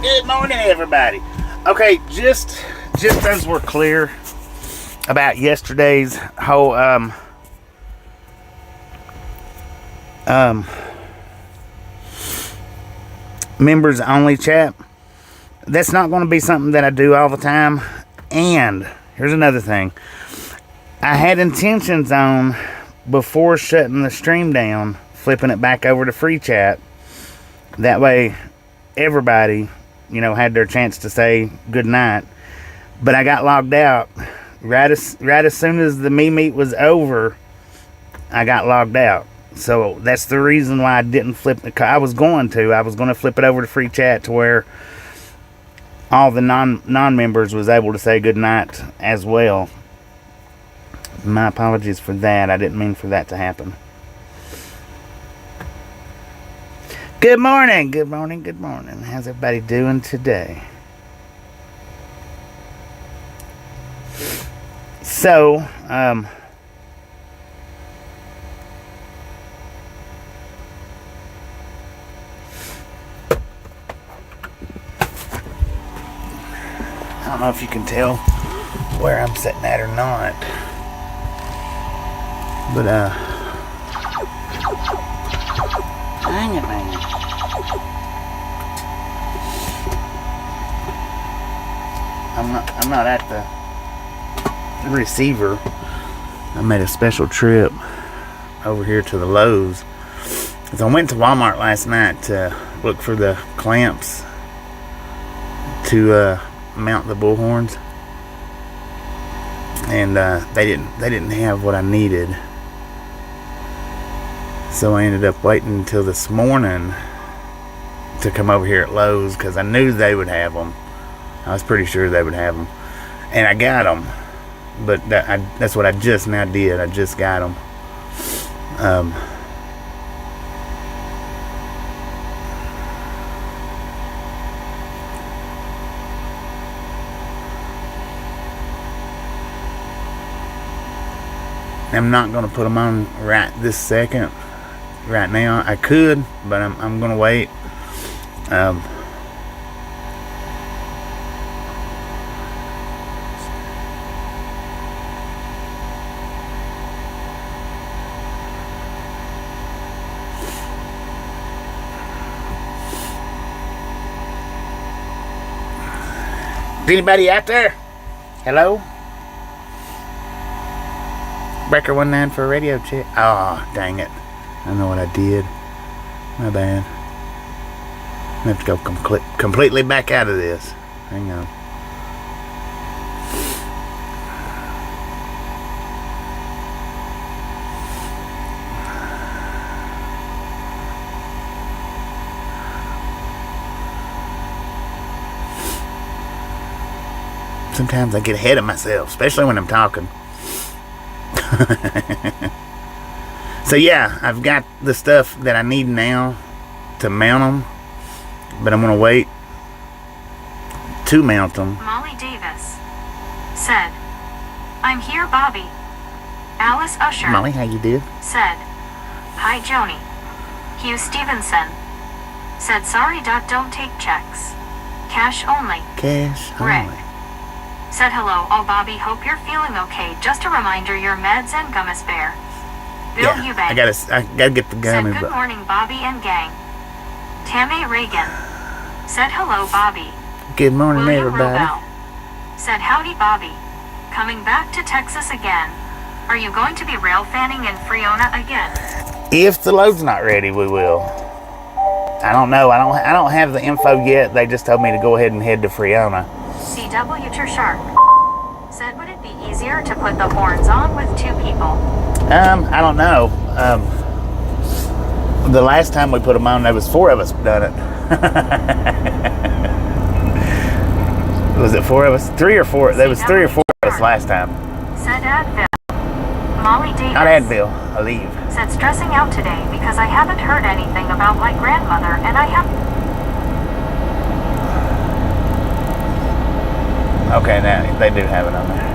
Good morning, everybody. Okay, just as we're clear about yesterday's whole members only chat, that's not going to be something that I do all the time. And here's another thing. I had intentions on, before shutting the stream down, flipping it back over to free chat. That way everybody, had their chance to say good night. But I got logged out right as soon as the me meet was over. I got logged out, so that's the reason why I didn't flip the. I was going to flip it over to free chat to where all the non-members was able to say good night as well. My apologies for that. I didn't mean for that to happen. Good morning, good morning, good morning. How's everybody doing today? So, I don't know if you can tell where I'm sitting at or not, but hang it, man. I'm not at the receiver. I made a special trip over here to the Lowe's. I went to Walmart last night to look for the clamps to mount the bullhorns, and they didn't have what I needed. So I ended up waiting until this morning to come over here at Lowe's because I knew they would have them. I was pretty sure they would have them, and I got them. But that's what I just now did. I just got them. I'm not going to put them on right this second. Right now, I could, but I'm going to wait. Anybody out there? Hello? Breaker 19 for a radio check. Oh, dang it. I know what I did. My bad. I have to go completely back out of this. Hang on. Sometimes I get ahead of myself, especially when I'm talking. So yeah, I've got the stuff that I need now to mount them, but I'm going to wait to mount them. Molly Davis said, "I'm here, Bobby." Alice Usher. Molly, how you doing? Said, "Hi, Joni." Hugh Stevenson said, "Sorry, Doc, don't take checks. Cash only." Cash only. Rick said, "Hello, oh Bobby, hope you're feeling okay. Just a reminder, your meds and gummies bear." Bill Eubank. I gotta get the gummy. Said, "Good morning, Bobby and gang." Tammy Reagan said, "Hello, Bobby." Good morning, William everybody. Robel said, "Howdy, Bobby. Coming back to Texas again. Are you going to be rail fanning in Friona again?" If the load's not ready, we will. I don't know. I don't have the info yet. They just told me to go ahead and head to Friona. CW Sharp said, "Would it be easier to put the horns on with two people?" I don't know. The last time we put them on, there was 4 of us done it. Was it 4 of us? 3 or 4? There was 3 or 4 of us last time. Said Advil. Molly Davis. Not Advil. Aleve. Said, "Stressing out today because I haven't heard anything about my grandmother, and I have." Okay, now they do have it on there.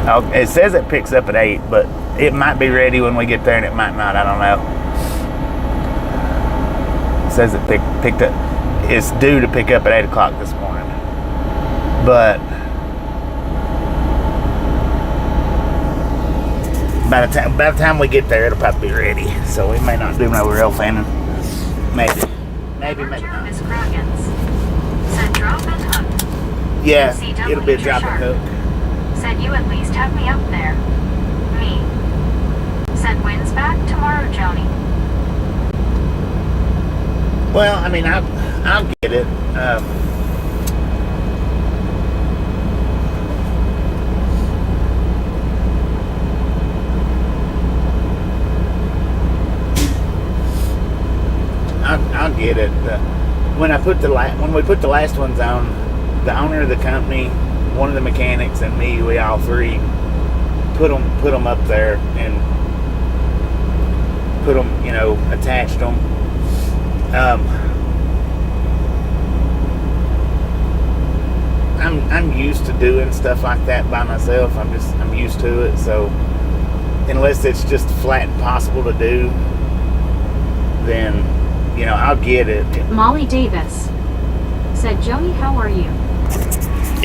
Oh, it says it picks up at 8, but it might be ready when we get there and it might not. I don't know. says it picked up. It's due to pick up at 8 o'clock this morning. But by the time we get there, it'll probably be ready. So we may not do no real fanning. Maybe not. Miss Groggins said drop and hook. Yeah, CW it'll be a drop and hook. Said you at least have me up there. Me. Said wind's back tomorrow, Joni. Well, I mean, I'll get it. I'll get it. When we put the last ones on, the owner of the company, one of the mechanics, and me, we all three put them up there and put them, attached them. I'm used to doing stuff like that by myself. I'm used to it. So unless it's just flat impossible to do, then I'll get it. Molly Davis said, Joni, how are you?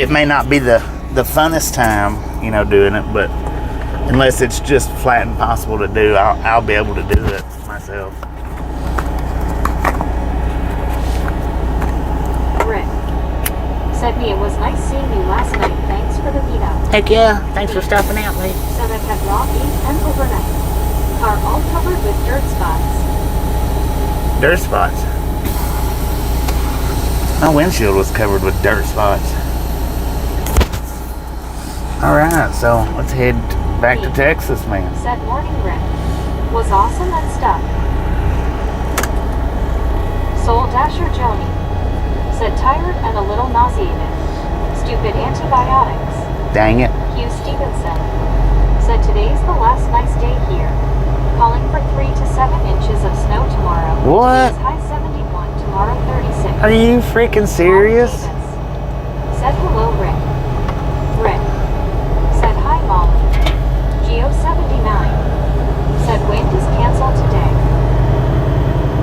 It may not be the funnest time, doing it, but unless it's just flat impossible to do, I'll be able to do it myself. Rick said, me, it was nice seeing you last night. Thanks for the meetup. Heck yeah, thanks for stopping out, mate. Said I've had raw beef and overnight. Car all covered with dirt spots. Dirt spots? My windshield was covered with dirt spots. Alright, so let's head back to Texas, man. Said morning Rick. Was awesome and stuff. Soul Dasher Joni. Said tired and a little nauseated. Stupid antibiotics. Dang it. Hugh Stevenson. Said today's the last nice day here. Calling for 3 to 7 inches of snow tomorrow. What? High 71, tomorrow 36. Are you freaking serious? Said hello, Rick. Rick. Said hi, Molly. Geo 79. Said wind is canceled today.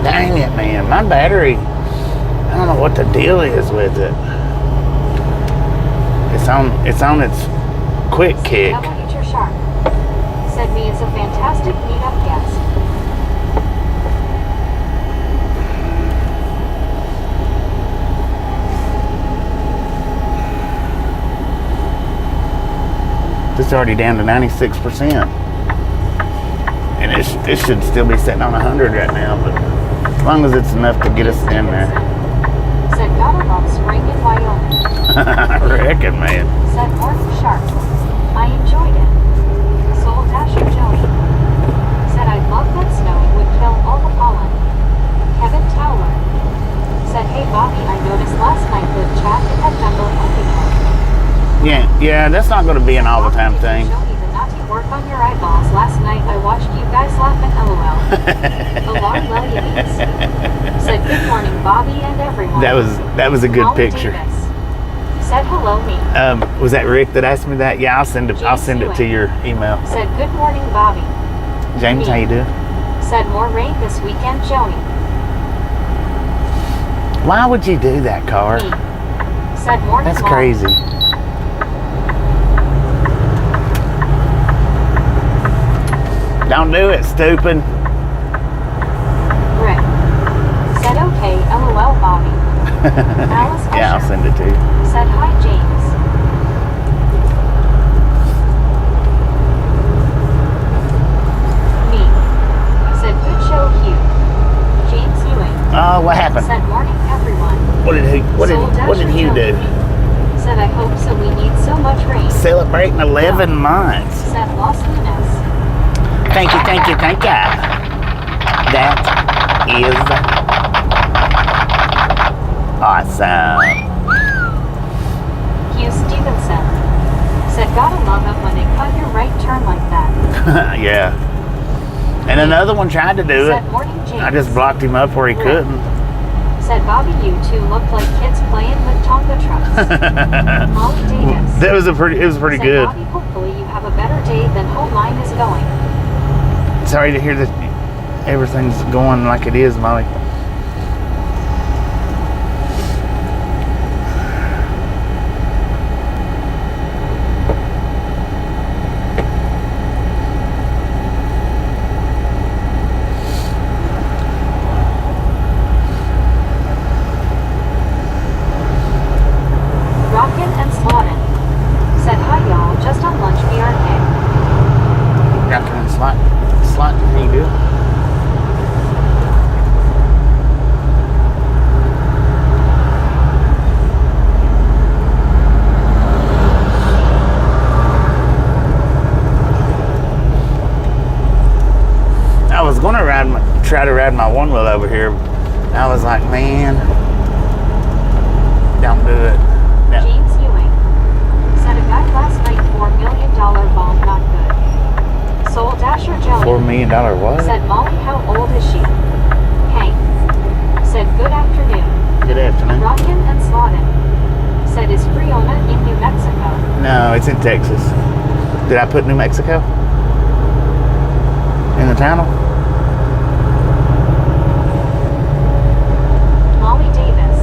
Dang it, man. My battery, I don't know what the deal is with it. It's on its quick kick. Teacher Sharp. Said me is a fantastic meetup guest. It's already down to 96%. And it should still be sitting on 100 right now, but as long as it's enough to get us in there. Said gotta love spring in Wyoming. I reckon, man. Said morning sharp. I enjoyed it. Soul Dasher Joni. Said I love that snow, it would kill all the pollen. Kevin Towler. Said, hey Bobby, I noticed last night that chat had member helping him. Yeah, that's not going to be an all the time thing. Show me the naughty work on your eyeballs. Last night I watched you guys laughing LOL. Alarm Lillies. Said good morning Bobby and everyone. That was a good Molly picture. Davis. Said hello me. Was that Rick that asked me that? Yeah, I'll send it to your email. Said good morning Bobby. James, how you doing? Said more rain this weekend, Joni. Why would you do that, car? Me. Said morning That's Mom. crazy. Don't do it, stupid. Rick. Said okay, LOL Bobby. Alice Usher. Yeah, I'll send it to you. Said hi James. Me. Said good show Hugh. James Ewing. Oh, what happened? Said morning everyone. What did Hugh do? Said I hope so, we need so much rain. Celebrating 11 months. Said Los Lunas. Thank you. That is awesome. Hugh Stevenson. Said gotta love it when they cut your right turn like that. Yeah. And another one tried to do it. Said morning James. I just blocked him up where he couldn't. Said Bobby, you two look like kids playing with Tonka trucks. Molly Davis. It was pretty Said, good. Bobby, hopefully you have a better day than how mine is going. Sorry to hear that everything's going like it is, Molly. had my one wheel over here. I was like, man, don't do it. No. James Ewing said a guy last night $4 million bomb not good. Soul Dasher Joey $4 million what? said Molly, how old is she? Hank said good afternoon. Good afternoon. Rockin' and Slottin said is Friona in New Mexico? No, it's in Texas. Did I put New Mexico in the title? Molly Davis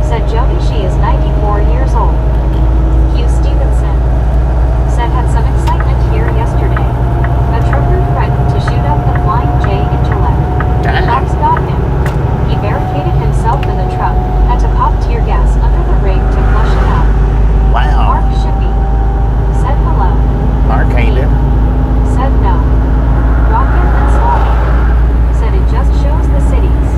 said Jody she is 94 years old. Hugh Stevenson said had some excitement here yesterday. A trucker threatened to shoot up the Flying J in Gillette. Damn. Cops got him. He barricaded himself in the truck, had to pop tear gas under the rig to flush it out. Wow. Mark Shippey said hello. Mark ain't it? Said no. Rockin' and Slotty said it just shows the cities.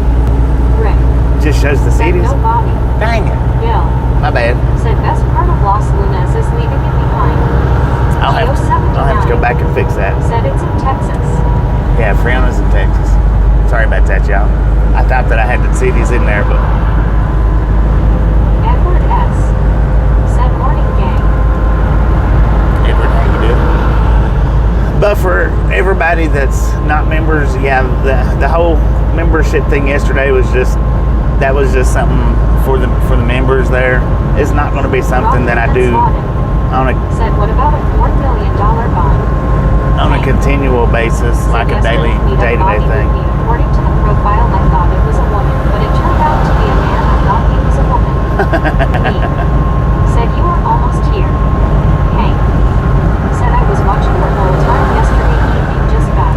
Rick Just shows the said cities? no Bobby. Dang it. Bill My bad. said best part of Los Lunas is leaving it behind. I'll have to go back and fix that. Said it's in Texas. Yeah, Friona's in Texas. Sorry about that, y'all. I thought that I had the cities in there, but Edward S. said morning gang. Edward, how you doing? But for everybody that's not members, yeah, the whole membership thing yesterday was just something for the members there. It's not going to be something that I do on Said what about a $4 million bond? a continual basis, like a daily, day-to-day thing. According to the profile, I thought it was a woman, but it turned out to be a man. I thought he was a woman. Me said you are almost here. Hank said I was watching the whole time yesterday evening, just got.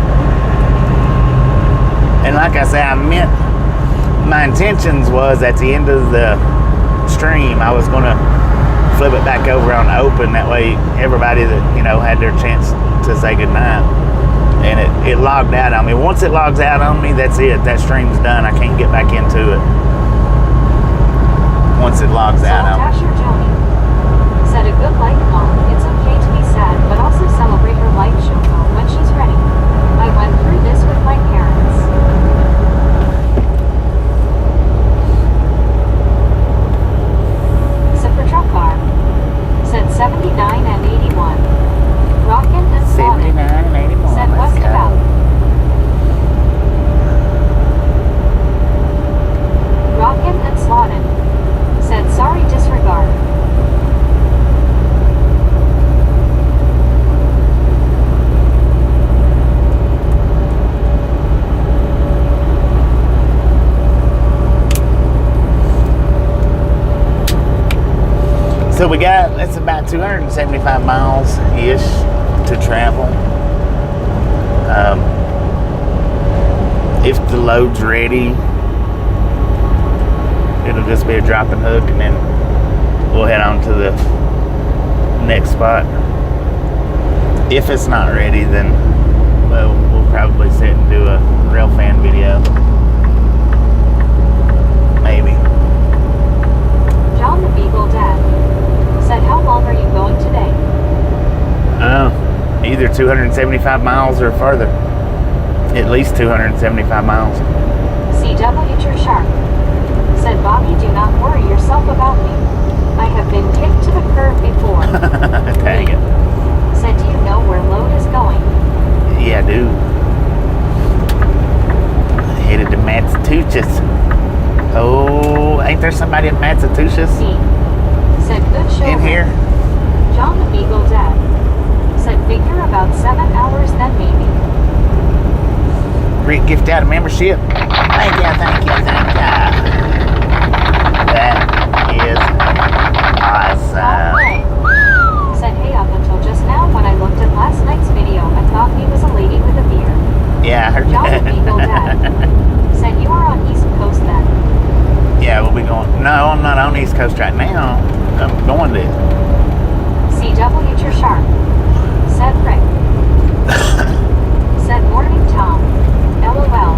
And like I say, my intentions was at the end of the stream, I was going to flip it back over on open. That way everybody that, had their chance to say goodnight. And it logged out on me. Once it logs out on me, that's it. That stream's done. I can't get back into it. Once it logs out on me. Dasher Joni said a good life mom. It's okay to be sad, but also celebrate her life. She'll know when she's ready. I went through this with my parents. Super Truck Car said 79 and 81. Rockin' and Slottin 79 and 81. said West Valley. Rockin' and Slottin said sorry, disregard. So that's about 275 miles-ish to travel. If the load's ready, it'll just be a drop and hook, and then we'll head on to the next spot. If it's not ready, then we'll probably sit and do a rail fan video. Maybe. John the Beagle Dad said how long are you going today? Either 275 miles or further. At least 275 miles. CW True Sharp said Bobby, do not worry yourself about me. I have been kicked to the curb before. Dang it. Said do you know where load is going? Yeah, I do. Headed to Massachusetts. Oh, ain't there somebody in Massachusetts Me said good show. in here? John the Beagle Dad said figure about 7 hours then maybe. Rick gift out a membership. Thank you. That is awesome. Said hey, up until just now when I looked at last night's video, I thought he was a lady with a beard. Yeah, I heard John the that. Beagle Dad said you are on East Coast then. Yeah, we'll be going. No, I'm not on East Coast right now. I'm going to. CW True Sharp said Rick. Said morning Tom. LOL.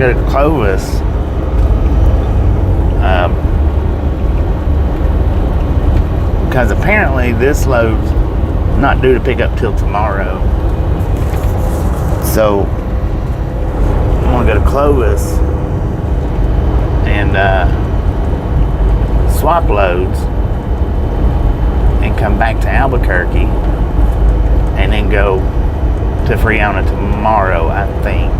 go to Clovis. Because apparently this load's not due to pick up till tomorrow. So I'm gonna go to Clovis and swap loads and come back to Albuquerque and then go to Friona tomorrow, I think.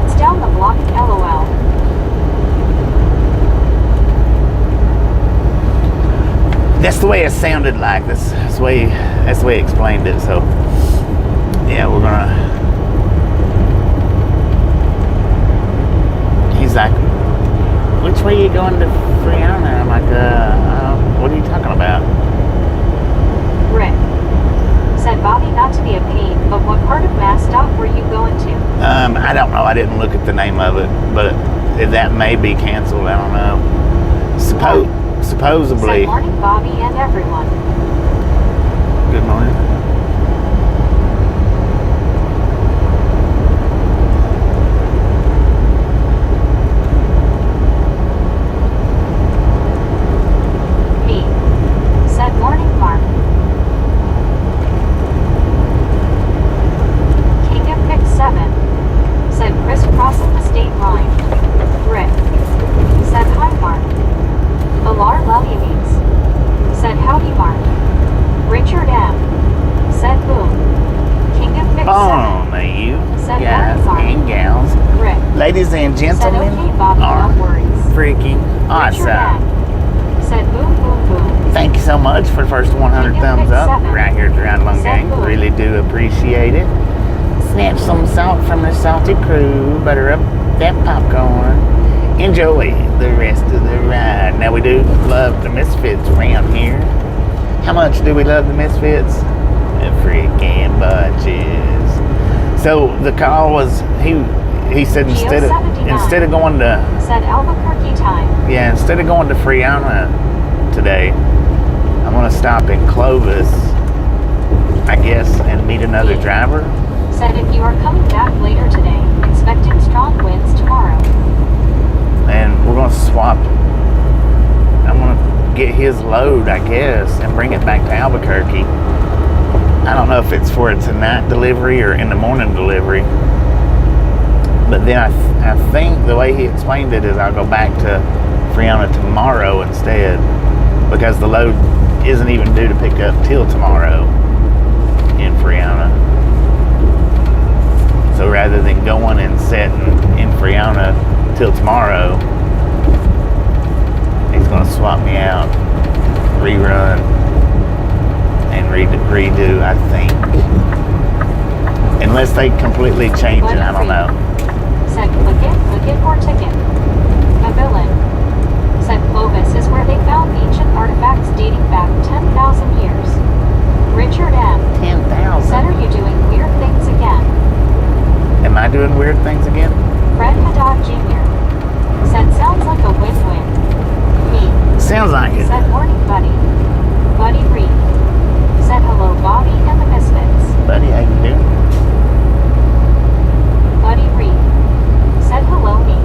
It's down the block, LOL. That's the way it sounded like. That's the way he explained it. So yeah, we're gonna. He's like, which way are you going to Friona? I'm like, what are you talking about? Rick. Said Bobby not to be a pain, but what part of MassDOT were you going to? I don't know. I didn't look at the name of it, but that may be canceled. I don't know. Supposedly. Said morning, Bobby and everyone. Good morning. Me. Said morning, Mark. King of Pick 7. Said crisscrossing the state line. Rick. Said hi, Mark. Alar Lalianes. Said howdy, Mark. Richard M. Said boom. King of Pick 7. Oh, you Said guys morning, Mark. and gals, Rick. ladies and Said gentlemen, okay, Bobby, are no worries. freaking Richard awesome. M. Said boom, boom, boom. Thank you so much for the first 100 King of thumbs Pick up 7. right here at the Round Long Said Gang. boom. Really do appreciate it. Snatch some salt from the salty crew. Butter up that popcorn. Enjoy the rest of the ride. Now, we do love the Misfits around here. How much do we love the Misfits? The freaking bunches. So the call was, he said instead of going to, Said Albuquerque time. yeah, instead of going to Friona today, I'm gonna stop in Clovis, I guess, and meet another driver. Said if you are coming back later today, expecting strong winds tomorrow. And we're gonna swap. I'm gonna get his load, I guess, and bring it back to Albuquerque. I don't know if it's for a tonight delivery or in the morning delivery. But then I think the way he explained it is I'll go back to Friona tomorrow instead, because the load isn't even due to pick up till tomorrow in Friona. So rather than going and sitting in Friona till tomorrow, he's going to swap me out, rerun, and redo, I think. Unless they completely change it, I don't know. Said click it or ticket. A villain. Said Clovis is where they found ancient artifacts dating back 10,000 years. Richard M. 10,000? Said are you doing weird things again? Am I doing weird things again? Fred Haddad Jr. Said sounds like a win-win. Me. Sounds like it. Said morning, buddy. Buddy Reed. Said hello, Bobby and the Misfits. Buddy, how you doing? Buddy Reed. Said hello, me.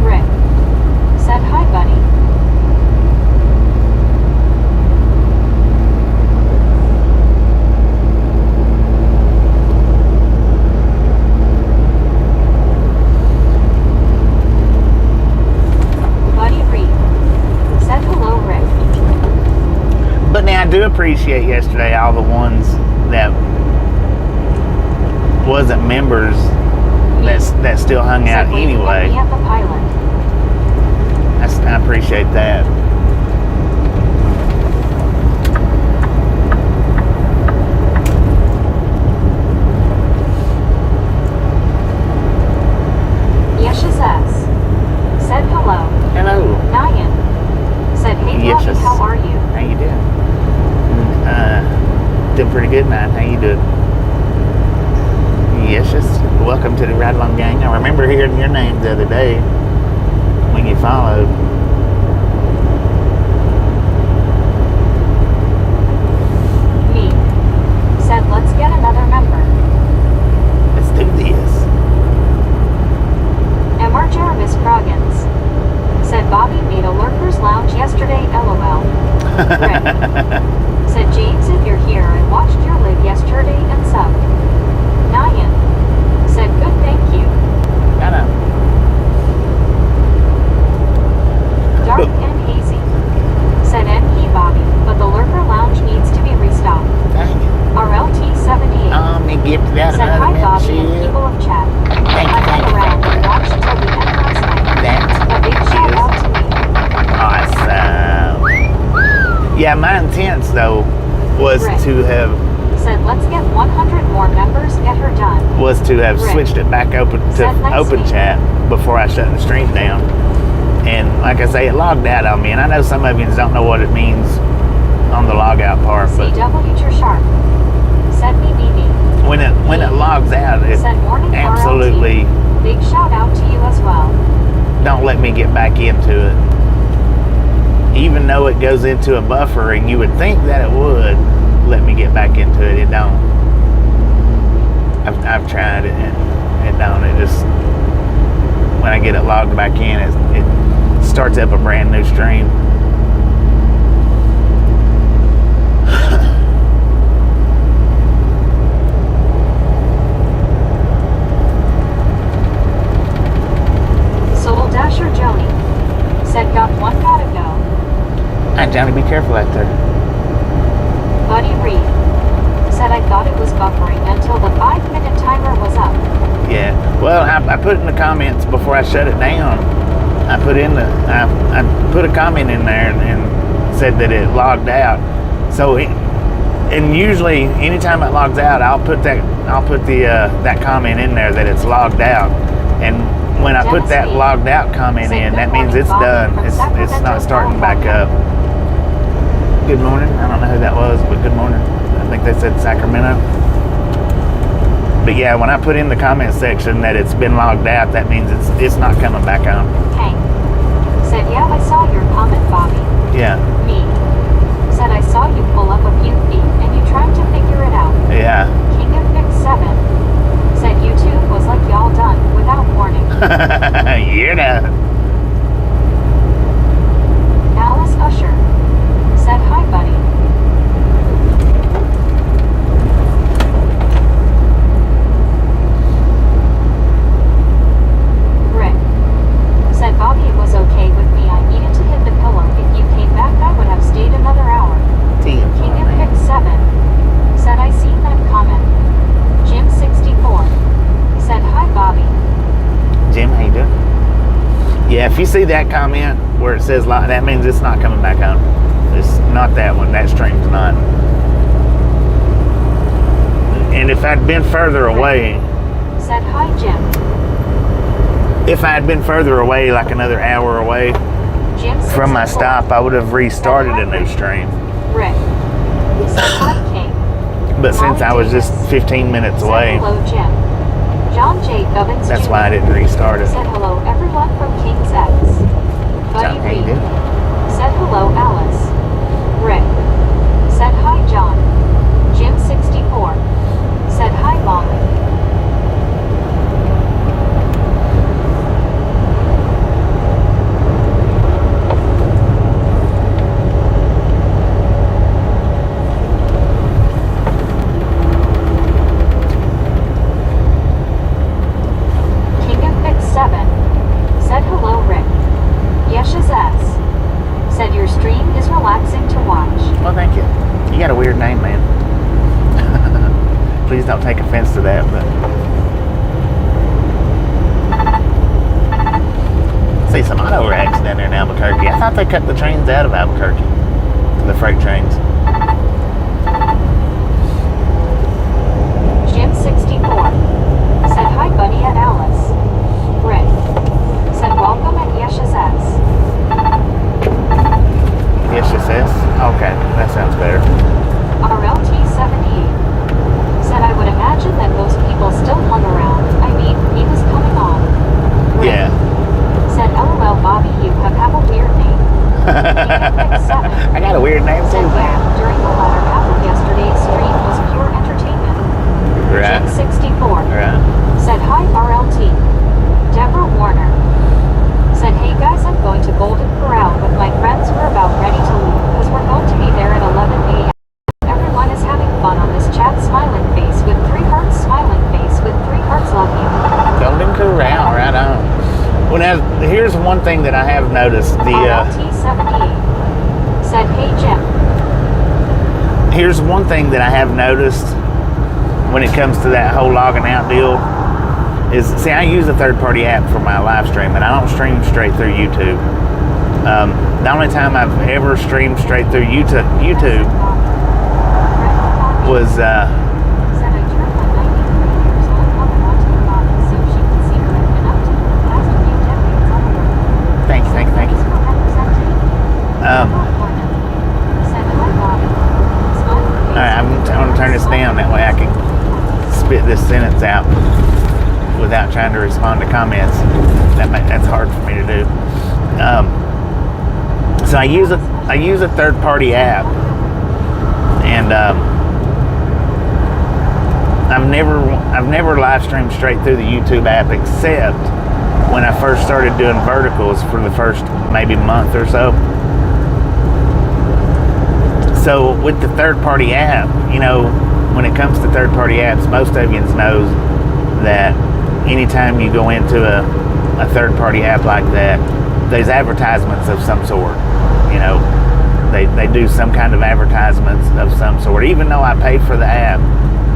Rick. Said hi, buddy. Buddy Reed. Said hello, Rick. But now I do appreciate yesterday all the ones that wasn't members that still hung out Said waving anyway. at me at the pilot. I appreciate that. Yesh's S. Said hello. Hello. Nyan. Said hey, Bobby, Yesh's. how are you? How you doing? Doing pretty good, man. How you doing? Yes, welcome to the Ride Along Gang. I remember hearing your name the other day when you followed. Bobby made a lurker's lounge yesterday, lol. Rick. Said James, if you're here, I watched your live yesterday and sub. Nyan. Said good, thank you. I know. Dark and hazy. Said NP Bobby, but the lurker lounge needs to be restocked. Dang it. RLT78. Me gift that Said hi Bobby and membership. people of chat. Thank I you, thank hung you, around thank and watched till the end last night. That A big shout out to me. awesome. Yeah, my intent though was Rick. to have Said let's get 100 more members, get her done. Rick. Switched it back open to Said nice open meeting. chat before I shut the stream down. And like I say, it logged out on me, and I know some of you don't know what it means on the log out part, but CW Future Sharp. Said me BB. when it logs out, it Said morning absolutely RLT. Big shout out to you as well. don't let me get back into it. Even though it goes into a buffer, and you would think that it would let me get back into it, it don't. I've tried it, and it don't. It just, when I get it logged back in, it starts up a brand new stream. Soul Dasher Joni. Said got one, gotta go. Hey, Johnny, be careful out there. Buddy Reed. Said I thought it was buffering until the 5-minute timer was up. Yeah. Well, I put in the comments before I shut it down. I put a comment in there and said that it logged out. So, and usually anytime it logs out, I'll put that comment in there that it's logged out. And when I put that logged out comment in, that means it's done. It's not starting back up. Good morning. I don't know who that was, but good morning. I think they said Sacramento. But yeah, when I put in the comment section that it's been logged out, that means it's not coming back on. Hank. Said yeah, I saw your comment, Bobby. Yeah. Me. Said I saw you pull up a few feet and you tried to figure it out. Yeah. King of Nick 7. Said YouTube was like y'all done without warning. You're done. Alice Usher. Said hi buddy. Rick. Said Bobby it was okay with me. I needed to hit the pillow. If you came back I would have stayed another hour. King of Nick 7. Said I seen that comment. Jim 64. Said hi Bobby. Jim, how you doing? Yeah, if you see that comment where it says like, that means it's not coming back on. It's not that one. That stream's not. And if I'd been further away, Said hi Jim. if I had been further away, like another hour away Jim 64. from my stop, I would have restarted a new stream. Rick. Said hi King. But since I was just 15 minutes Said away, hello Jim. John J. Gubbins that's Jr. why I didn't restart it. Said hello everyone from King's X. Buddy John, how you Reed. doing? Said hello Alice. Rick. Said hi John. Jim 64. Said hi Molly. King of Nick 7. Said hello Rick. Yesha's S. Said your stream is relaxing to watch. Well, thank you. You got a weird name, man. Please don't take offense to that, but see some auto racks down there in Albuquerque. I thought they cut the trains out of Albuquerque, the freight trains. Jim 64. Said hi buddy at Alice. Rick. Said welcome at Yesha's S. Yes, it says. Okay, that sounds better. RLT 78. Said I would imagine that most people still hung around. I mean, he was coming on. Rick. Yeah. Said LOL Bobby, you have a weird name. King of Nick 7. I got a weird name Said too. yeah. noticed. RLT78 said, hey Jim. Here's one thing that I have noticed when it comes to that whole logging out deal is, see, I use a third-party app for my live stream, and I don't stream straight through YouTube. The only time I've ever streamed straight through YouTube was Said I turned my 93-years-old mother onto the bottom so she could see what I've been up to for the past few decades on the road. thank you. Thanks for representing. All Said hi Bobby. right, I'm going to turn this down, that way I can spit this sentence out without trying to respond to comments. That's hard for me to do. So I use a third-party app, and I've never live streamed straight through the YouTube app, except when I first started doing verticals for the first maybe month or so. So with the third-party app, you know, when it comes to third-party apps, most of you knows that anytime you go into a third-party app like that, there's advertisements of some sort. You know, they do some kind of advertisements of some sort. Even though I paid for the app,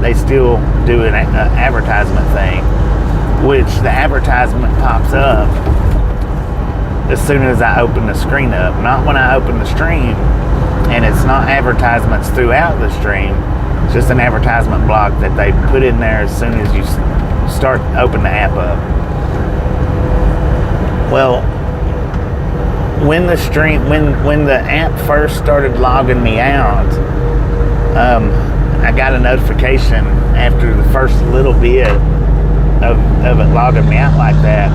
they still do an advertisement thing, which the advertisement pops up as soon as I open the screen up. Not when I open the stream, and it's not advertisements throughout the stream. It's just an advertisement block that they put in there as soon as you start open the app up. Well, when the app first started logging me out, I got a notification after the first little bit of it logging me out like that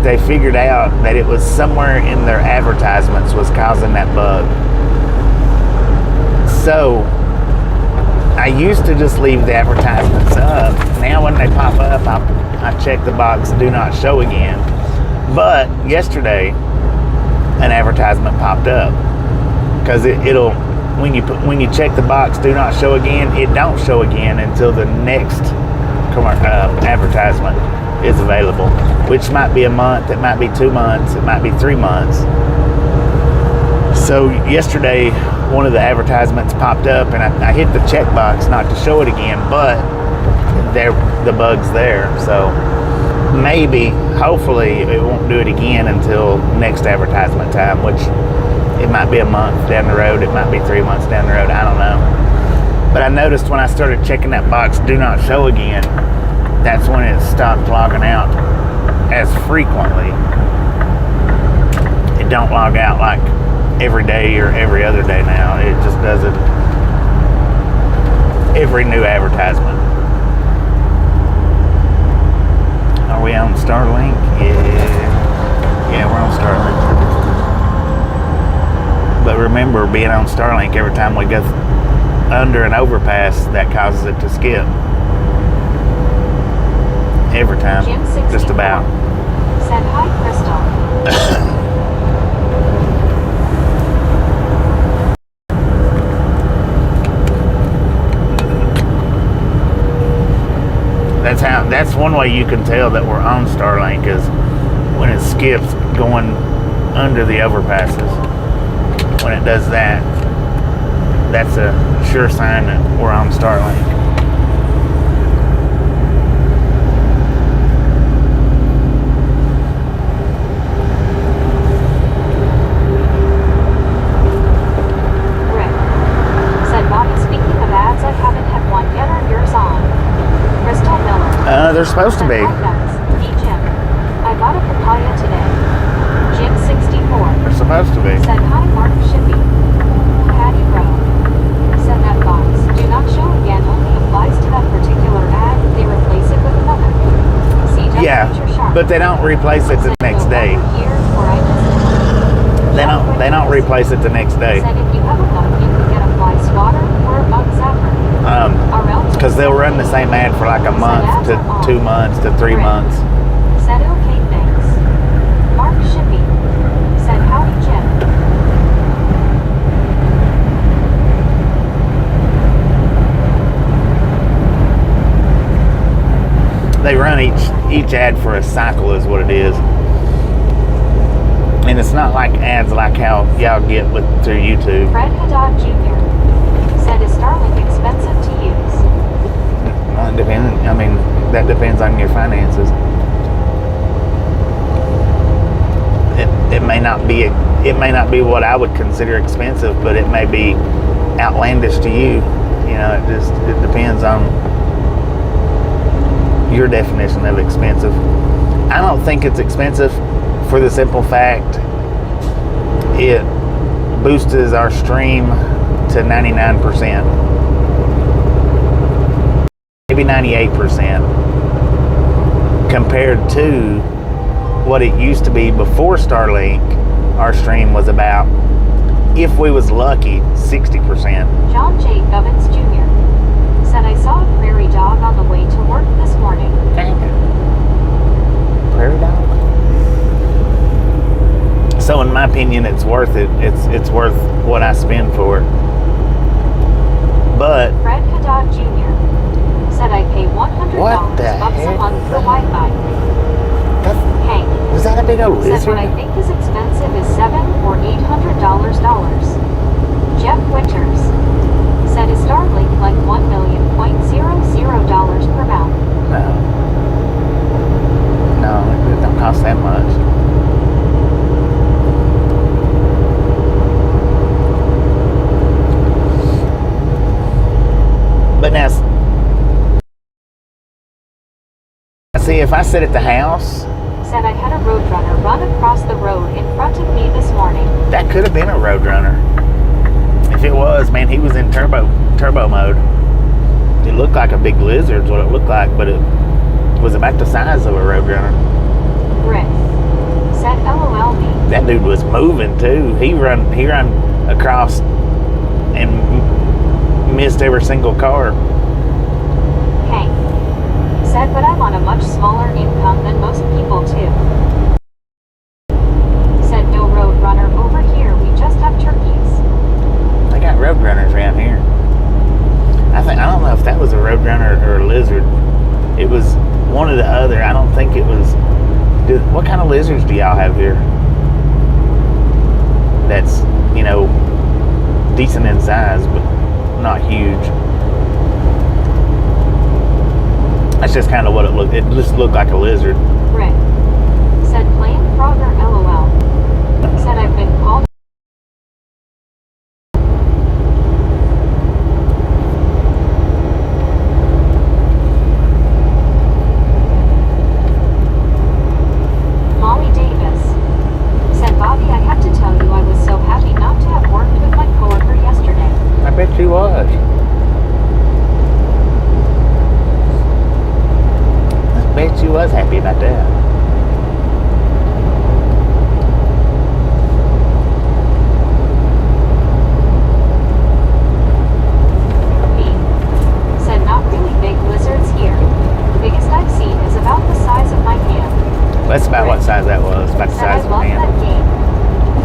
they figured out that it was somewhere in their advertisements was causing that bug. So I used to just leave the advertisements up. Now when they pop up, I check the box do not show again. But yesterday an advertisement popped up, because it'll when you check the box do not show again, it don't show again until the next advertisement is available, which might be a month, it might be 2 months, it might be 3 months. So yesterday one of the advertisements popped up, and I hit the check box not to show it again, but the bug's there. So maybe, hopefully, it won't do it again until next advertisement time, which it might be a month down the road, it might be 3 months down the road, I don't know. But I noticed when I started checking that box do not show again, that's when it stopped logging out as frequently. It don't log out like every day or every other day now. It just does it every new advertisement. Are we on Starlink? Yeah, we're on Starlink. But remember, being on Starlink, every time we go under an overpass, that causes it to skip. Every time, just about. Said hi, Crystal. That's one way you can tell that we're on Starlink, is when it skips going under the overpasses. When it does that, that's a sure sign that we're on Starlink. Rick. Said Bobby, speaking of ads, I haven't had one yet. Are yours on? Crystal Miller. They're supposed to be. Hi guys. Hey Jim. I got a papaya today. Jim64. They're supposed to be. Said hi Mark Shippy. Patty Road. Said that box do not show again only applies to that particular ad. They replace it with another. See, just Yeah, picture sharp. but they don't replace it the Said next go day. over here or I just They don't replace it the next day. Said if you have a bug, you can get a fly swatter or a bug zapper. Because they'll run the same ad for like a month to 2 months to 3 months. Said okay, thanks. Mark Shippy. Said howdy, Jim. They run each ad for a cycle is what it is. And it's not like ads like how y'all get with through YouTube. Fred Haddad Jr. said, is Starlink expensive to use? Well, it depends. I mean, that depends on your finances. It may not be what I would consider expensive, but it may be outlandish to you. You know, it depends on your definition of expensive. I don't think it's expensive for the simple fact it boosts our stream to 99%, maybe 98%, compared to what it used to be before Starlink. Our stream was about, if we was lucky, 60%. John J. Gubbins Jr. said, I saw a prairie dog on the way to work this morning. Dang it. Prairie dog? So in my opinion, it's worth it. It's worth what I spend for it. But Fred Haddad Jr. said, I pay $100 what the bucks a heck month was for that? Wi-Fi. Hank Was that a big old said, lizard? what I think is expensive is $700 or $800 dollars. Jeff Winters said, is Starlink like $1,000,000 per month? No, it don't cost that much. But now, see, if I sit at the house, Said, I had a roadrunner run across the road in front of me this morning. that could have been a Roadrunner. If it was, man, he was in turbo mode. It looked like a big lizard, is what it looked like, but it was about the size of a Roadrunner. Rick said, LOL me. That dude was moving too. He run across and missed every single car. Hank said, but I'm on a much smaller income than most people too. Said, no roadrunner over here, we just have turkeys. They got Roadrunners around here. I don't know if that was a Roadrunner or a lizard. It was one or the other. I don't think it was. What kind of lizards do y'all have here? That's, you know, decent in size, but not huge. That's just kind of what it looked. It just looked like a lizard. Rick said, playing Frogger LOL. Said, I've been called. Molly Davis said, Bobby, I have to tell you I was so happy not to have worked with my coworker yesterday. I bet you was. I bet you was happy about that. Me said, not really big lizards here. The biggest I've seen is about the size of my hand. That's about what size that was. About the Said, size I of a love hand. that game.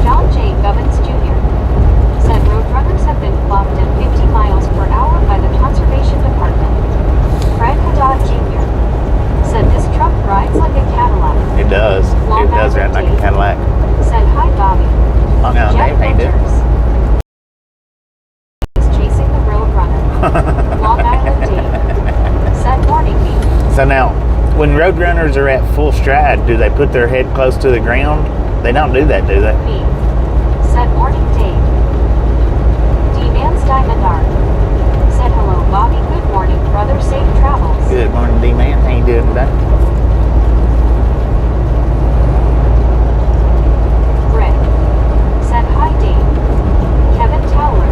John J. Gubbins Jr. said, roadrunners have been clocked at 50 miles per hour by the Conservation Department. Fred Haddad Jr. said, this truck rides like a Cadillac. It does. Long It does ride Island like a Dave Cadillac. said, hi Bobby. Long Island Jeff Dave, how you doing? Winters is chasing the roadrunner. Long Island Dave said, morning me. So now, when Roadrunners are at full stride, do they put their head close to the ground? They don't do that, do they? Me said, morning Dave. D-Man's Diamond Art said, hello Bobby, good morning brother, safe travels. Good morning, D-Man. How you doing today? Rick said, hi Dave. Kevin Towler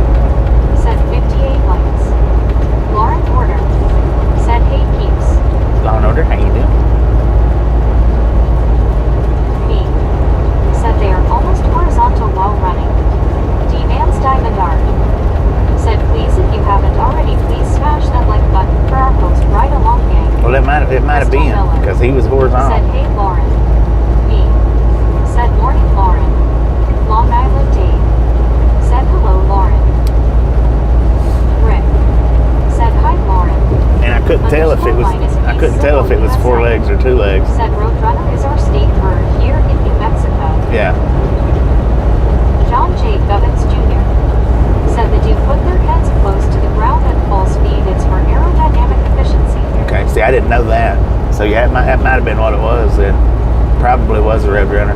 said, 58 likes. Lauren Porter said, hey peeps. Law and Order, how you doing? Me said, they are almost horizontal while running. D-Man's Diamond Art said, please if you haven't already, please smash that like button for our host Ride Along gang. Well, it might have been, because he was Said, horizontal. hey Lauren. Me said, morning Lauren. Long Island Dave said, hello Lauren. Rick said, hi Lauren. And I couldn't tell if it was four legs or two legs. Said, roadrunner is our state bird here in New Mexico. Yeah. didn't know that. So yeah, that might have been what it was. It probably was a Roadrunner.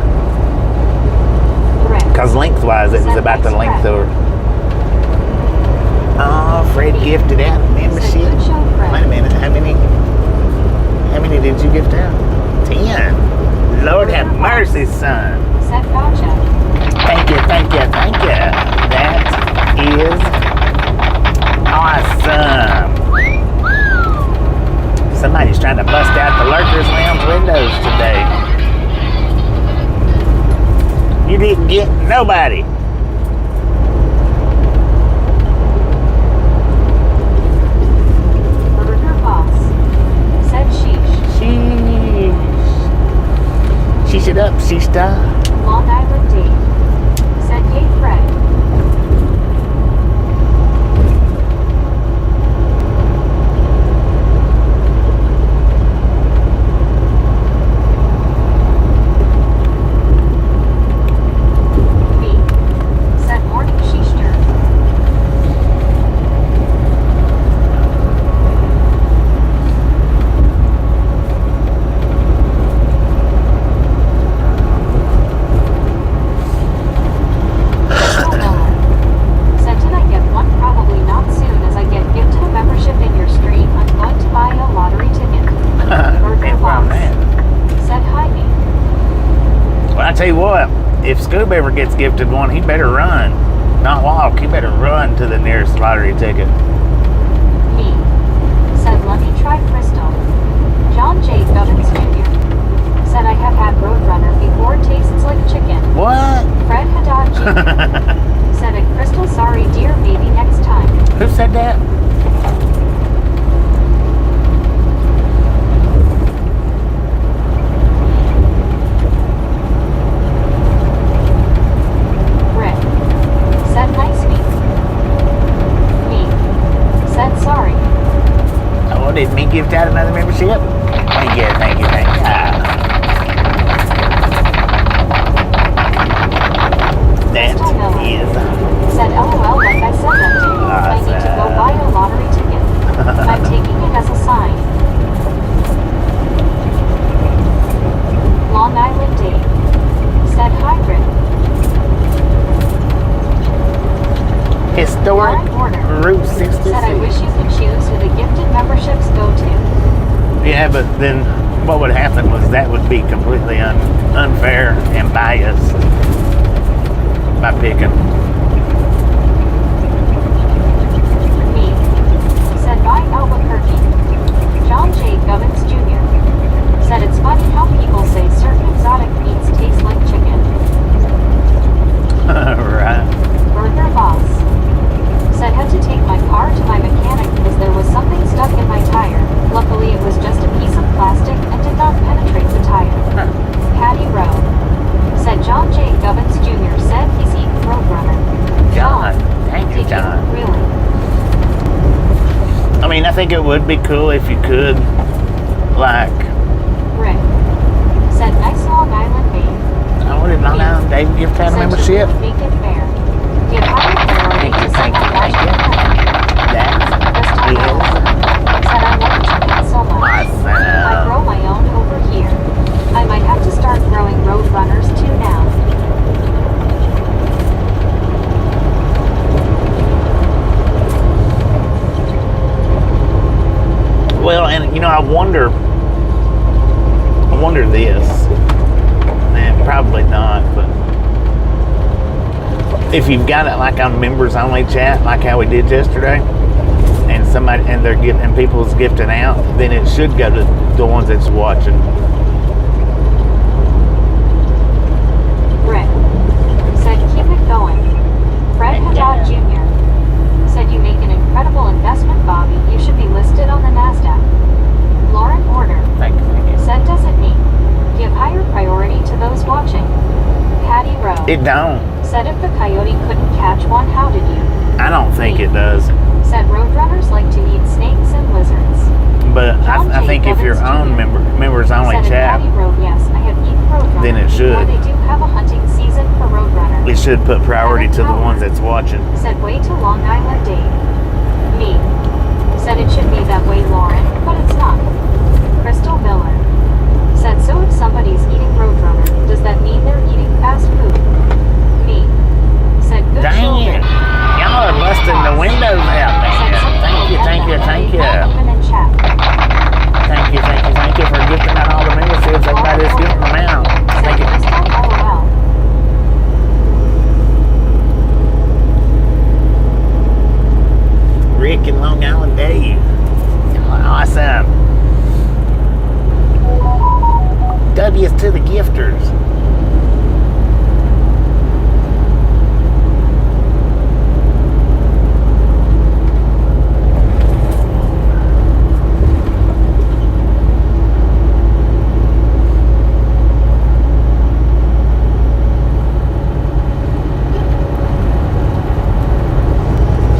Correct. Because lengthwise, it was about the length of her. Oh, Fred gifted out a membership. Good show, Fred. Wait a minute. How many did you gift out? 10. Lord have mercy, son. Said gotcha. Thank you. That is awesome. Somebody's trying to bust out the Lurkers Lounge windows today. You didn't get nobody. Burger Boss. Said sheesh. Sheesh it up, sheeshta. Long Island Dave. Said hey Fred. Said morning sheeshter. Said did I get one? Probably not soon as I get gifted a membership in your stream. I'm going to buy a lottery ticket. Burger Ain't wrong, Boss. man. Said hi me. Well, I tell you what, if Scoob ever gets gifted one, he better run. Not walk, he better run to the nearest lottery ticket. Me. Said let me try Crystal. John J. Gubbins Jr. Said I have had Roadrunner before, tastes like chicken. What? Fred Haddad Jr. Said a Crystal sorry dear, maybe next time. Who said that? Rick. Said nice me. Said sorry. Oh, did me gift out another membership? Thank you. That is Said LOL like I said that day. I need to go buy a lottery ticket. I'm taking it as a sign. Long Island Dave. Said hi Rick. historic Line order. Route 66. Said I wish you could choose who the gifted memberships go to. Yeah, but then what would happen was that would be completely unfair and biased by picking. Me. Said bye Albuquerque. John J. Gubbins Jr. Said it's funny how people say certain exotic meats taste like chicken. Right. Burger Boss. Said had to take my car to my mechanic because there was something stuck in my tire. Luckily it was just a piece of plastic and did not penetrate the tire. Patty Rowe. Said John J. Gubbins Jr. said he's eaten Roadrunner. John. Thank you, Did John. you? Really? I mean, I think it would be cool if you could, like, Rick. Said nice Long Island name. oh, did Long Island Dave gift out a Said membership? you make it fair. Give higher priority to someone watching the camera. That This time is said I love chicken so much. I awesome. grow my own over here. I might have to start growing Roadrunners too now. Well, and you know, I wonder this. Nah, probably not, but if you've got it like on members only chat, like how we did yesterday, and somebody and they're giving people's gifting out, then it should go to the ones that's watching. Rick. Said keep it going. Fred Haddad Jr. Said you make an incredible investment, Bobby. You should be listed on the NASDAQ. Lauren Order. Thank you. Said does it mean give higher priority to those watching? Patty Rowe. It don't. Said if the coyote couldn't catch one, how did you? I don't think it does. Said Roadrunners like to eat snakes and lizards. But John I J. think if you're Gubbins on Jr. members only Said in chat, Patty Road, yes, I have eaten Roadrunner. Then it should. Before they do have a hunting season for Roadrunner. it should put priority to the ones that's watching. Said way to Long Island Dave. Me. Said it should be that way, Lauren, but it's not. Miller said, so if somebody's eating Roadrunner, does that mean they're eating fast food? Me said, good Dang shoulder. it. Y'all are busting the windows out, man. Thank you. Even in chat. Thank you for gifting out all the memberships. Everybody's gifting them out. Thank you. Crystal LOL. Rick and Long Island Dave. Awesome. W's to the gifters.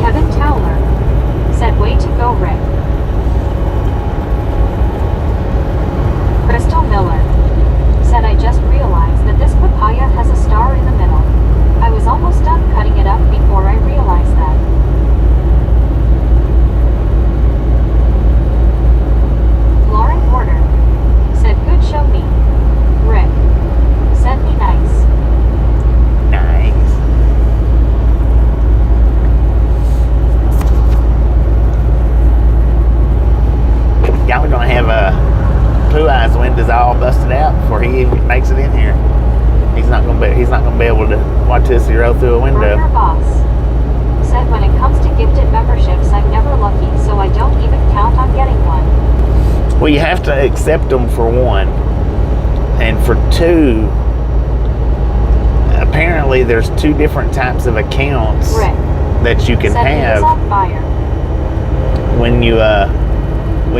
Kevin Towler said, way to go, Rick. Crystal Miller said, I just realized that this papaya has a star in the middle. I was almost done cutting it up before I realized that. Lauren Porter said, good show me. Rick said, be nice. Nice. Y'all are gonna have Pooh Eye's windows all busted out before he even makes it in here. He's not gonna be able to watch us roll through a window. Burger Boss said, when it comes to gifted memberships, I'm never lucky, so I don't even count on getting one. Well, you have to accept them for one, and for two, apparently there's two different types of accounts Rick that you can said, he have is on fire. when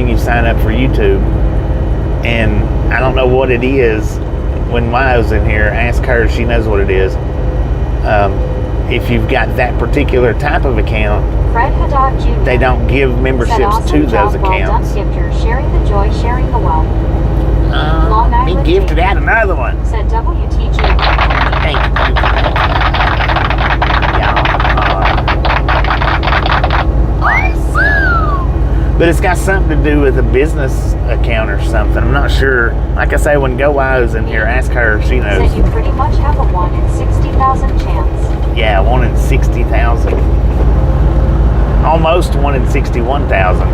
you sign up for YouTube. And I don't know what it is. When Maya's in here, ask her, she knows what it is. If you've got that particular type of account, Fred Haddad Jr. they don't give said, memberships awesome to job, those well done, accounts. gifters. Sharing the joy, sharing the wealth. Long Be Island gifted Dave out another one. said, WTG. Thank you. Awesome. But it's got something to do with a business account or something. I'm not sure. Like I say, when Go Wio's in here, ask her. She knows. Said, you pretty much have a 1 in 60,000 chance. Yeah, 1 in 60,000. Almost 1 in 61,000.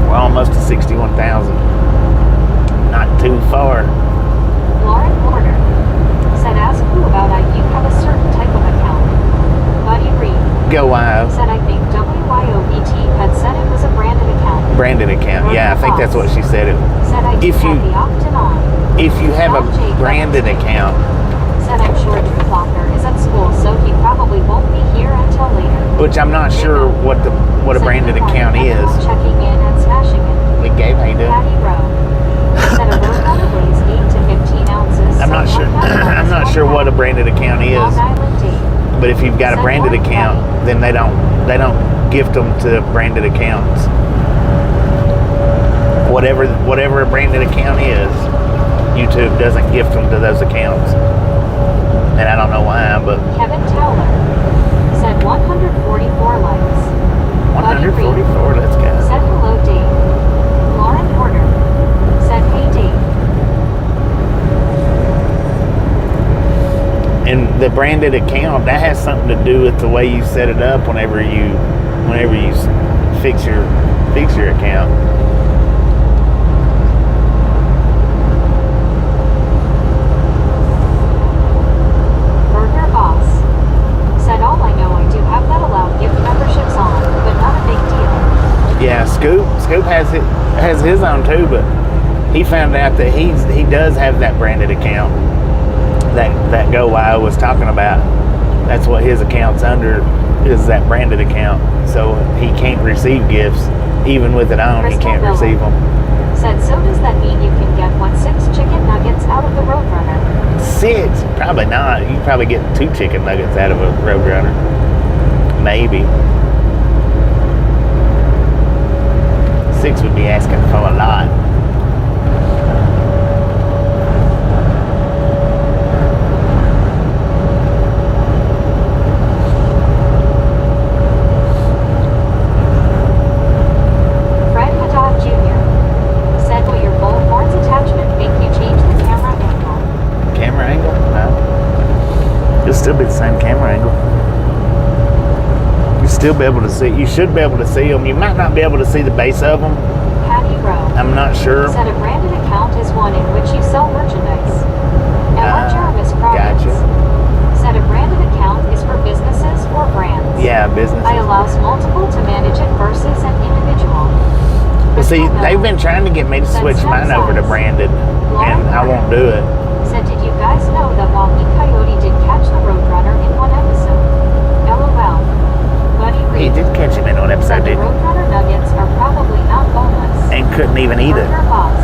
We're almost to 61,000. Not too far. Lauren Porter said, ask who about you have a certain type of account. Buddy Reed Go Wio. said, I think WYOBT had said it was a branded account. Branded account. Yeah, I think that's what she said. Said, I do If you- have the opt-in on. If you have a branded account, Said, I'm sure Drew Locker is at school, so he probably won't be here until later. which I'm not sure what a Said, branded good morning, account is. everyone checking in and smashing it. Big Gabe, how you doing? Patty Rowe said, a Roadrunner weighs 8 to 15 ounces. I'm so not sure. one pound I'm is not one sure what a pound. branded account is. Long Island Dave But if you've got a branded account, then they don't gift them to branded accounts. Whatever a branded account is, YouTube doesn't gift them to those accounts. And I don't know why, but Kevin Towler said 144 likes. 144, let's go. Said hello, Dave. Lauren Porter said, hey, Dave. And the branded account, that has something to do with the way you set it up whenever you fix your account. Burger Boss said, all I know, I do have that allowed gift memberships on, but not a big deal. Yeah, Scoop has his own too, but he found out that he does have that branded account that Go Wild was talking about. That's what his account's under, is that branded account. So he can't receive gifts even with it on. He Crystal can't Miller receive them. said, so does that mean you can get 6 chicken nuggets out of the Roadrunner? 6? Probably not. You can probably get 2 chicken nuggets out of a Roadrunner. Maybe. 6 would be asking for a lot. Fred Haddad Jr. fine. It'll still be the same camera angle. You'll still be able to see. You should be able to see them. You might not be able to see the base of them. Patty Rowe. I'm not sure. Said a branded account is one in which you sell merchandise. Emma Jarvis Province. Gotcha. Said a branded account is for businesses or brands. Yeah, business. I allows multiple to manage it versus an individual. Well, see, they've been trying to get me to switch mine over to branded, and I won't do it. Said, did you guys know that Walkie Coyote did catch the Roadrunner in one episode? LOL. Buddy He Reed. did catch him in one Said episode, the didn't he? Roadrunner nuggets are probably not boneless. And couldn't even eat it. Burger Boss.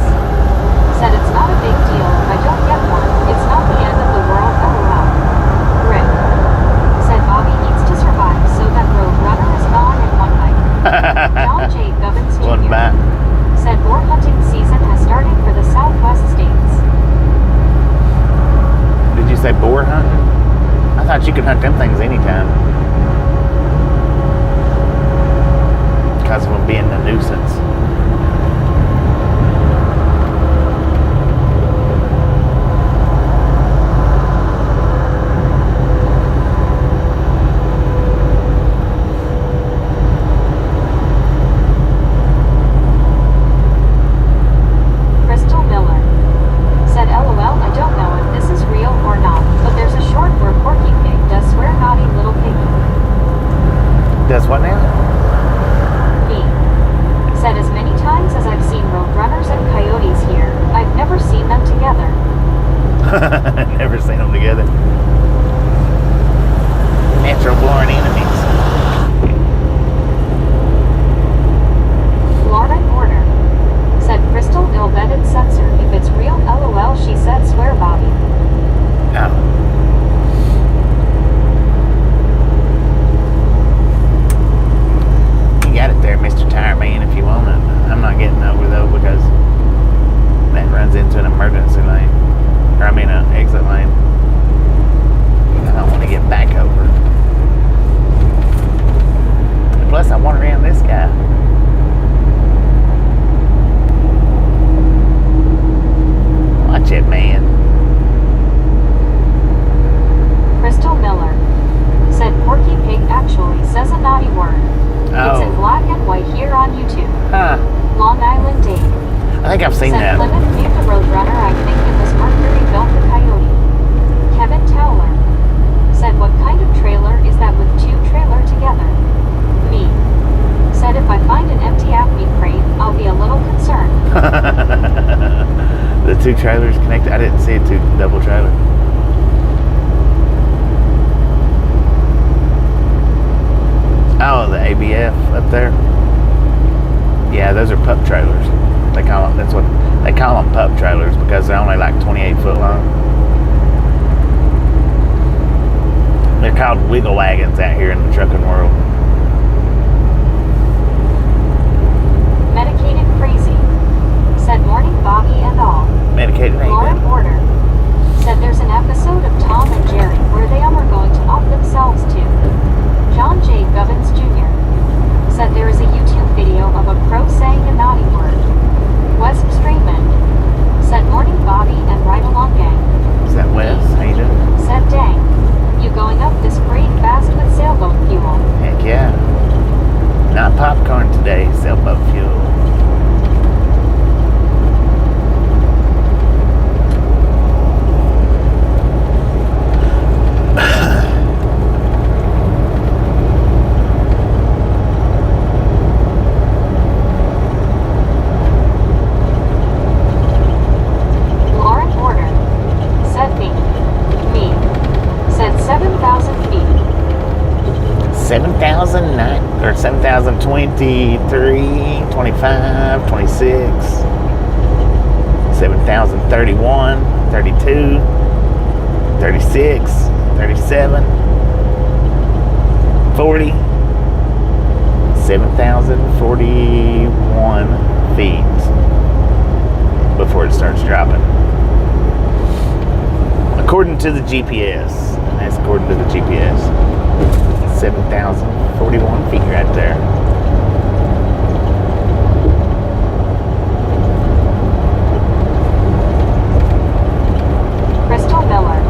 Said it's not a big deal if I don't get one. It's not the end of the world. LOL. Rick. Said Bobby needs to survive so that Roadrunner is gone in one night. John J. Gubbins Jr. One bite. Said boar hunting season has started for the Southwest states. Did you say boar hunting? I thought you could hunt them things anytime. Because of them being a nuisance. Crystal Miller. Said LOL, I don't know if this is real or not, but there's a short where Porky Pig does swear naughty little piggy. Does what now? Me. Said as many times as I've seen Roadrunners and Coyotes here, I've never seen them together. Never seen them together. Natural-born enemies. Lauren Order. Said Crystal ill-vetted censor. If it's real, LOL, she said swear Bobby. Oh. You got it there, Mr. Tire Man, if you want it. I'm not getting over, though, because that runs into an emergency lane. Or, I mean, an exit lane. I don't want to get back over. And plus, I want to ram this guy. Watch it, man. Crystal Miller. Said Porky Pig actually says a naughty word. It's in Oh. black and white here on YouTube. Huh. Long Island Dave. I think I've seen Said that. Plymouth viewed the Roadrunner, I think it was Mercury built the Coyote. Kevin Towler. Said what kind of trailer is that with two trailer together? Me. Said if I find an empty Acme crate, I'll be a little concerned. The two trailers connected. I didn't see a double trailer. Oh, the ABF up there. Yeah, those are pup trailers. They call them. That's what they call them, pup trailers, because they're only like 28 foot long. They're called wiggle wagons out here in the trucking world. Medicated Crazy. Said morning Bobby and all. Medicated ain't Lauren good. Porter. Said there's an episode of Tom and Jerry where they are going to off themselves too. John J. Gubbins Jr. Said there is a YouTube video of a crow saying a naughty word. Wes Streamman. Said morning Bobby and ride along gang. Is that Wes? How you doing? Said dang. You going up this grade fast with sailboat fuel. Heck yeah. Not popcorn today, sailboat fuel. Lauren Porter. Said me. Me. Said 7,000 feet. 7,009 or 7,023, 25, 26, 7,031, 32, 36, 37, 40, 7,041 feet before it starts dropping. According to the GPS. And that's according to the GPS. 7,041 feet right there. Crystal Miller.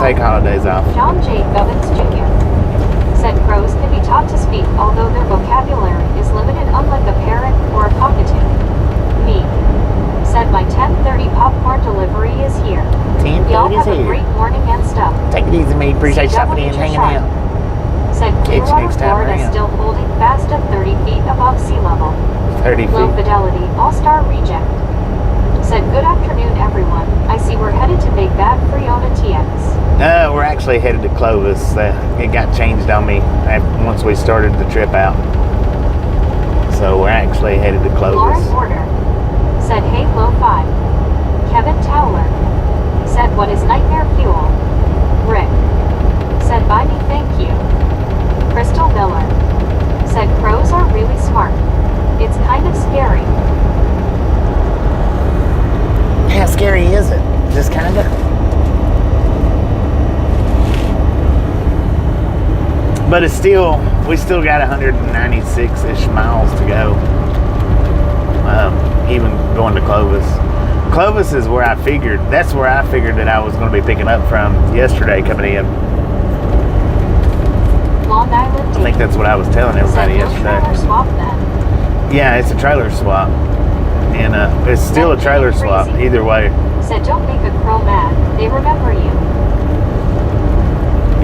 take holidays off. John J. Gubbins Jr. said crows can be taught to speak, although their vocabulary is limited, unlike a parrot or a cockatoo. Me. Said my 10:30 popcorn delivery is here. 10:30 Y'all is have a here. great morning and stuff. Take it easy, mate. Appreciate stopping in and hanging out. Said Catch you Clearwater, next time Florida, around. still holding fast at 30 feet above sea level. 30 Low feet. fidelity, all-star reject. Said good afternoon, everyone. I see we're headed to Big Bad Friona TX. We're actually headed to Clovis. It got changed on me once we started the trip out. So we're actually headed to Lauren Clovis. Porter said, hey, low 5. Kevin Towler said, what is nightmare fuel? Rick said, buy me, thank you. Crystal Miller said, crows are really smart. It's kind of scary. How scary is it? Just kind of. But it's still, we still got 196-ish miles to go. Even going to Clovis. Clovis is where I figured, that's where I figured that I was going to be picking up from yesterday coming in. Long Island I think that's what I was telling everybody yesterday. Trailer swap then. Yeah, it's a trailer swap. And it's still a trailer swap, either way. Said don't make a crow mad. They remember you.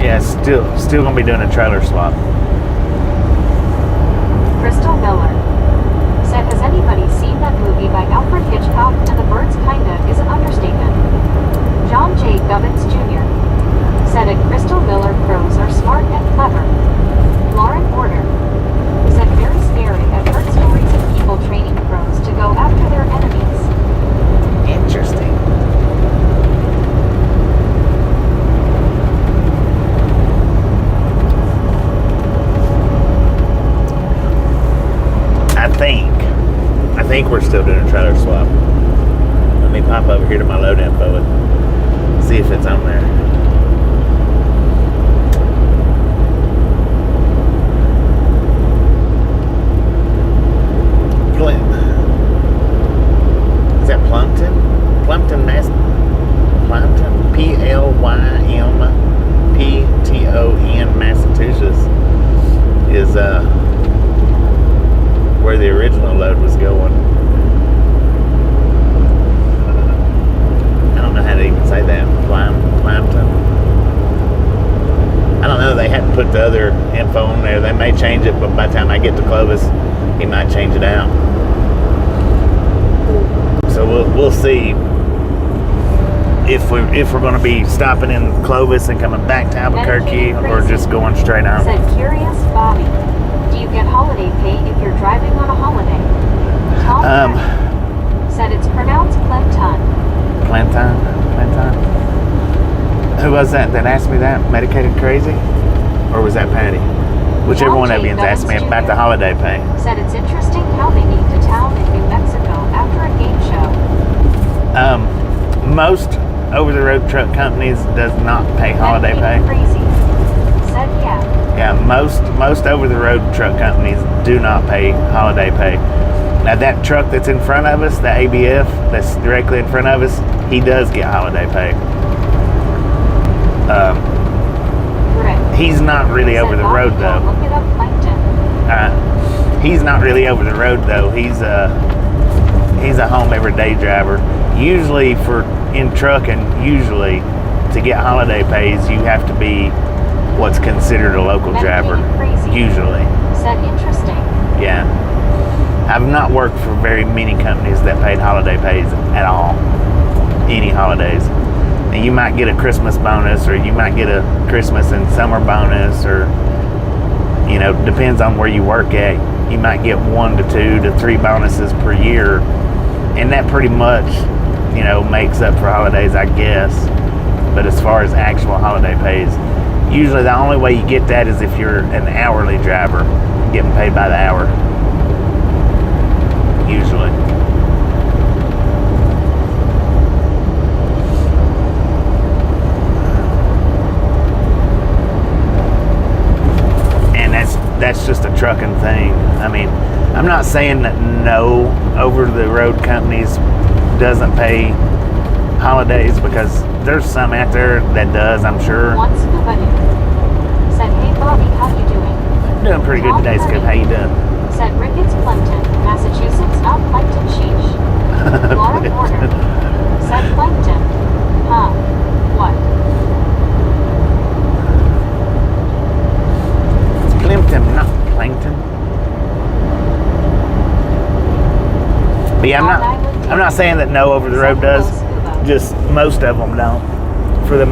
Yeah, still gonna be doing a trailer swap. Crystal Miller said, has anybody seen that movie by Alfred Hitchcock? And the birds kinda is an understatement. John J. Gubbins Jr. said at Crystal Miller, crows are smart and clever. Lauren Porter said very scary. I've heard stories of people training crows to go after their enemies. Interesting. I think we're still doing a trailer swap. Let me pop over here to my load info and see if it's on there. Is that Plumpton? Plumpton, Plumpton? Plympton, Massachusetts is where the original load was going. I don't know how to even say that. Plympton. I don't know. They hadn't put the other info on there. They may change it, but by the time I get to Clovis, he might change it out. So we'll see if we're going to be stopping in Clovis and coming back to Albuquerque, or just going straight on. Said Curious Bobby, do you get holiday pay if you're driving on a holiday? Tom said it's pronounced Clinton. Clinton. Who was that asked me that? Medicated Crazy? Or was that Patty? Whichever one of you asked me about the holiday pay. Said it's interesting how they need to town in New Mexico after a game show. Most over-the-road truck companies does not pay holiday pay. Crazy. Said yeah. Yeah, most over-the-road truck companies do not pay holiday pay. Now that truck that's in front of us, the ABF that's directly in front of us, he does get holiday pay. He's not really over the road though. Look it up, Plankton. He's not really over the road though. He's a home everyday driver. Usually in trucking, to get holiday pays, you have to be what's considered a local driver. Usually. Said interesting. Yeah. I've not worked for very many companies that paid holiday pays at all. Any holidays. And you might get a Christmas bonus, or you might get a Christmas and summer bonus, or depends on where you work at. You might get 1 to 2 to 3 bonuses per year, and that pretty much makes up for holidays, I guess. But as far as actual holiday pays, usually the only way you get that is if you're an hourly driver, getting paid by the hour. Usually. And that's just a trucking thing. I mean, I'm not saying that no over-the-road companies doesn't pay holidays, because there's some out there that does, I'm sure. One scuba dude said, hey Bobby, how you doing? I'm doing pretty good today, Scoop. How you doing? Said Ricketts, Plimpton, Massachusetts, not Plankton, sheesh. Laura Porter said Plankton. Huh. What? Plimpton, not Plankton. But yeah, I'm not saying that no over the road does. Just most of them don't. For the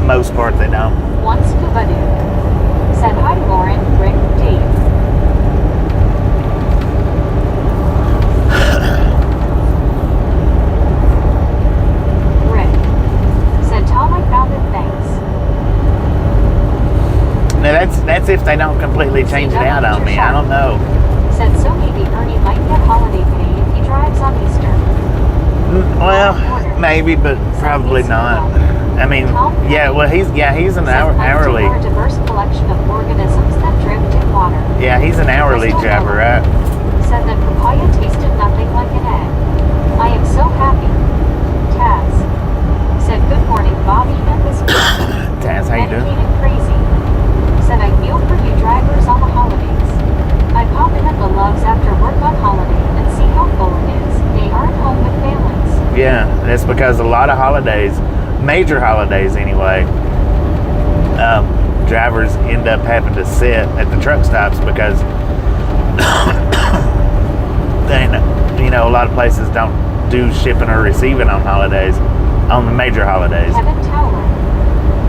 most part, they don't. One scuba dude said, hi Lauren, Rick, Dave. Rick said, Tom, I found it, thanks. Now that's if they don't completely change it out on me. I don't know. Said, so maybe Ernie might get holiday pay if he drives on Easter. Well, maybe, but probably not. I mean, yeah. Well, he's an hourly. A diverse collection of organisms that drift in water. Yeah, he's an hourly driver, right? Said that papaya tasted nothing like an egg. I am so happy. Taz said, good morning, Bobby and Miss Taz, how you doing? Medicated crazy. Said, I feel for you drivers on the holidays. I pop in at the Loves after work on holiday and see how full it is. They aren't home with families. Yeah, that's because a lot of holidays, major holidays anyway, drivers end up having to sit at the truck stops because a lot of places don't do shipping or receiving on holidays, on the major holidays. Kevin Tower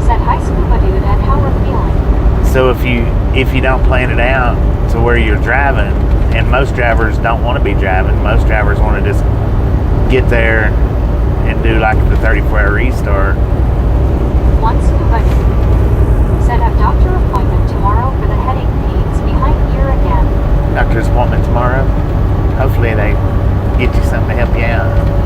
said, hi scuba dude, and how are feeling? So if you don't plan it out to where you're driving, and most drivers don't want to be driving, most drivers want to just get there and do like the 34-hour restart. One scuba dude said, have doctor appointment tomorrow for the headache pains behind ear again. Doctor's appointment tomorrow. Hopefully they get you something to help you out.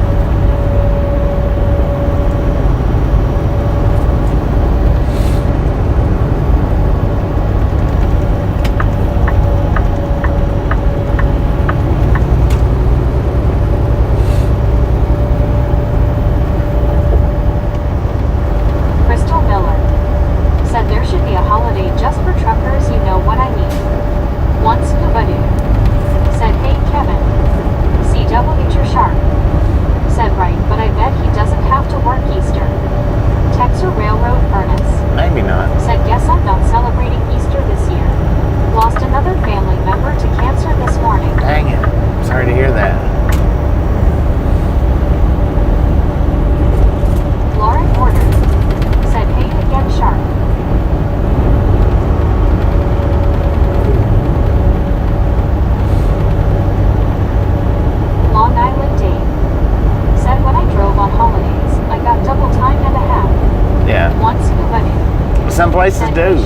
Some places do.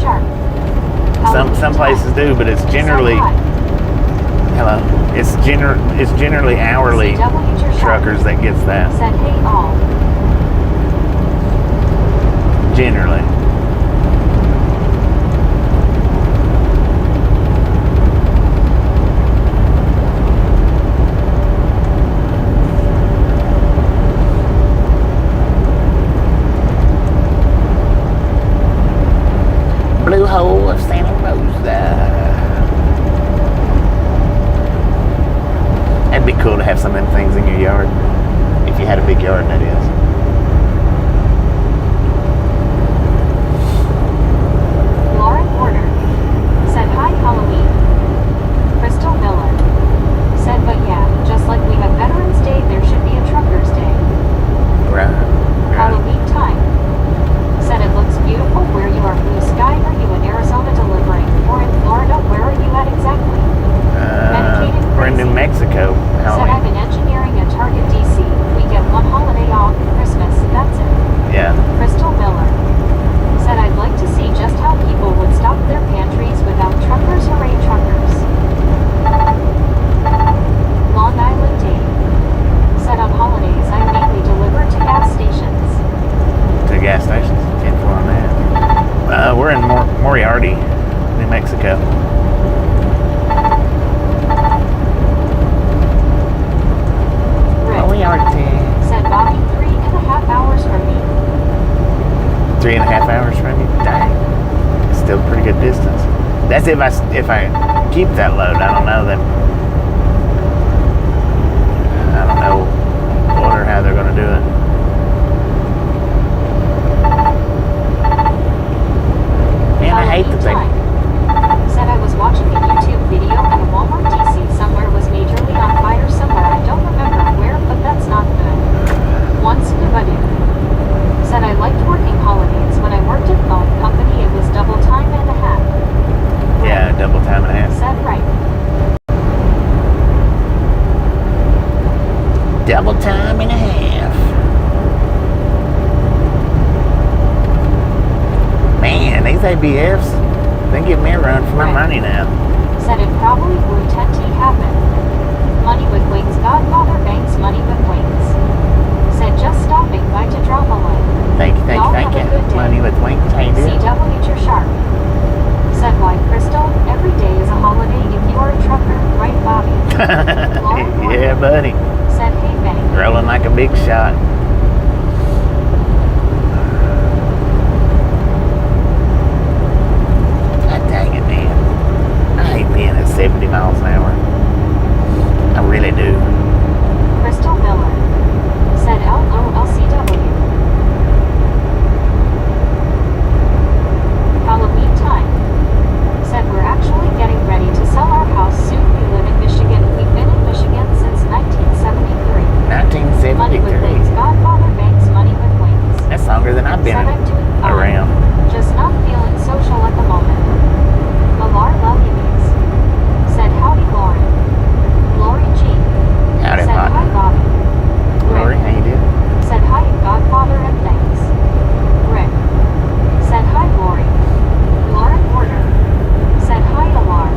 Some places do, but it's generally It's generally hourly truckers that gets that. Said hey all. Generally. Blue hole of Santa Rosa. That'd be cool to have some of them things in your yard. If you had a big yard, that is. Lauren Porter said hi Halloween. Crystal Miller said but yeah, just like we have Veterans Day, there should be a Truckers Day. Right. Halloween time. Said it looks beautiful where you are. Blue sky. Are you in Arizona delivering? Or in Florida? Where are you at exactly? We're in New Mexico. Said I've been engineering at Target DC. We get one holiday off, Christmas, that's it. Yeah. Crystal Miller said I'd like to see just how people would stock their pantries without truckers. Hooray truckers. Long Island Dave said on holidays I mainly deliver to gas stations. To gas stations? 10-4 on that. We're in Moriarty, New Mexico. Rick Moriarty. said Bobby 3.5 hours from me. 3.5 hours from you. Dang, it's still a pretty good distance. That's if I keep that load. I don't know that. I don't know what or how they're going to do it. Man, I hate that they. Said I was watching a YouTube video and a Walmart DC somewhere was majorly on fire somewhere. I don't remember where, but that's not good. Once Nobody. Said I liked working holidays. When I worked at phone company, it was double time and a half. Yeah, double time and a half. Said right. Double time and a half. Man, these ABFs, they give me a run for my money now. Said it probably would tend to happen. Money with wings, Godfather Banks, money with wings. Said just stopping by to drop a line. Thank you. Y'all have a good day. Money with wings, how you doing? CW, you're sharp. Said why, Crystal, every day is a holiday if you are a trucker, right, Bobby? Yeah, buddy. Said hey, Benny. Rolling like a big shot. God dang it, man. I hate being at 70 miles an hour. I really do. Crystal Miller. Said LOLCW. Halloween time. Said we're actually getting ready to sell our house soon. We live in Michigan. We've been in Michigan since 1973. 1973. Money with wings. Godfather Banks, money with wings. That's longer than I've been Said I'm doing fine. around. Just not feeling social at the moment. Alar love you guys. Said howdy Lauren. Lori G. Howdy, Said hot. hi Bobby. Lori, how you doing? Said hi Godfather and thanks. Rick. Said hi Lori. Lauren Porter. Said hi Alar.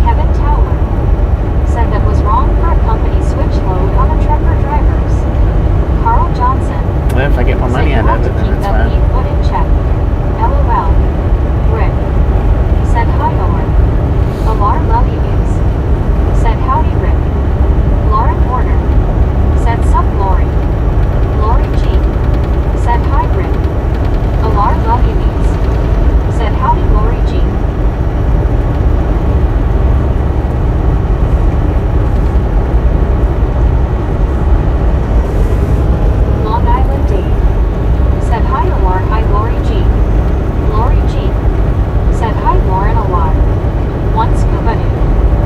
Kevin Towler. Said that was wrong for a company switch load on a trucker drivers. Carl Johnson. Well, if I get more money Said out you have of to it, then keep it's that fine. lead foot in check. LOL. Rick. Said hi Owen. Alar love you guys. Said howdy Rick. Lauren Porter. Said sup Lori. Lori G. Said hi Rick. Alar love you guys. Said howdy Lori G. Long Island Dave. Said hi Alar, hi Lori G. Lori G. Said hi Lauren Alar. One scuba dude.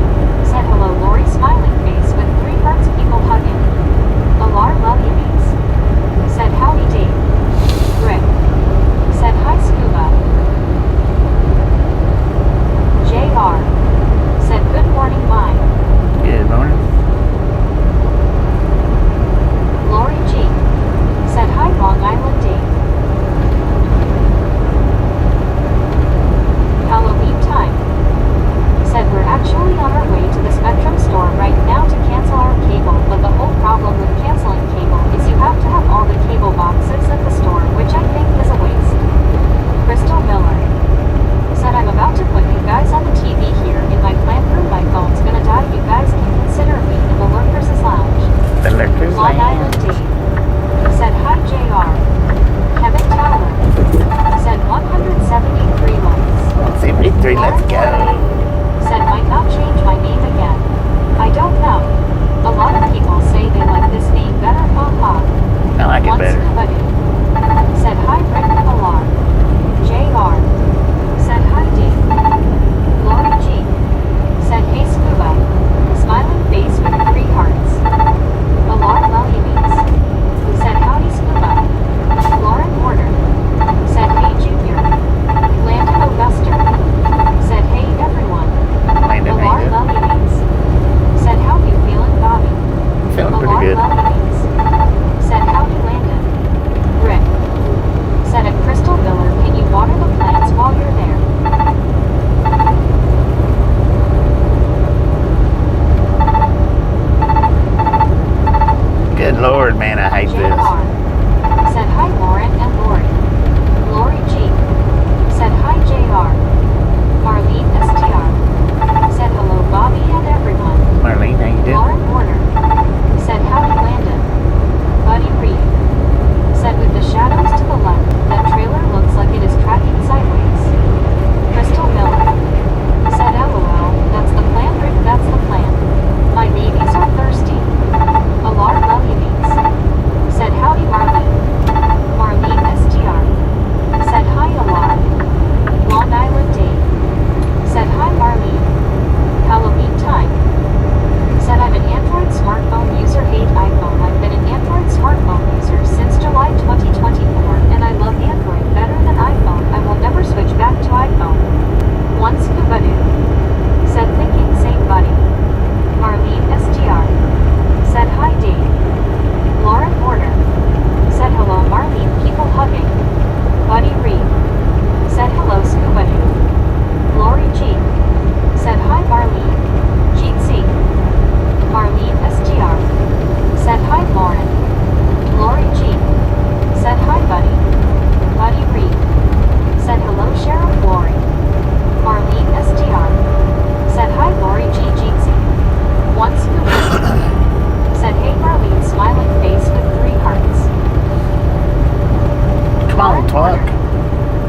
Cluck.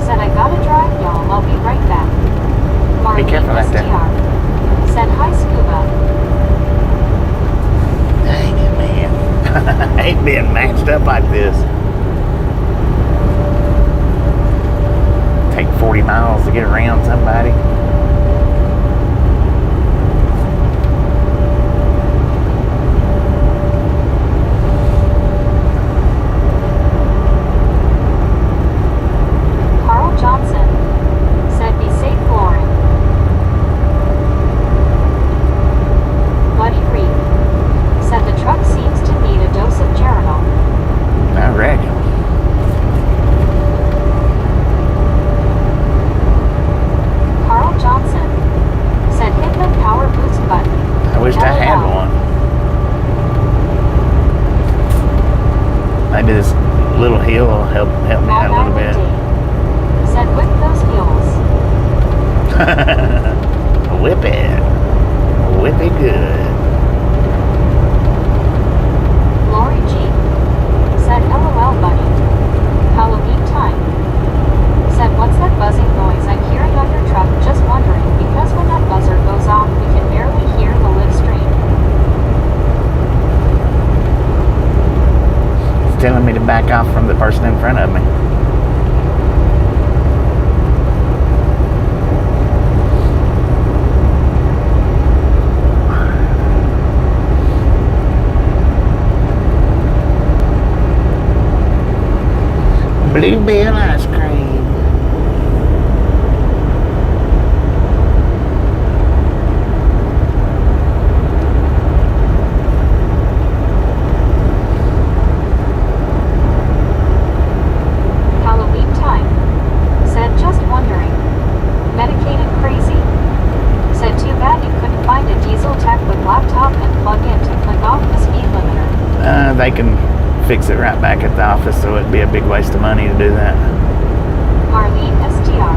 Said I gotta drive, y'all. I'll be right back. Marlene careful out there. STR. Said hi, Scuba. Dang it, man. I hate being matched up like this. Take 40 miles to get around somebody. Carl Johnson said be safe, Lauren. Buddy Reed said the truck seems to need a dose of Geranol. I reckon. Carl Johnson said hit the power boost button. I wished I had LOL. one. Maybe this little hill will help me out a little Long bit. Island Dave said whip those mules. Whip it. Whip it good. Lori G said LOL, buddy. Halloween time. Said what's that buzzing noise I'm hearing on your truck? Just wondering, because when that buzzer goes off we can barely hear the live stream. It's telling me to back off from the person in front of me. Bluebell ice cream. Halloween time. Said just wondering. Medicated crazy. Said too bad you couldn't find a diesel tech with laptop and plug in to click off the speed limiter. They can fix it right back at the office, so it'd be a big waste of money to do that. Marlene STR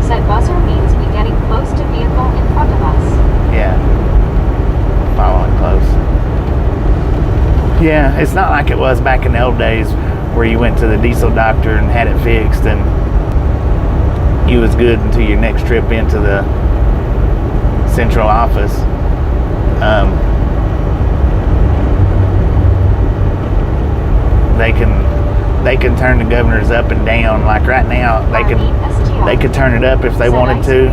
said buzzer means we getting close to vehicle in front of us. Yeah. Following close. Yeah, it's not like it was back in the old days where you went to the diesel doctor and had it fixed and you was good until your next trip into the central office. They can turn the governors up and down. Like right now, they could turn it up if they wanted to.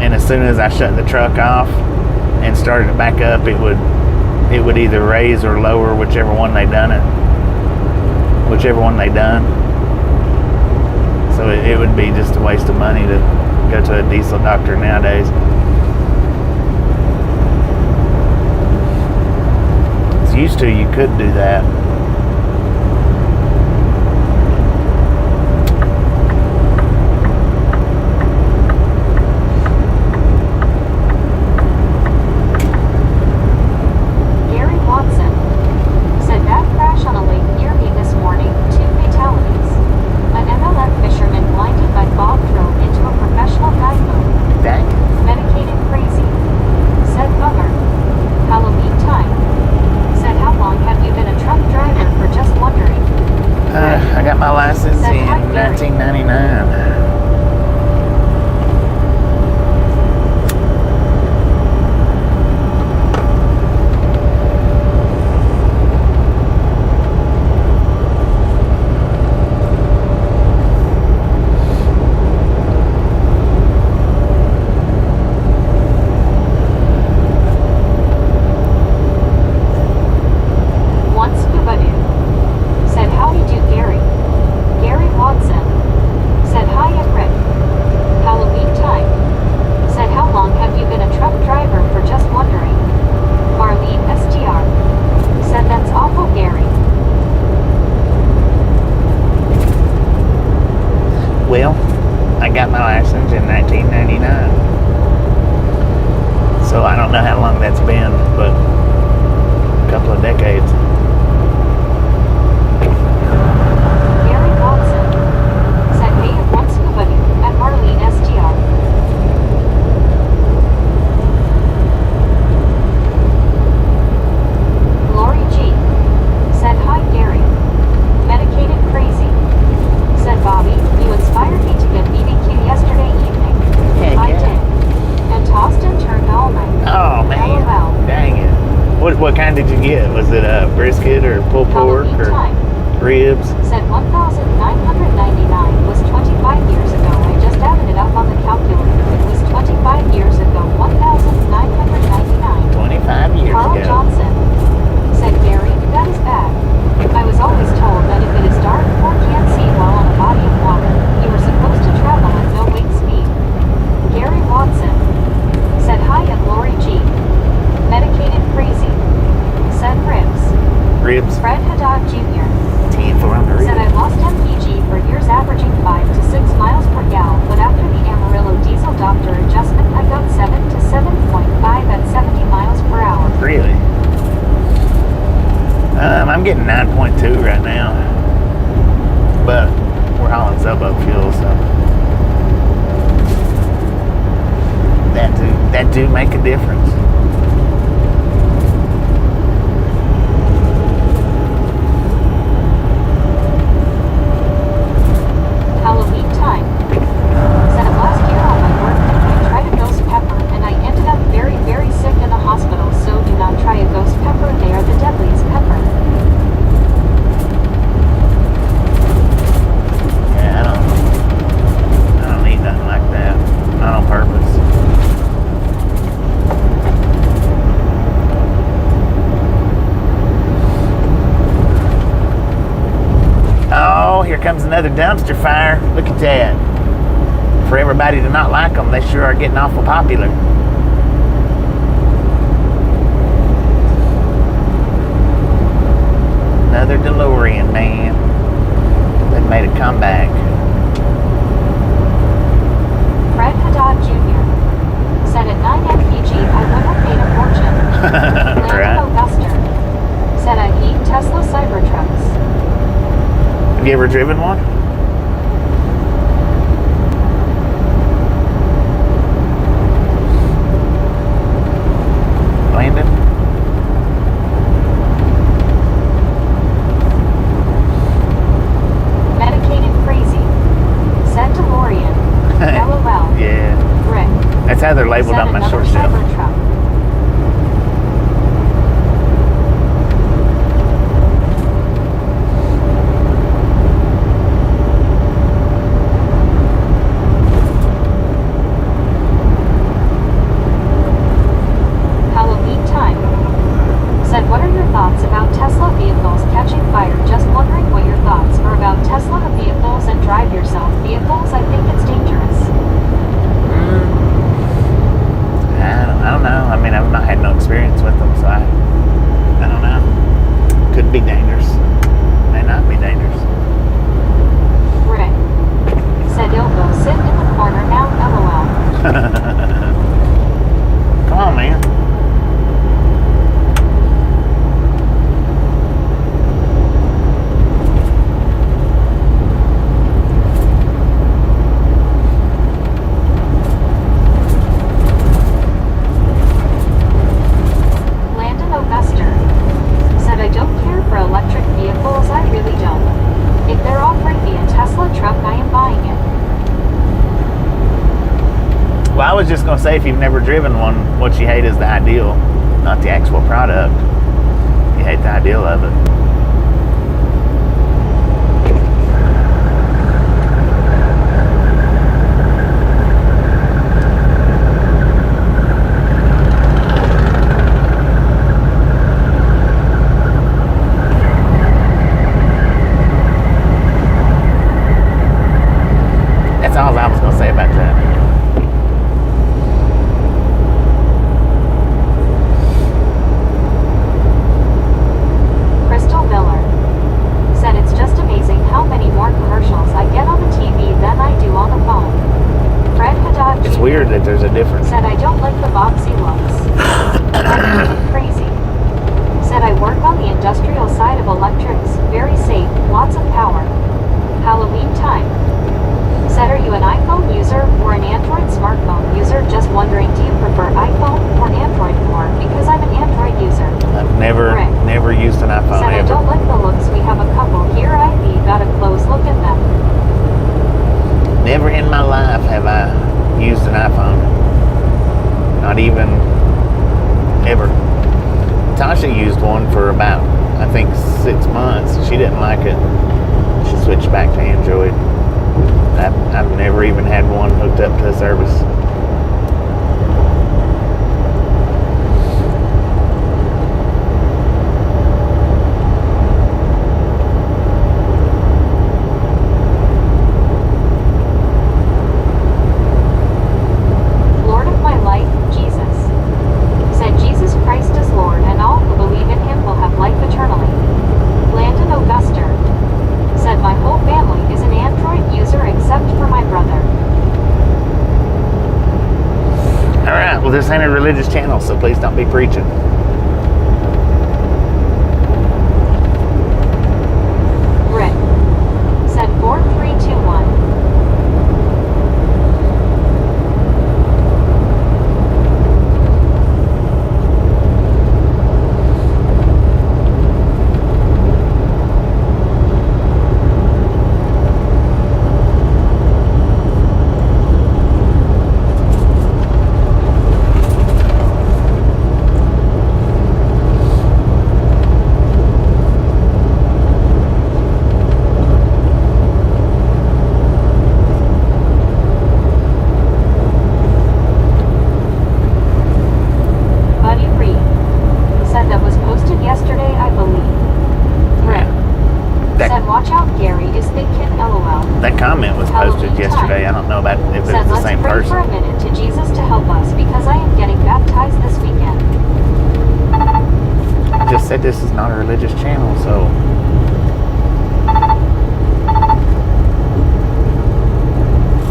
And as soon as I shut the truck off and started it back up, it would either raise or lower whichever one they done. So it would be just a waste of money to go to a diesel doctor nowadays. It's used to you could do that. I got my license in 1999. Well, I got my license in 1999. So I don't know how long that's been, but a couple of decades. Gary Watson said, hey, it wants scuba at Marlene STR. Lori G said, hi, Gary. Medicated crazy. Said Ribs. Said 1,999 was 25 years ago. I just added it up on the calculator. It was 25 years ago. 1,999. 25 years Carl ago. Johnson said, Gary, that is bad. I was always told that if it is dark or can't see well on a body of water, you are supposed to travel at no wake speed. Gary Watson said, hi, and Lori G. Medicated crazy. Said Ribs. Ribs. Fred Haddad Jr. 10 for on the ribs. said, I lost MPG for years averaging 5 to 6 miles per gallon, but after the Amarillo diesel doctor adjustment, I got 7 to 7.5 at 70 miles per hour. Really? I'm getting 9.2 right now. But we're hauling suburb fuel, so that do make a difference. Halloween time. Said last year on my birthday, I tried a ghost pepper, and I ended up very, very sick in the hospital, so do not try a ghost pepper. They are the deadliest pepper. Yeah, I don't eat nothing like that. Not on purpose. Oh, here comes another dumpster fire. Look at that. For everybody to not like them, they sure are getting awful popular. Another DeLorean, man. They made a comeback. Fred Haddad Jr. said at 9 MPG, I would have paid a fortune. Landon Right. Auguster said I hate Tesla Cybertrucks. Have you ever driven one? Landon? Medicated crazy. Said DeLorean. LOL. Yeah. Rick. That's how they're labeled said on my another short shelf. Cybertruck. Halloween time. Said, what are your thoughts about Tesla vehicles catching fire? Just wondering what your thoughts are about Tesla vehicles and drive yourself vehicles. I think it's dangerous. I don't know. I mean, I've not had no experience with them, so I don't know. Could be dangerous. May not be dangerous. Rick. Said he'll go sit in the corner now, LOL. Come on, man. Landon Auguster said, I don't care for electric vehicles, I really don't. If they're offering me a Tesla truck, I am buying it. Well, I was just going to say, if you've never driven one, what you hate is the ideal, not the actual product. You hate the ideal of it. That's all I was going to say about that. Crystal Miller said, it's just amazing how many more commercials I get on the TV than I do on the phone. Fred Haddad It's Jr. weird that there's a difference. said, I don't like the boxy looks. I'm crazy. Said, I work on the industrial side of electrics, very safe, lots of power. Halloween time. Said, are you an iPhone user or an Android smartphone user? Just wondering, do you prefer iPhone or Android more? Because I'm an Android user. I've never used an iPhone Said, I ever. don't like the looks. We have a couple here. Ivy got a close look at them. Never in my life have I used an iPhone. Not even ever. Tasha used one for about, I think 6 months. She didn't like it. She switched back to Android. I've never even had one hooked up to a service. Lord of my life, Jesus. Said Jesus Christ is Lord, and all who believe in him will have life eternally. Landon Auguster. Said my whole family is an Android user except for my brother. Alright, well, this ain't a religious channel, so please don't be preaching. Rick. Said 4321. Buddy Reed. Said that was posted yesterday, I believe. Rick. That, Said watch out, Gary is thinking LOL. that comment was posted Halloween yesterday. time. I don't know about if it Said was the let's same pray for a person. minute to Jesus to help us because I am getting baptized this weekend. I just said this is not a religious channel, so...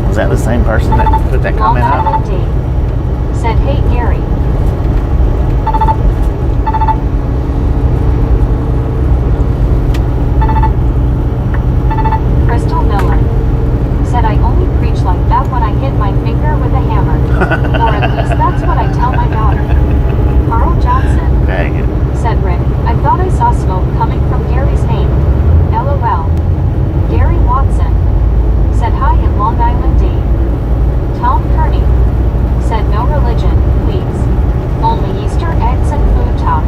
Was that the same person that put that Long comment up? Island Dave. Said hey Gary. Crystal Miller. Said I only preach like that when I hit my finger with a hammer. Or at least that's what I tell my daughter. Carl Johnson. Dang it. Said Rick. I thought I saw smoke coming from Gary's name. LOL. Gary Watson. Said hi in Long Island Dave. Tom Kearney. Said no religion, please. Only Easter eggs and food talk.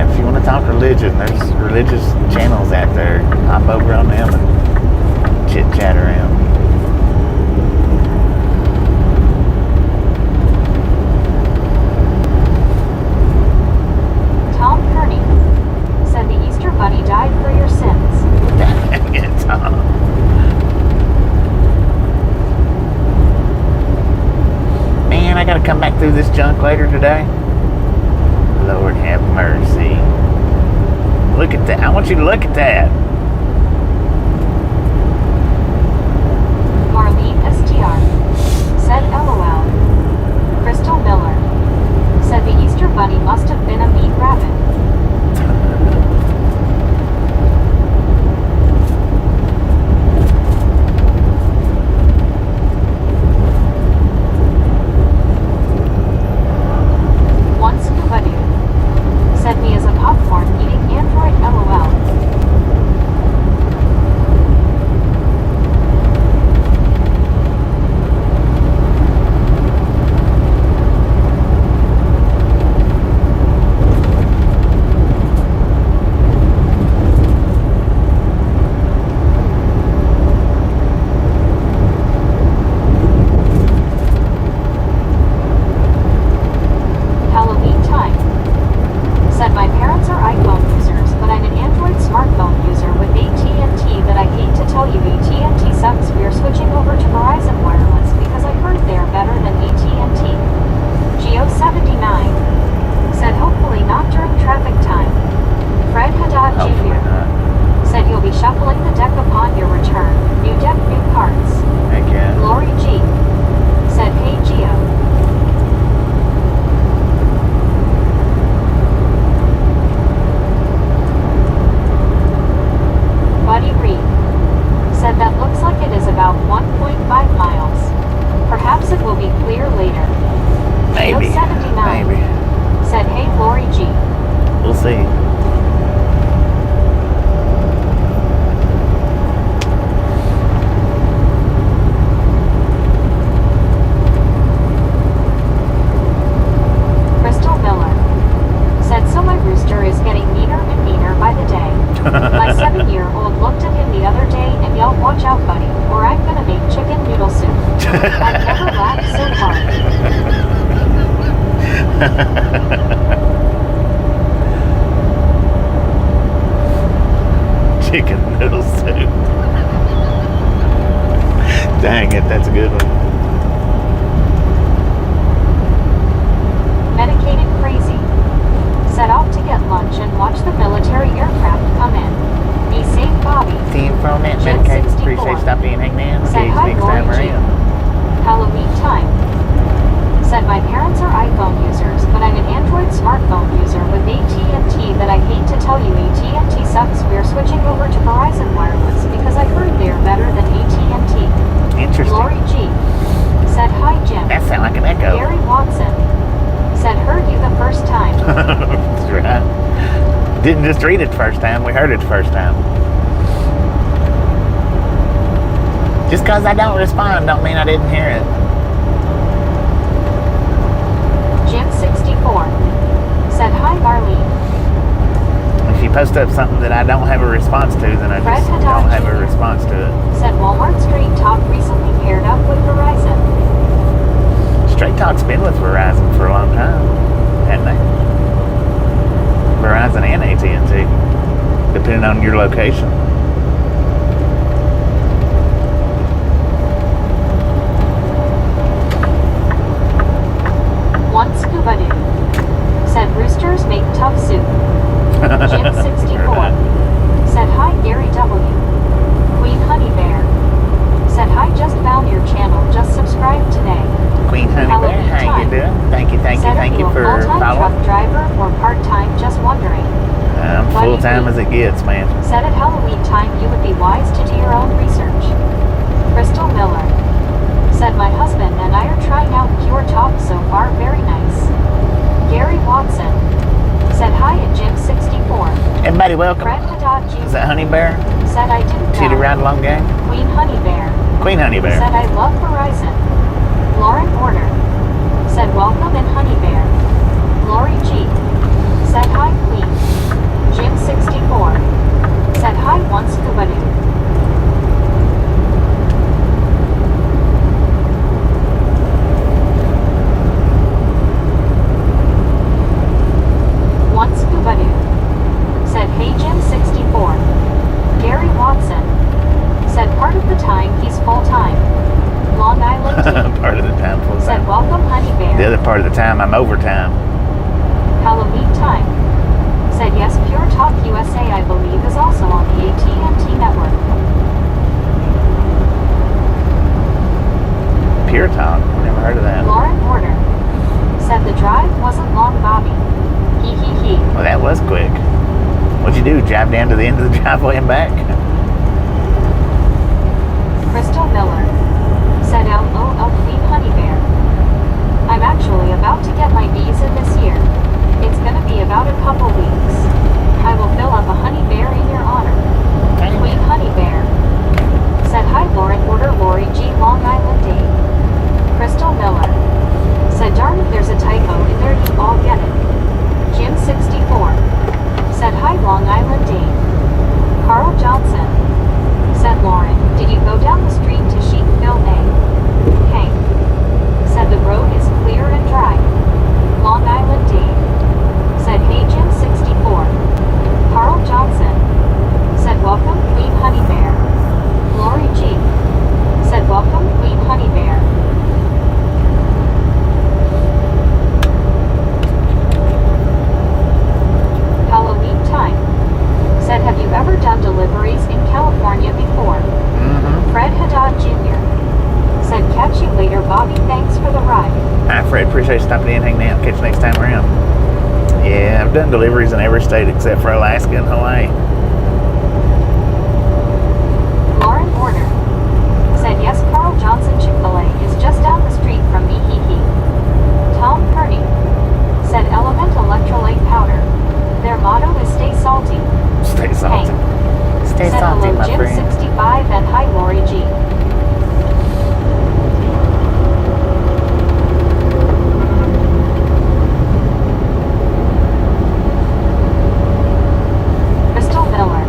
If you want to talk religion, there's religious channels out there. Hop over on them and chit chat around. Tom Kearney. Said the Easter Bunny died for your sins. Dang it, Tom. Man, I gotta come back through this junk later today. Lord have mercy. Look at that. I want you to look at that. Marlene STR. Said LOL. Crystal Miller. Said the Easter Bunny must have been a mean rabbit. One scuba dude. Said me as a popcorn eating Android LOL. 7-year-old looked at him the other day and yelled, "Watch out, buddy, or I'm gonna make chicken noodle soup." I've never laughed so hard. Chicken noodle soup. Dang it, that's a good one. Medicated crazy. Set off to get lunch and watch the military aircraft come in. Be safe, Bobby. Team from it, Jen medicated. 64. Appreciate stopping in, hang man. Said, Engage "Hi, next Lori time G. around. Halloween time. Said, "My parents are iPhone users, but I'm an Android smartphone user with AT&T that I hate to tell you AT&T sucks. We're switching over to Verizon Wireless because I heard they're better than AT&T. Interesting. Lori G. Said, "Hi, Jim." That sound like an echo. Gary Watson. Said, "Heard you the first time." That's right. Didn't just read it the first time, we heard it the first time. Just because I don't respond don't mean I didn't hear it. Jim 64. Said, "Hi, Marlene." If you post up something that I don't have a response to, then I Fred just Haddad don't have a Jr. response to it. Said, "Walmart Straight Talk recently paired up with Verizon." Straight Talk's been with Verizon for a long time, hadn't they? Verizon and AT&T, depending on your location. One scuba dude. Said, "Roosters make tough soup." Jim 64. Said, "Hi, Gary W." Queen Honey Bear. Said, "Hi, just found your channel. Just subscribed today." Queen Honey Bear, Halloween how you time. doing? Thank you Said, "Are you a for full-time following. truck driver or part-time? Just wondering." I'm Buddy full-time B. as it gets, man. Said, "At Halloween time you would be wise to do your own research." Crystal Miller. Said, "My husband and I are trying out Pure Talk so far. Very nice." Gary Watson. Said, "Hi at Jim 64. Everybody welcome. Fred Haddad Jr. Is that Honey Bear? Said, "I didn't Cheetah know." Ride Along Gang? Queen Honey Bear. Queen Honey Bear. Said, "I love Verizon." Lauren Order. Said, "Welcome in Honey Bear." Lori G. Said, "Hi, Queen." Jim 64. Said, "Hi, one scuba dude." One scuba dude. Said, "Hey, Jim 64. Gary Watson. Said, "Part of the time he's full-time." Long Island D. Part of the time full Said, time. "Welcome, Honey Bear." The other part of the time I'm overtime. Halloween time. Said, "Yes, Pure Talk USA I believe is also on the AT&T network." Pure Talk. Never heard of that. Lauren Porter. Said, "The drive wasn't long, Bobby. Hee hee hee." Well, that was quick. What'd you do? Drive down to the end of the driveway and back? Crystal Miller. Said, "LOL Queen Honey Bear. I'm actually about to get my visa this year. It's gonna be about a couple weeks. I will fill up a honey bear in your honor." Queen Honey Bear. Said, "Hi, Lauren Order Lori G. Long Island D." Crystal Miller. Said, "Darn if there's a typo in there, you all get it." Jim 64. Said, "Hi, Long Island D." Carl Johnson. Said, "Lauren, did you go down the street to Sheepville A? Hank." Said, "The road is clear and dry." Long Island D. Said, "Hey, Jim 64. Carl Johnson. Said, "Welcome, Queen Honey Bear." Lori G. Said, "Welcome, Queen Honey Bear." Halloween time. Said, "Have you ever done deliveries in California before?" Mm-hmm. Fred Haddad Jr. Said, "Catch you later, Bobby. Thanks for the ride." Hi, Fred. Appreciate you stopping in. Hang out. Catch you next time around. Yeah, I've done deliveries in every state except for Alaska and Hawaii. Lauren Order. Said, "Yes, Carl Johnson Chick-fil-A is just down the street from me. Hee hee." Tom Purdy. Said, "Element electrolyte powder. Their motto is stay salty." Stay salty. Stay Said, salty, "Hello, my Jim friend. 65 and hi, Lori G." Crystal Miller.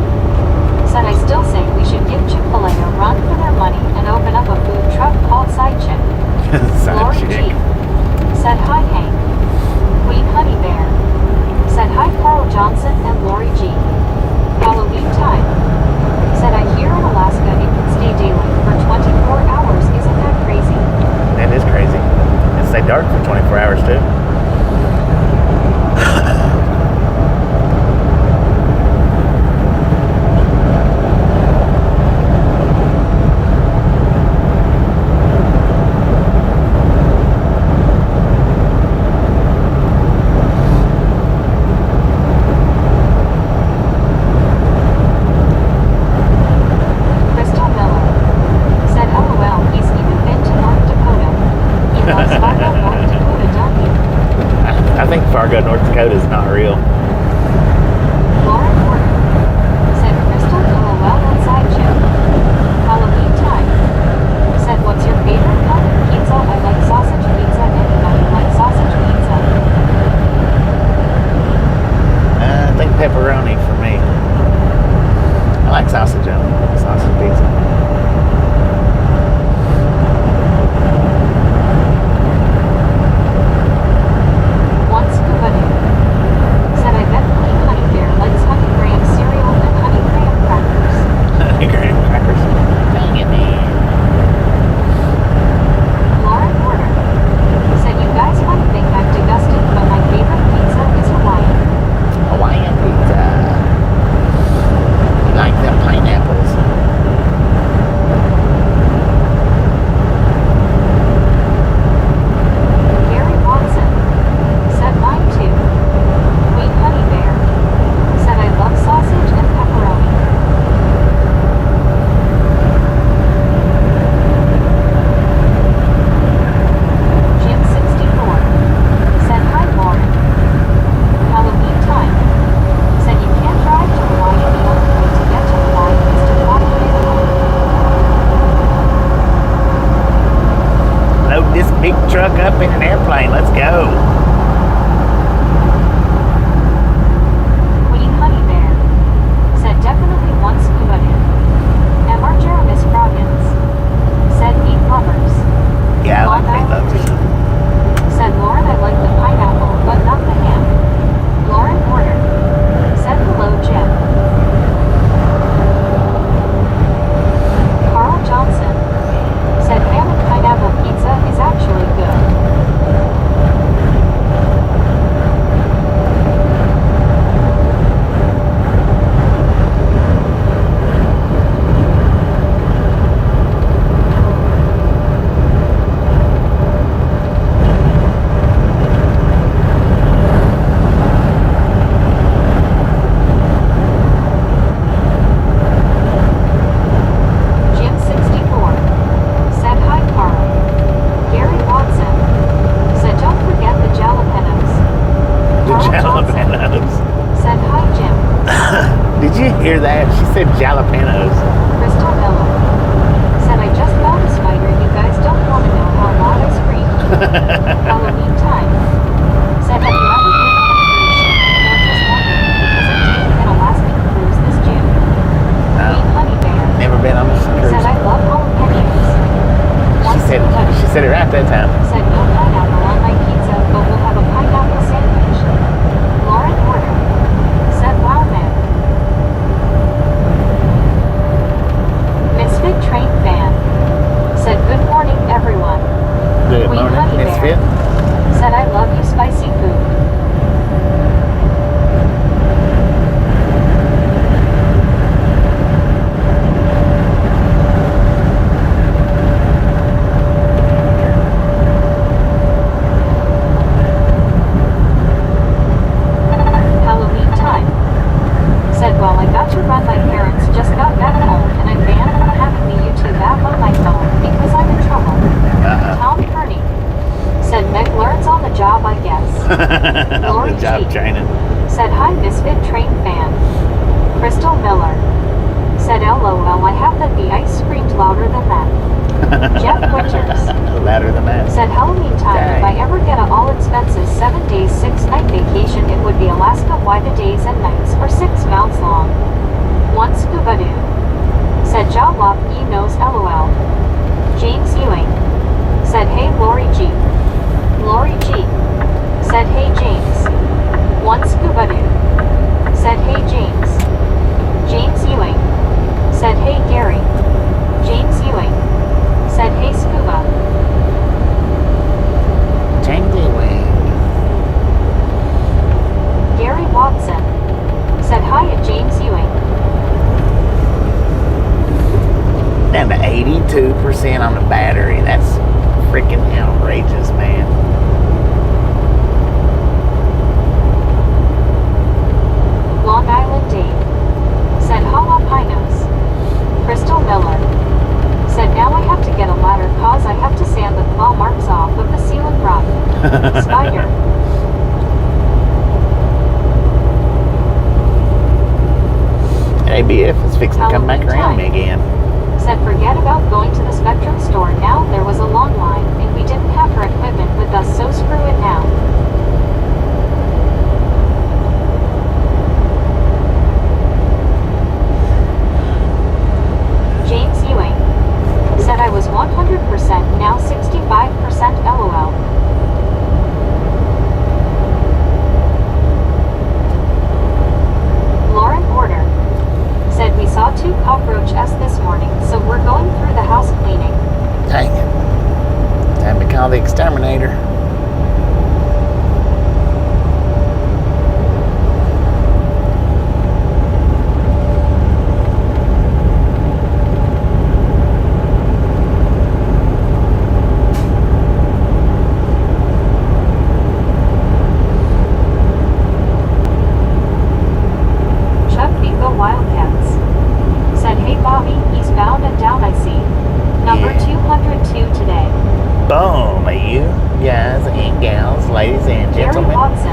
like them pineapples. Gary Watson said mine too. Queen Honey Bear said I love sausage and pepperoni. Jim 64 said hi Lauren. Halloween time said you can't drive to Hawaii. The only way to get to Hawaii is to fly to Hawaii. Load this big truck up in an airplane. Let's go. Queen Honey Bear said definitely one scuba in. Mr. Jervis Froggins said eat lovers. Yeah, I Long like meat Island lovers. Tea said Lauren I like the pineapple but not the ham. Lauren Porter said hello Jim. Carl Johnson said ham and pineapple pizza is actually good. Jim 64 said hi Carl. Gary Watson said don't forget the jalapenos. The Carl Johnson jalapenos. said hi Jim. Did you hear that? She said jalapenos. Crystal Miller said I just found a spider. You guys don't want to know how loud I screamed. Halloween time said have you ever been on a cruise ship? Or just wondering because I'm taking an Alaskan cruise this June. Queen Honey Bear Never been on this cruise. said I love jalapenos. She said it right that time. Said no pineapple on my pizza, but we'll have a pineapple sandwich. Lauren Porter said wow man. Misfit Train Fan said good morning everyone. Good Queen morning, Honey Bear Misfit. said I love you spicy food. Halloween time said well I got to run my parents just got back home and I'm banned from having the YouTube app on my phone because I'm in trouble. Tom Kearney said Meg learns on the job I guess. On Lori the job G training. said hi Misfit Train Fan. Crystal Miller said LOL I have that the ice screamed louder than that. Jeff Witchers Louder than that. said Halloween time if I ever get a all expenses 7 days 6 night vacation it would be Alaska. Why the days and nights are 6 months long. One scuba dude said job off E knows LOL. James Ewing said hey Lori G. Lori G said hey James. One scuba dude said hey James. James Ewing said hey Gary. James Ewing said hey scuba. Tangy wing. Gary Watson said hi at James Ewing. Down to 82% on the battery. That's freaking outrageous, man. Long Island Dave said jalapenos. Crystal Miller said now I have to get a ladder cause I have to sand the claw marks off of the ceiling rug. Spider ABF is fixing to come back around me again. said forget about going to the Spectrum store now there was a long line and we didn't have her equipment with us so screw it now. James Ewing said I was 100% now 65% LOL. Lauren Porter said we saw 2 cockroaches this morning so we're going through the house cleaning. Dang it. Time to call the exterminator. Boom, you guys and gals, ladies and Gary gentlemen, Watson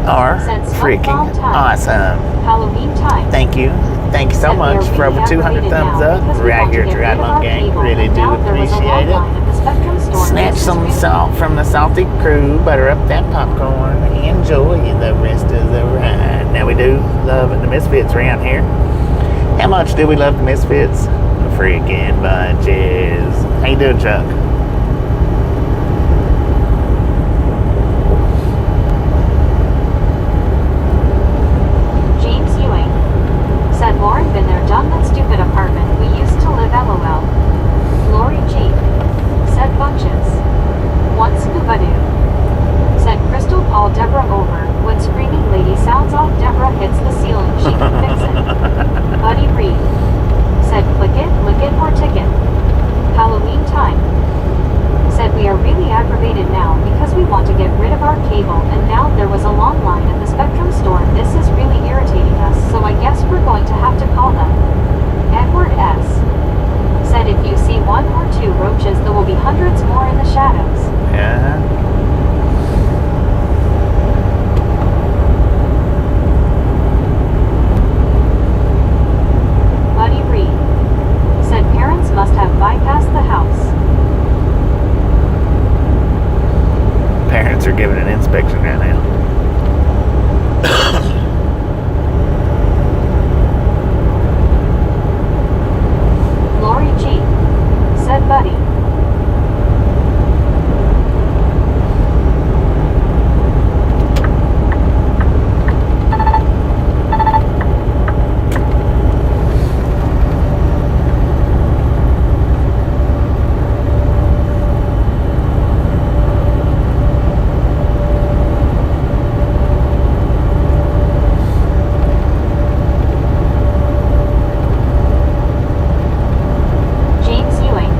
are said freaking time. awesome. Halloween time. Thank you. Thank you so Said we are much for really over 200 aggravated thumbs now up because we right want to here at get rid of Triathlon our Gang. cable, Really and do now there was a long appreciate it. line at the Spectrum store. Snatch This is some really salt from the salty crew, butter up that popcorn, enjoy the rest of the ride. Now we do love the Misfits around here. How much do we love the Misfits? Freaking bunches. How you doing, Chuck? James Ewing said, Lauren, been there, done that stupid apartment we used to live, LOL. Lori G said, bunches. One Scuba-Doo said, Crystal, Paul Deborah over. When screaming lady sounds off, Deborah hits the ceiling, she can fix it. Buddy Reed said, click it, lick it, or ticket. Halloween time said, we are really aggravated now because we want to get rid of our cable, and now there was a long line at the Spectrum store. This is really irritating us, so I guess we're going to have to call them. Edward S said, if you see one or two roaches, there will be hundreds more in the shadows. Yeah. Buddy Reed said, parents must have bypassed the house. Parents are giving an inspection right now. Lori G said, buddy. James Ewing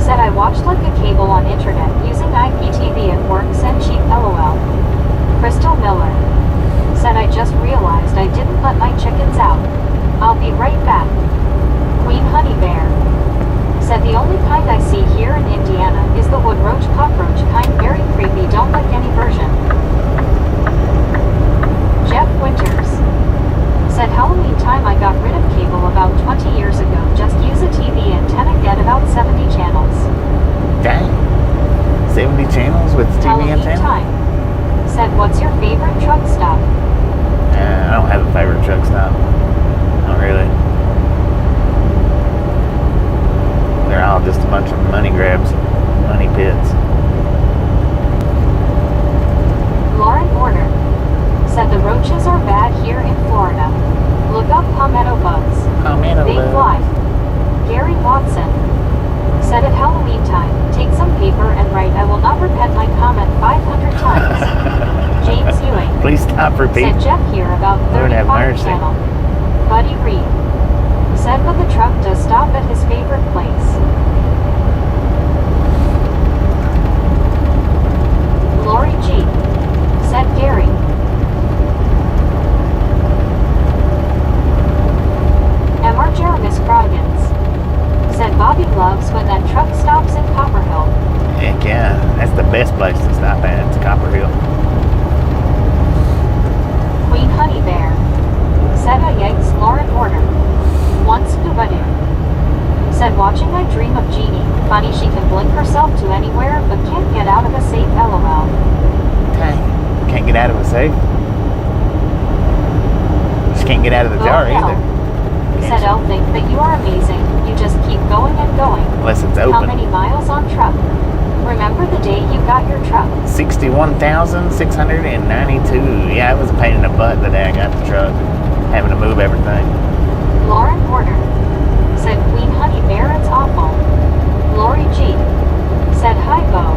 said, I watched like a cable on internet using IPTV and works and cheap, LOL. Crystal Miller said, I just realized I didn't let my chickens out. I'll be right back. Queen Honey Bear said, the only kind I see here in Indiana is the wood roach cockroach kind, very creepy, don't like any version. Jeff Winters said, Halloween time I got rid of cable about 20 years ago, just use a TV antenna, get about 70 channels. Dang. 70 channels with TV Halloween antenna? time said, what's your favorite truck stop? I don't have a favorite truck stop. Not really. They're all just a bunch of money grabs, money pits. Lauren Warner said, the roaches are bad here in Florida. Look up palmetto bugs. Palmetto They bugs. fly. Gary Watson said, at Halloween time, take some paper and write, I will not repent my comment 500 times. James Ewing Please stop repeating. said, Jeff here about Lord have 35 mercy. channel. Buddy Reed said, but the truck does stop at his favorite place. Lori G said, Gary. Emma Jeremy Scroggins said, Bobby loves when that truck stops in Copperhill. Heck yeah. That's the best place to stop at. It's Copperhill. Queen Honey Bear said, yikes. Lauren Order. One Scuba-Doo said, watching I dream of Jeannie. Funny she can blink herself to anywhere, but can't get out of a safe, LOL. Okay. Can't get out of a safe. Just can't get out of the jar either. Said, oh, think that you are amazing. You just keep going and going. Unless it's How open. many miles on truck? Remember the day you got your truck? 61,692. Yeah, it was a pain in the butt the day I got the truck. Having to move everything. Lauren Porter said, Queen Honey Bear, it's awful. Lori G said, hi, Bo.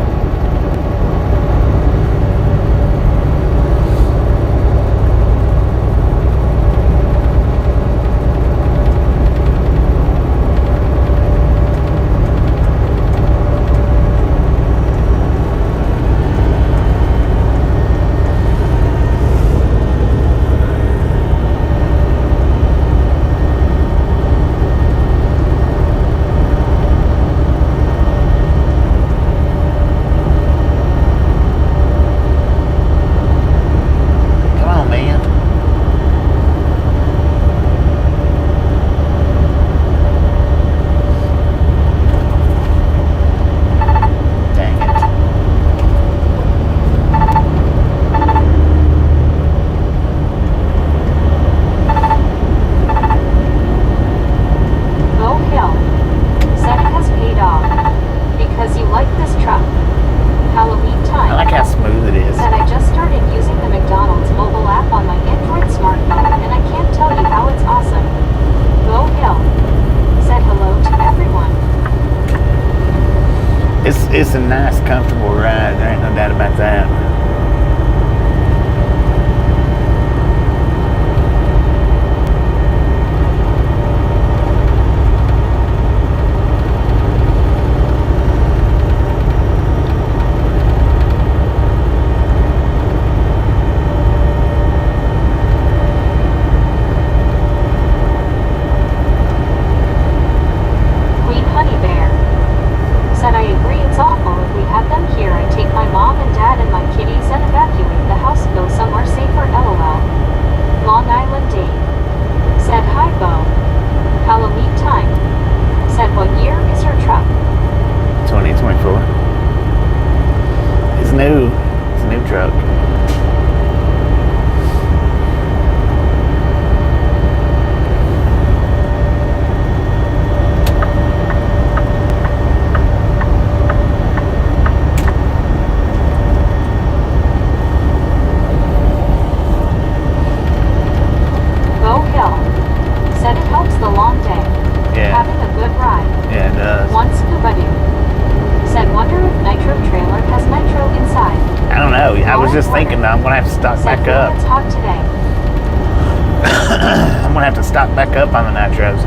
It's a nice, comfortable ride. There ain't no doubt about that. Queen Honey Bear said, I agree it's awful. If we had them here, I'd take my mom and dad and my kitties and evacuate the house, go somewhere safer, lol. Long Island Dave said, hi Bo. Halloween time said, what year is your truck? 2024. It's new. It's a new truck. Bo Hill said, it helps the long day. Yeah. Having a good ride. Yeah, it does. One Scuba Doo said, wonder if Nitro Trailer has nitro inside. I don't know. I was just thinking I'm gonna have to stock Said, back "Boy, up. it's hot today. I'm gonna have to stock back up on the nitros.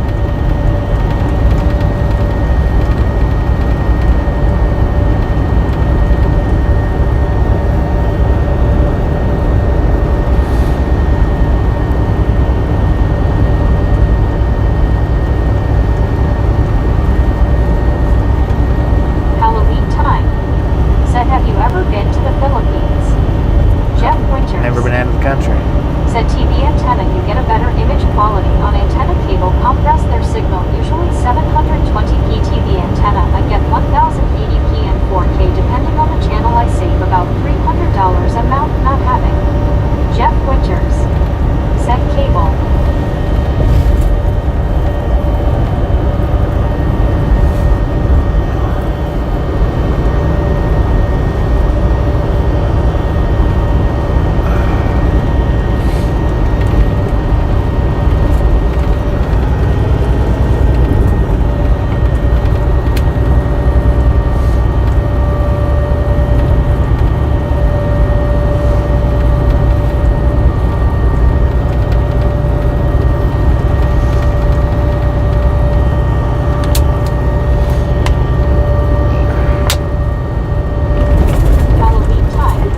Halloween time said, have you ever been to the Philippines? Jeff Winters Never been out of the country. said, TV antenna, you get a better image quality on antenna cable. Compress their signal, usually 720p TV antenna. I get 1080p and 4K depending on the channel. I save about $300 a month not having. Jeff Winters said, cable. Halloween time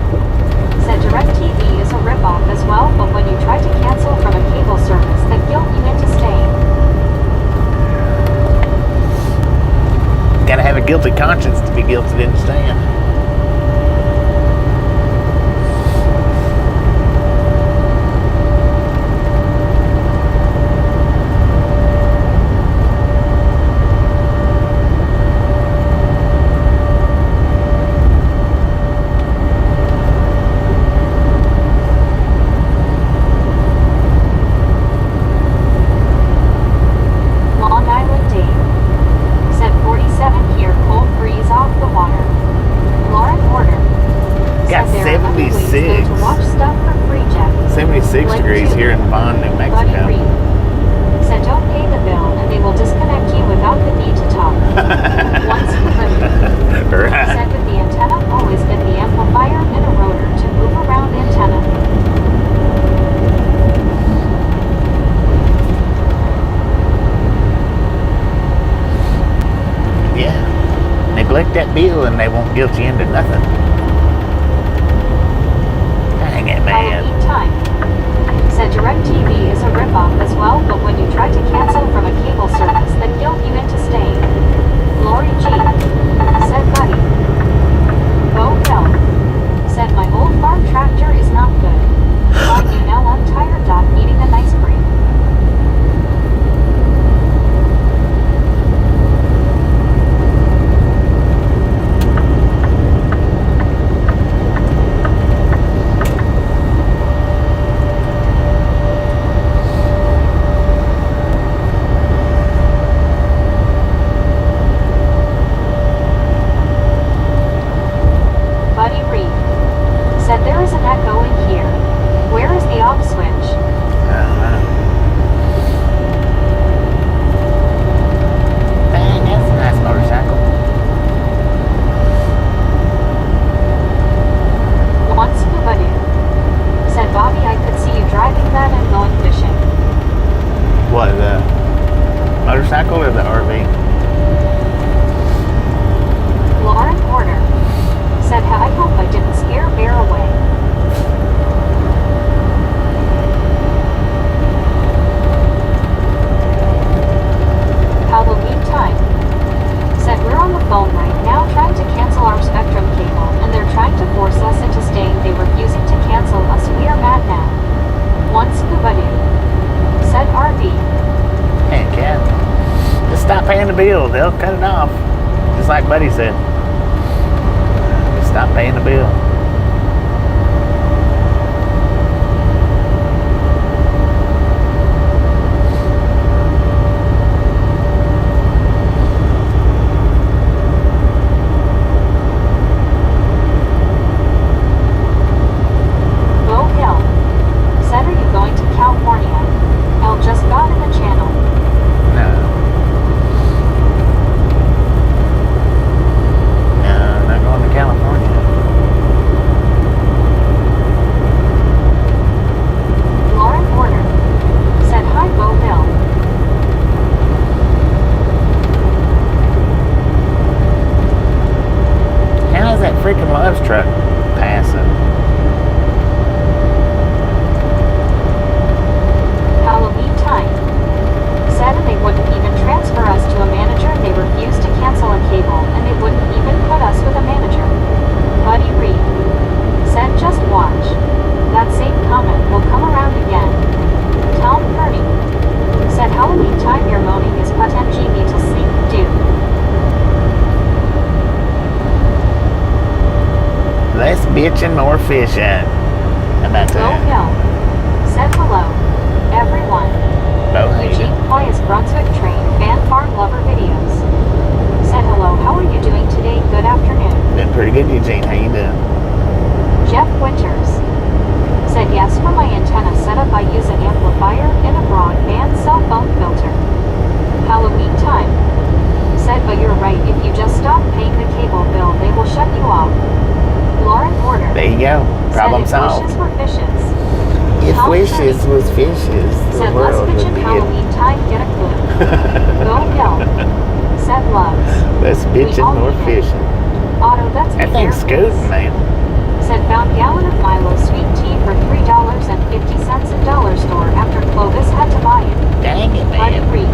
said, DirecTV is a ripoff as well, but when you try to cancel from a cable service, they guilt you into staying. Gotta have a guilty conscience to be guilted into staying. Long Island Dave said, 47 here, cold breeze off the water. Lauren Porter Got said, there are other ways to 76. watch stuff for free, Jeff. 76 Blake degrees Judy. here in Vaughn, New Buddy Mexico. Reed said, don't pay the bill and they will disconnect you without the need to talk. Once Right. said, with the antenna, always get the amplifier and a rotor to move around antenna. Yeah. Neglect that bill and they won't guilt you into nothing. Dang it, man. Halloween time said, DirecTV is a ripoff as well, but when you try to cancel from a cable service, they guilt you into staying. Lori G said, buddy. Bo Hill said, my old farm tractor is not good. Why you now I'm tired, Doc, needing a nice break. vehicle or the RV? Lauren Porter said, I hope I didn't scare Bear away. Halloween time said, we're on the phone right now trying to cancel our Spectrum cable, and they're trying to force us into staying. They refusing to cancel us. We are mad now. One scuba dude said RV. Hey, cat. Just stop paying the bill. They'll cut it off. Just like Buddy said. Just stop paying the bill. Bo Hill said, are you going to California? Elle just got in the channel. No. No, not going to California. Lauren Porter said, hi Bo Hill. How is that freaking Love's truck passing? Halloween time said, and they wouldn't even transfer us to a manager, and they refused to cancel a cable, and they wouldn't even put us with a manager. Buddy Reed said, just watch. That same comment will come around again. Tom Purdy said, Halloween time your moaning is putting Jamie to sleep, dude. Less bitching, more fishing. How about Bo that? Hill said, hello, everyone. Bo hater. Eugene Pius Brunswick Train Fan Farm Lover Videos said, hello, how are you doing today? Good afternoon. Doing pretty good, Eugene. How you doing? Jeff Winters said, yes, for my antenna setup I use an amplifier and a broadband cell phone filter. Halloween time said, but you're right, if you just stop paying the cable bill, they will shut you off. Lauren Porter There you go. Problem said, if solved. wishes were fishes. If Tom wishes Purdy was fishes, the said, let's world bitch would in be Halloween time, get a clue. Go Hill said, loves. less We bitching, all more need it. fishing. Otto, that's That me, thing's Bear scooting, Face man. said, found gallon of Milo sweet tea for $3.50 at dollar store after Clovis had to buy it. Dang it, Buddy man. Reed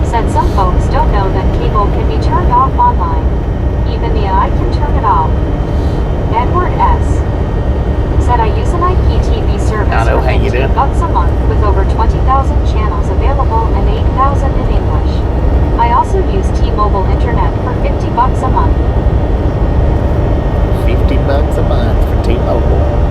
said, some folks don't know that cable can be turned off online. Even the I can turn it off. Edward S. said, I use an IPTV service I know, for how you $15 doing? a month with over 20,000 channels available and 8,000 in English. I also use T-Mobile Internet for $50 a month. $50 a month for T-Mobile.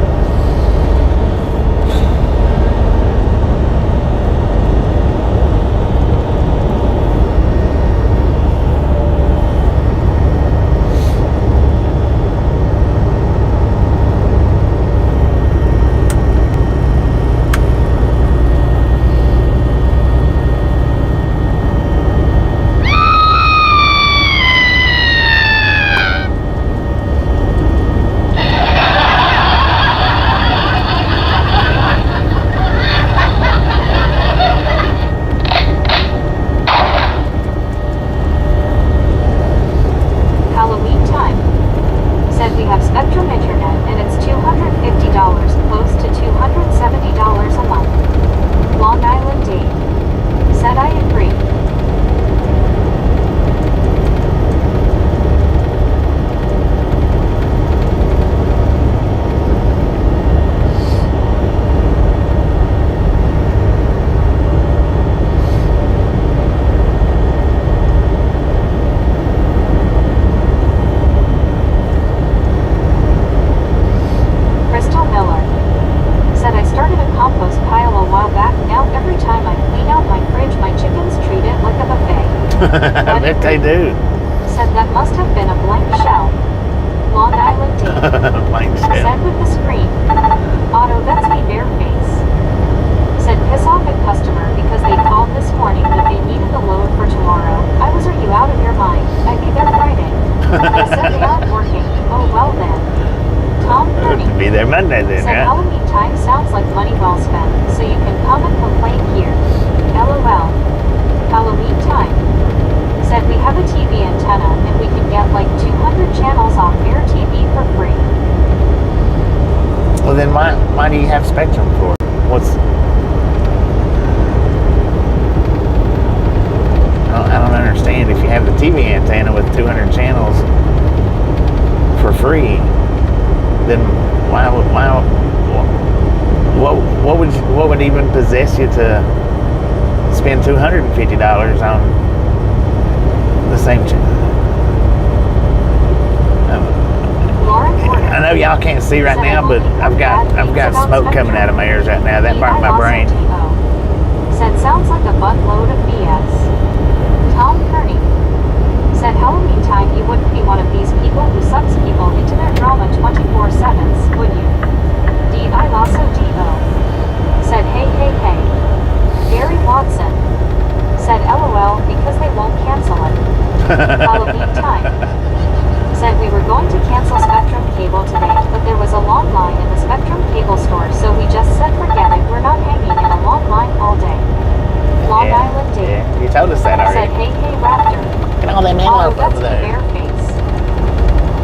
Halloween time said, we have Spectrum Internet and it's $250, close to $270 a month. Long Island Dave said, I agree. Crystal Miller said, I started a compost pile a while back. Now every time I clean out my fridge, my chickens treat it like a buffet. I bet they do. Said, that must have been a blank shell. Long Island Dave Blank shell. said, with the screen. Otto, that's me, Bear Face said, piss off at customer because they called this morning that they needed the load for tomorrow. I was, are you out of your mind? I'd be there Friday. They said they aren't working. Oh well then. Tom Purdy Be there Monday then, said, right? Halloween time sounds like money well spent, so you can come and complain here. LOL. Halloween time TV antenna with 200 channels for free, then what would even possess you to spend $250 on the same channel? I know y'all can't see right now, but I've got smoke coming out of my ears right now. That burnt my brain. Said sounds like a buttload of BS. Tom Kearney said Halloween time you wouldn't be one of these people who sucks people into their drama 24/7s, would you? D.I. Lasso D.O. said hey hey hey. Gary Watson said LOL because they won't cancel it. Halloween time said we were going to cancel Spectrum Cable today, but there was a long line in the Spectrum Cable store, so we just said forget it, we're not hanging in a long line all day. Long Island Dave. Yeah, you told us that already. Said hey hey Raptor. Look at all them antelope over there. Bare face.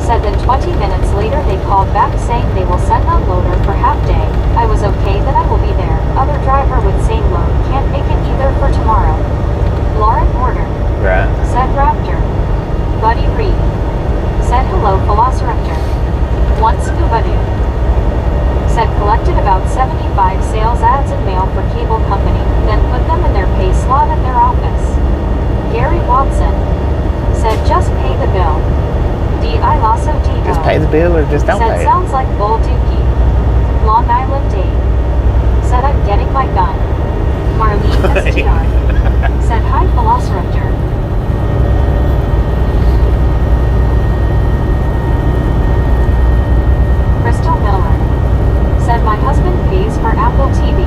Said then 20 minutes later they called back saying they will send a loader for half day. I was okay that I will be there. Other driver with same load can't make it either for tomorrow. Lauren Porter. Right. Said Raptor. Buddy Reed. Said hello Velociraptor. One Scuba-Doo. Said collected about 75 sales ads and mail for cable company, then put them in their pay slot at their office. Gary Watson. Said just pay the bill. D.I. Lasso D.O. Just pay the bill or just don't said pay it. sounds like Bull Dookie. Long Island Dave. Said I'm getting my gun. Marlene STR. Said hi Velociraptor. Crystal Miller said my husband pays for Apple TV.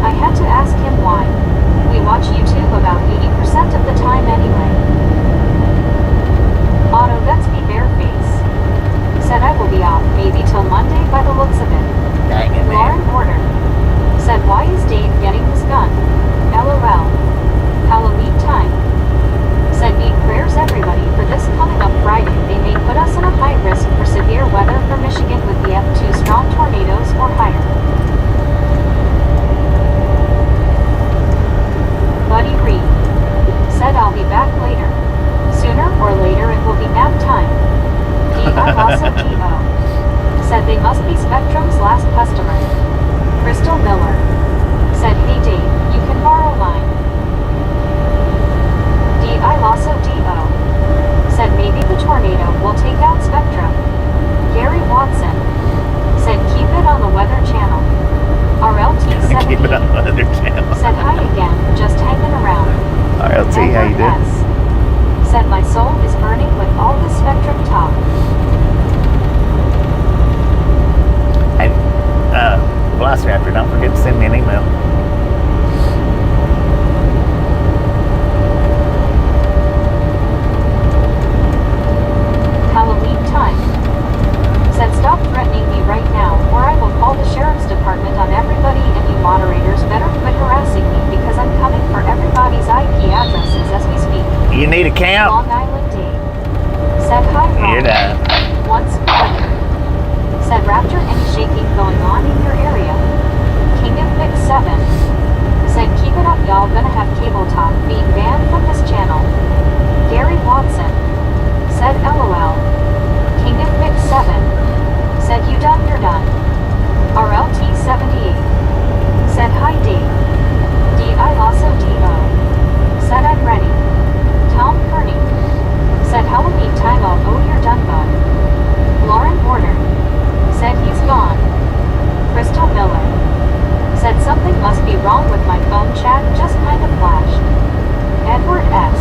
I had to ask him why. We watch YouTube about 80% of the time anyway. Auto Vetsby Bareface said I will be off maybe till Monday by the looks of it. Dang it, Lauren man. Porter said why is Dave getting his gun? LOL. Halloween time. Said need prayers everybody for this coming up Friday. They may put us in a high risk for severe weather for Michigan with the F2 strong tornadoes or higher. Buddy Reed said I'll be back later. Sooner or later it will be nap time. D.I. also D.O. said they must be Spectrum's last customer. Crystal Miller said hey Dave, you can borrow mine. D.I. Lasso D.O. said maybe the tornado will take out Spectrum. Gary Watson said keep it on the Weather Channel. RLT78 Keep it on the other channel. said hi again, just hanging around. RLT, how you doing? S. said my soul is burning with all the Spectrum talk. Hey, Velociraptor, don't forget to send me an email. Halloween time. Said stop threatening me right now, or I will call the sheriff's department on everybody, and you moderators better quit harassing me because I'm coming for everybody's IP addresses as we speak. You need a count? Long Island Dave. Said hi Ron. You're done. Once Thunder. Said Raptor, any shaking going on in your area? King of Mix 7. Said keep it up y'all gonna have cable talk being banned from this channel. Gary Watson. Said LOL. King of Mix 7. Said you done you're done. RLT78. Said hi Dave. D.I. Lasso D.O. Said I'm ready. Tom Kearney said Halloween time I'll owe your done bud. Lauren Porter said he's gone. Crystal Miller said something must be wrong with my phone chat just kind of flashed. Edward S.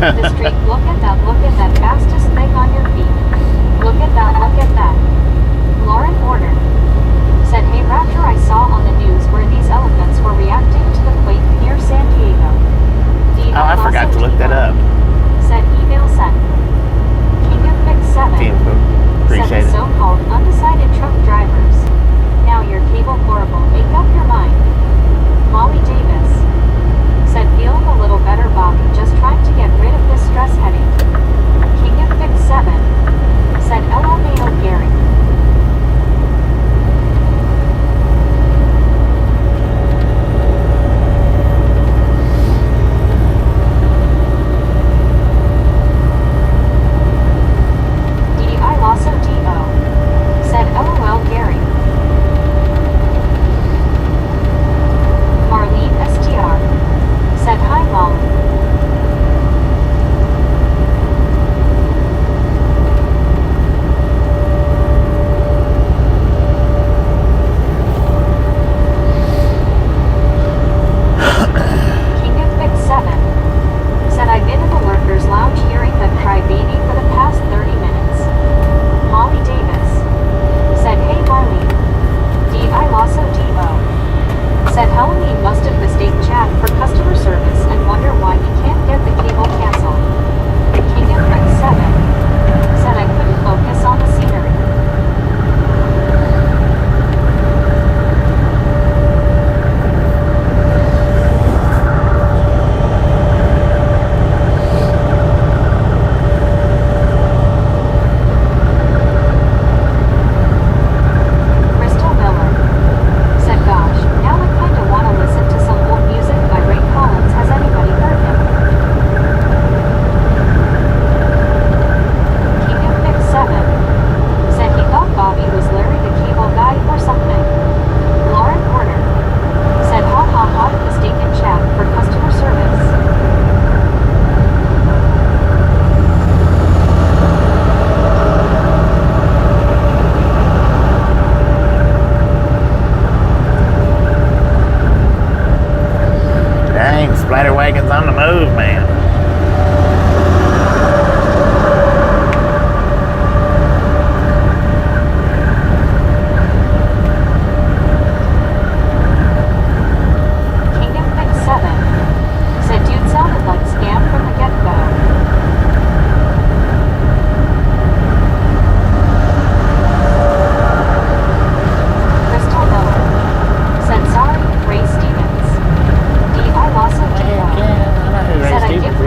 The street, look at that fastest thing on your feet. Look at that. Lauren Order said, hey Raptor, I saw on the news where these elephants were reacting to the quake near San Diego. Oh, I forgot to look that up. Said email sent. King of Fix 7 Appreciate said the it. so-called undecided truck drivers. Now your cable horrible, make up your mind. Molly Davis said, feeling a little better, Bobby, just trying to get rid of this stress headache. King of Fix 7 said, LMAO Gary. Said LOL Gary. Marlene STR said hi Molly. King of Fix 7 said I've been in the workers lounge hearing them cry baby for the past 30 minutes. Molly Davis said, hey Marlene. D.I. Lasso D.O. said Halloween must have mistaken chat for customer service and wonder why he can't get the cable canceled. King of Fix 7 said I couldn't focus on the scenery. Splatter wagon's on the move, man. King of Fix 7 said dude sounded like scam from the get-go. Crystal Miller said sorry, Ray Stevens. D.I. Lawson said I give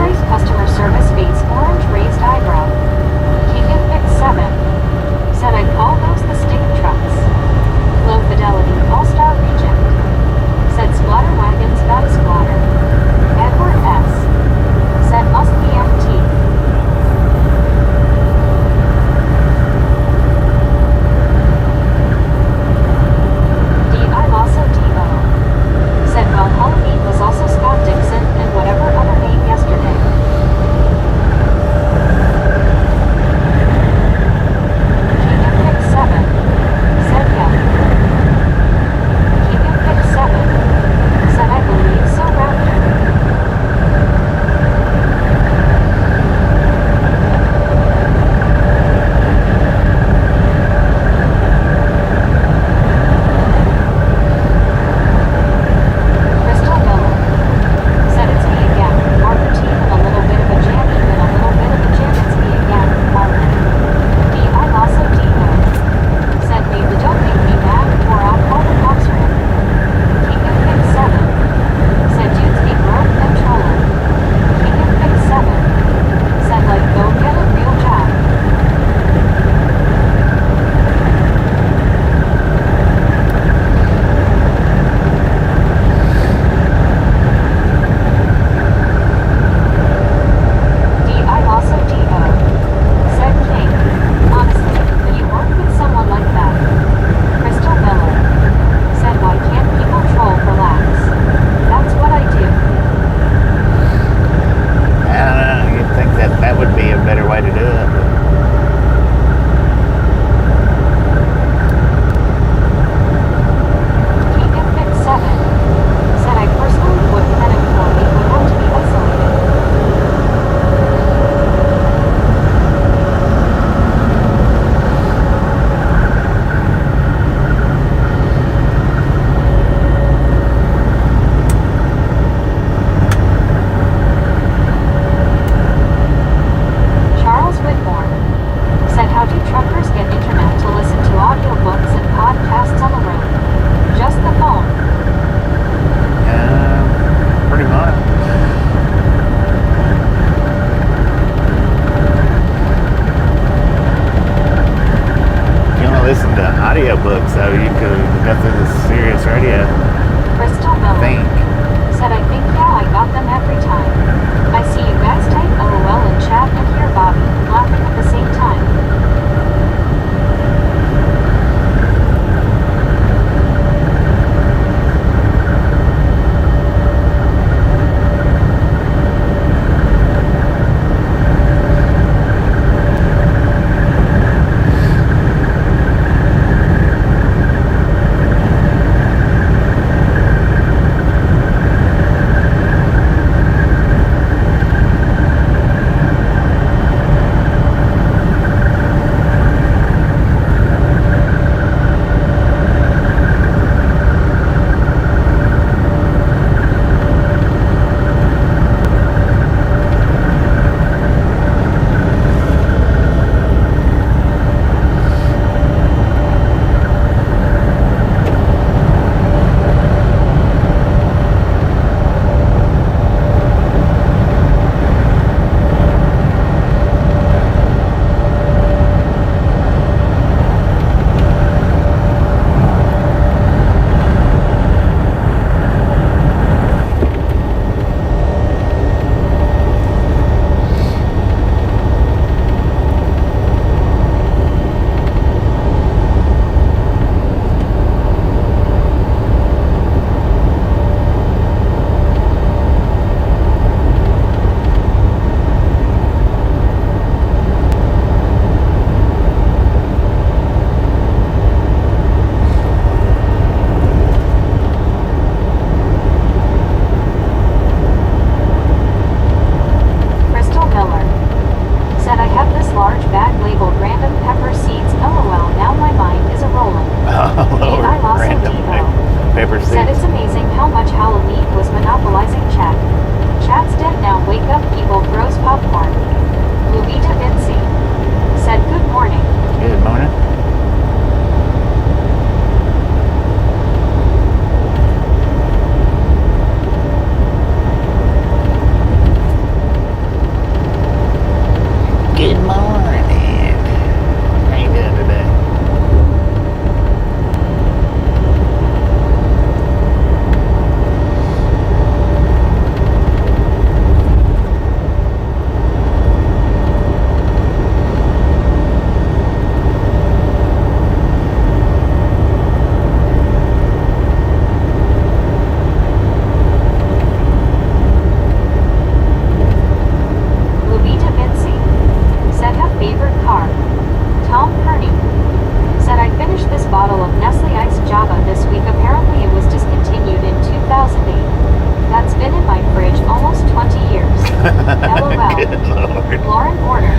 LOL. Good Lord. Lauren Porter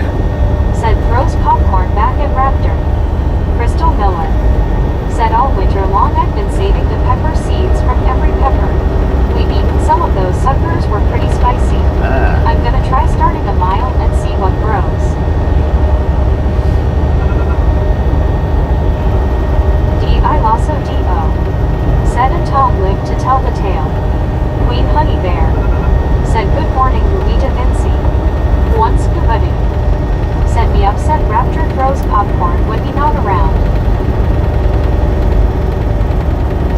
said throws popcorn back at Raptor. Crystal Miller said all winter long I've been saving the pepper seeds from every pepper. We've eaten some of those suckers were pretty spicy. I'm gonna try starting a mile and see what grows. I Lasso D.O. said and Tom lived to tell the tale. Queen Honey Bear said good morning Luigi Vinci. One Scuba-Doo said me upset Raptor throws popcorn when me not around.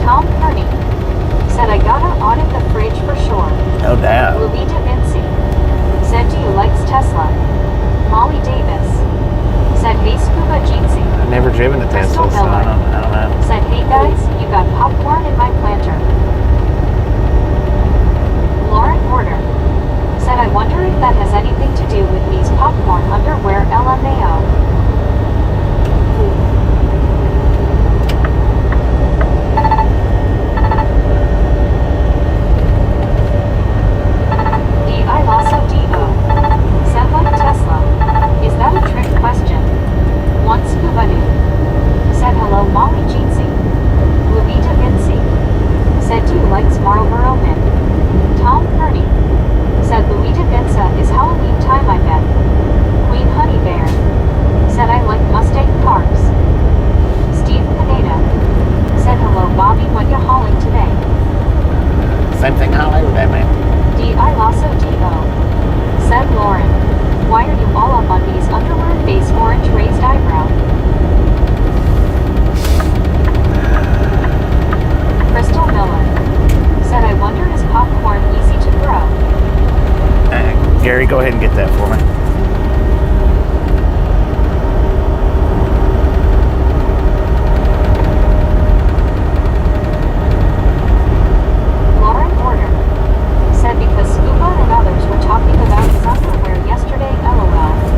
Tom Kearney said I gotta audit the fridge for sure. No doubt. Luigi Vinci said do you likes Tesla? Molly Davis said hey Scuba Jeansy. I've never driven a Tesla, so I don't know. Said hey guys, you got popcorn in my planter. Lauren Porter said I wonder if that has anything to do with me's popcorn underwear LMAO. I Lasso D.O. said like Tesla. Is that a trick question? One Scuba-Doo said hello Molly Jeansy. Luigi Vinci said do you like Marlboro Men? Tom Kearney said Luigi Vinci is Halloween time I bet. Queen Honey Bear said I like Mustang cars. Steve Pineda said hello Bobby what you hauling today? Same thing all over that, man. I Lasso D.O. said Lauren. Why are you all up on these underwear face orange raised eyebrow? Crystal Miller said I wonder is popcorn easy to grow? Gary, go ahead and get that for me. Lauren Porter said because Scuba and others were talking about his underwear yesterday, LOL.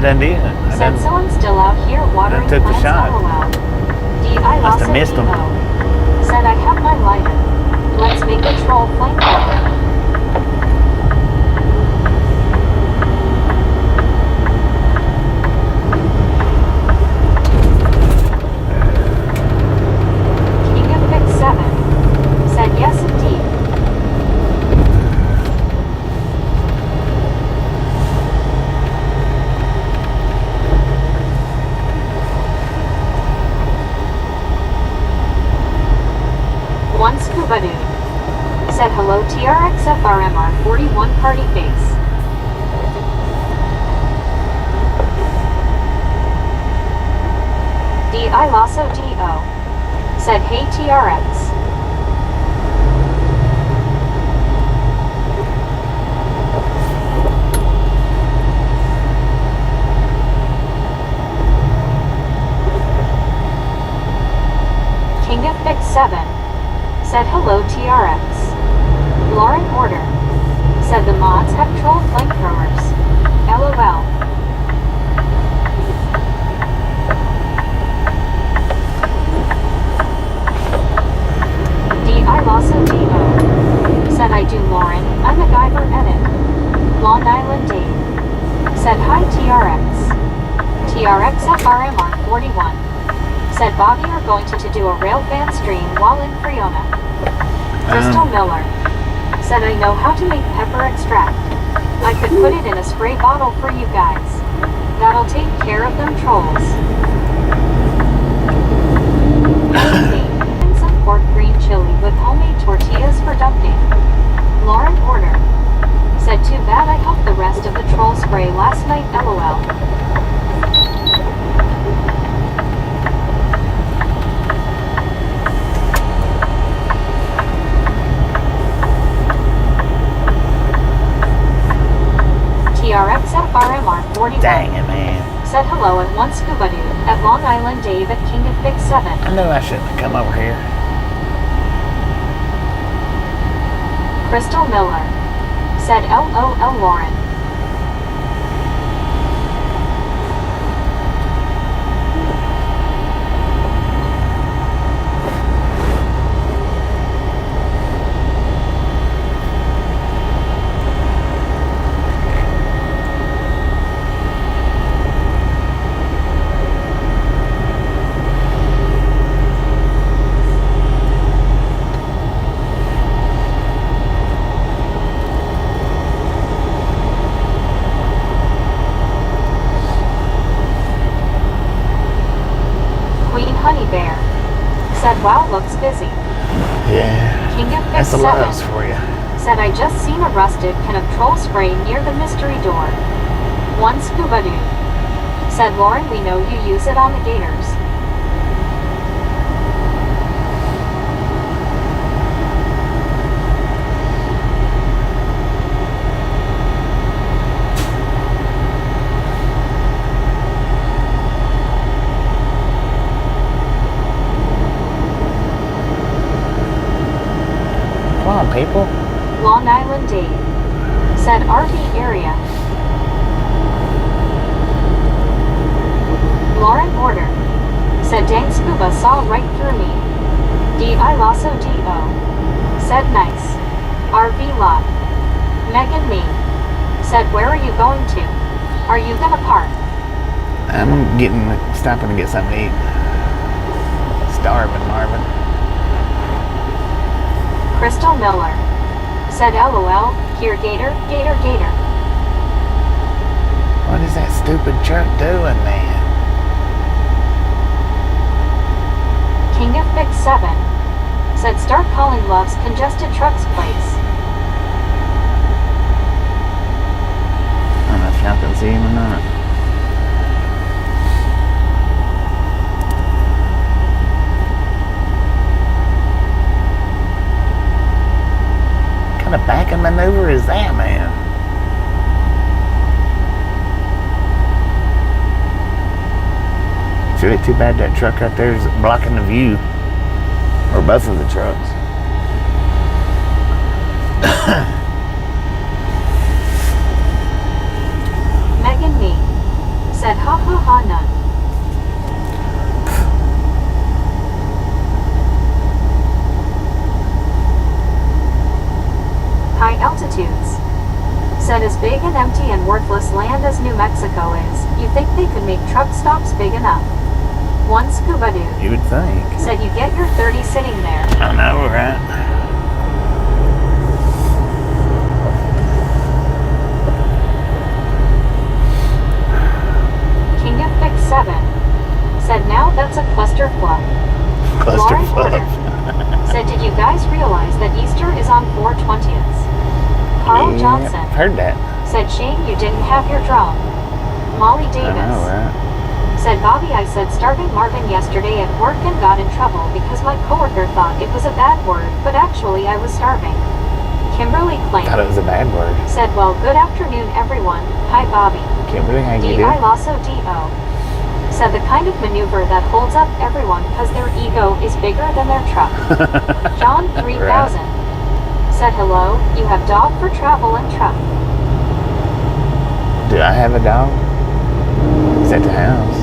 done did. I Said done, someone still out here watering took the plants. shot. LOL. Must Lost have missed him. Said I have my lighter. Let's make a troll flamethrower. King of Pick 7 said yes indeed. One Scuba Dude said hello TRXFRMR 41 party face. DI Lasso DO said hey TRX. King of Pick 7 said hello TRX. Lauren Order said the mods have troll flamethrowers. LOL. DI Lasso DO said I do Lauren, I'm a Guyver edit. Long Island Dave said hi TRX. TRXFRMR 41 said Bobby are going to do a railvan stream while in Friona. Crystal Miller said I know how to make pepper extract. I could put it in a spray bottle for you guys. That'll take care of them trolls. And some pork green chili with homemade tortillas for dumping. Lauren Order said too bad I helped the rest of the troll spray last night. LOL. TRXFRMR 41 Dang it, man. said hello at one Scuba Dude at Long Island Dave at King of Pick 7. I knew I shouldn't have come over here. Crystal Miller said LOL Lauren. Honey Bear said wow looks busy. Yeah. King of Pick That's the 7 loves for you. said I just seen a rusted can of troll spray near the mystery door. One Scuba Dude said Lauren we know you use it on the gators. Come on, people. Long Island Dave said RV area. Lauren Order said dang scuba saw right through me. DI Lasso DO said nice. RV lot. Megan Me said where are you going to? Are you gonna park? I'm stopping to get something to eat. Starving, Marvin. Crystal Miller said LOL, here Gator, Gator, Gator. What is that stupid truck doing, man? King of Pick 7 said start calling Love's congested trucks place. I don't know if y'all can see him or not. What kind of backing maneuver is that, man? It's really too bad that truck right there is blocking the view. Or both of the trucks. Said as big and empty and worthless land as New Mexico is, you think they could make truck stops big enough? One scuba dude You would think. said you get your 30 sitting there. I know, right? King of Fix 7 said now that's a cluster fluff. Cluster Lauren fluff. Porter said did you guys realize that Easter is on 4/20th? Carl Yeah, Johnson heard that. said shame you didn't have your drum. Molly I Davis know, right? said Bobby I said starving Marvin yesterday at work and got in trouble because my coworker thought it was a bad word, but actually I was starving. Kimberly Thought Clayton it was a bad word. said well good afternoon everyone. Hi Bobby. Kimberly, how you D.I. doing? Lasso D.O. said the kind of maneuver that holds up everyone because their ego is bigger than their truck. John 3000 said hello, you have dog for travel and truck. Do I have a dog? It's at the house.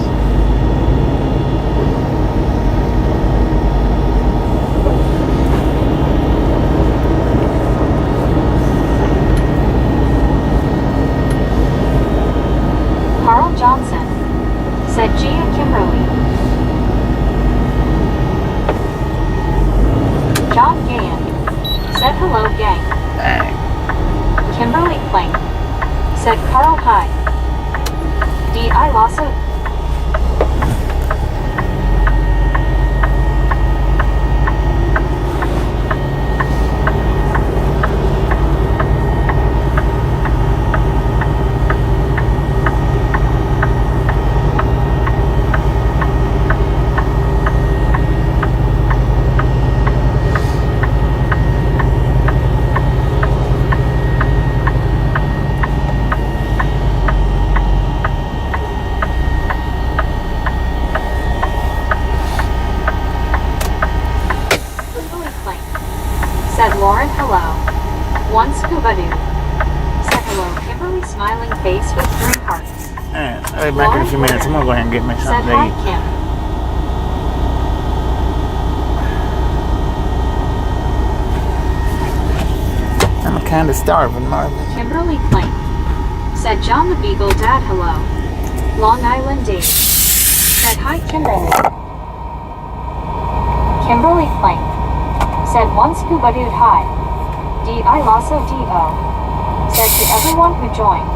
Carl Johnson said Gia Kimberly. John Gann said hello gang. Dang. Kimberly Plank said Carl hi. D.I. Lasso said Lauren hello. One scuba dude said hello. Kimberly smiling face with 3 hearts. Alright, I'll be back in a few minutes. I'm gonna go ahead and get me Said something to hi eat. Kim. I'm kinda starving, Marvin. Kimberly Plank said John the Beagle dad hello. Long Island Dave said hi Kimberly. Kimberly Plank said one scuba dude hi. D.I. Lasso D.O. said to everyone who joined.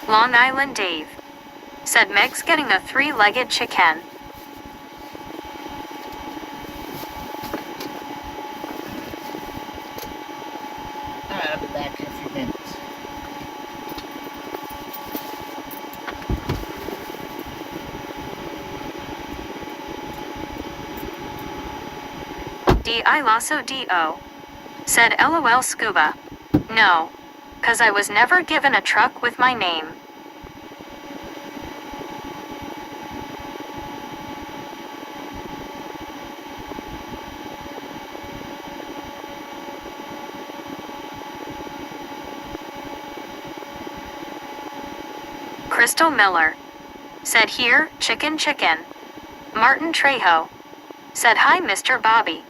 Long Island Dave said Meg's getting a 3-legged chicken. Alright, I'll be back in a few minutes. D.I. Lasso D.O. Said LOL Scuba. No. 'Cause I was never given a truck with my name. Crystal Miller. Said here, chicken chicken. Martin Trejo. Said hi Mr. Bobby.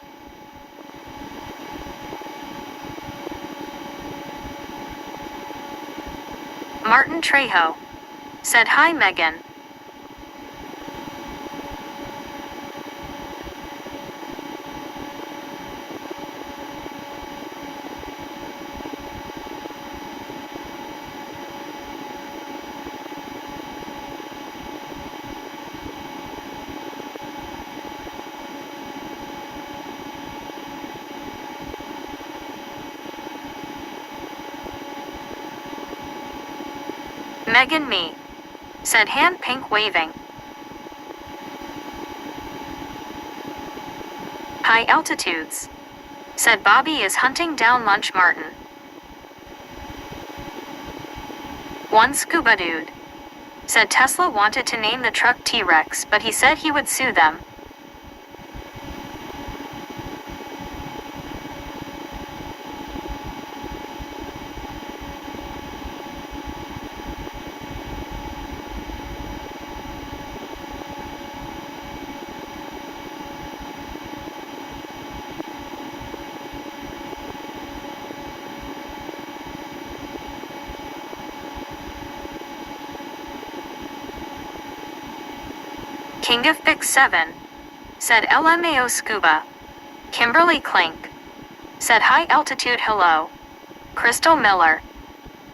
Martin Trejo. Said hi Megan. Megan me. Said hand pink waving. High altitudes. Said Bobby is hunting down lunch Martin. One scuba dude. Said Tesla wanted to name the truck T-Rex, but he said he would sue them. King of Fix 7. Said LMAO Scuba. Kimberly Clink. Said high altitude hello. Crystal Miller.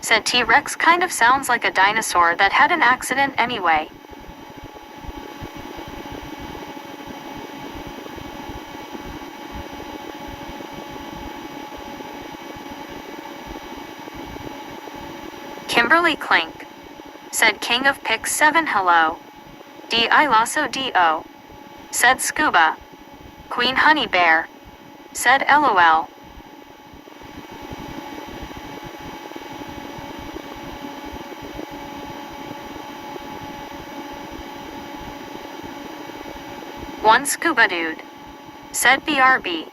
Said T-Rex kind of sounds like a dinosaur that had an accident anyway. Kimberly Clink. Said King of Pix 7 hello. D.I. Lasso D.O. Said Scuba. Queen Honey Bear. Said LOL. One scuba dude. Said BRB.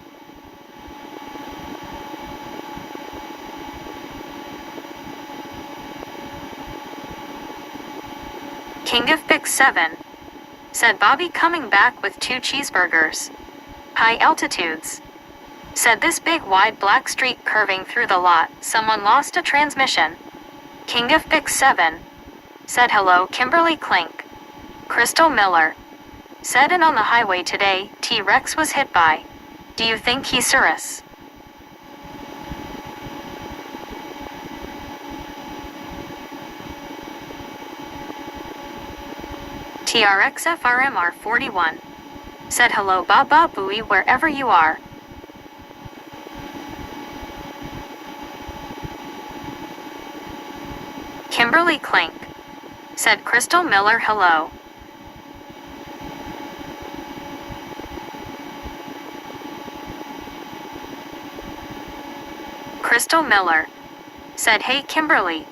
King of Fix 7. Said Bobby coming back with 2 cheeseburgers. High altitudes. Said this big wide black streak curving through the lot, someone lost a transmission. King of Fix 7. Said hello Kimberly Clink. Crystal Miller. Said and on the highway today, T-Rex was hit by. Do you think he's Cirrus? TRXFRMR 41. Said hello Baba Booey wherever you are. Kimberly Clink. Said Crystal Miller hello. Crystal Miller. Said hey Kimberly.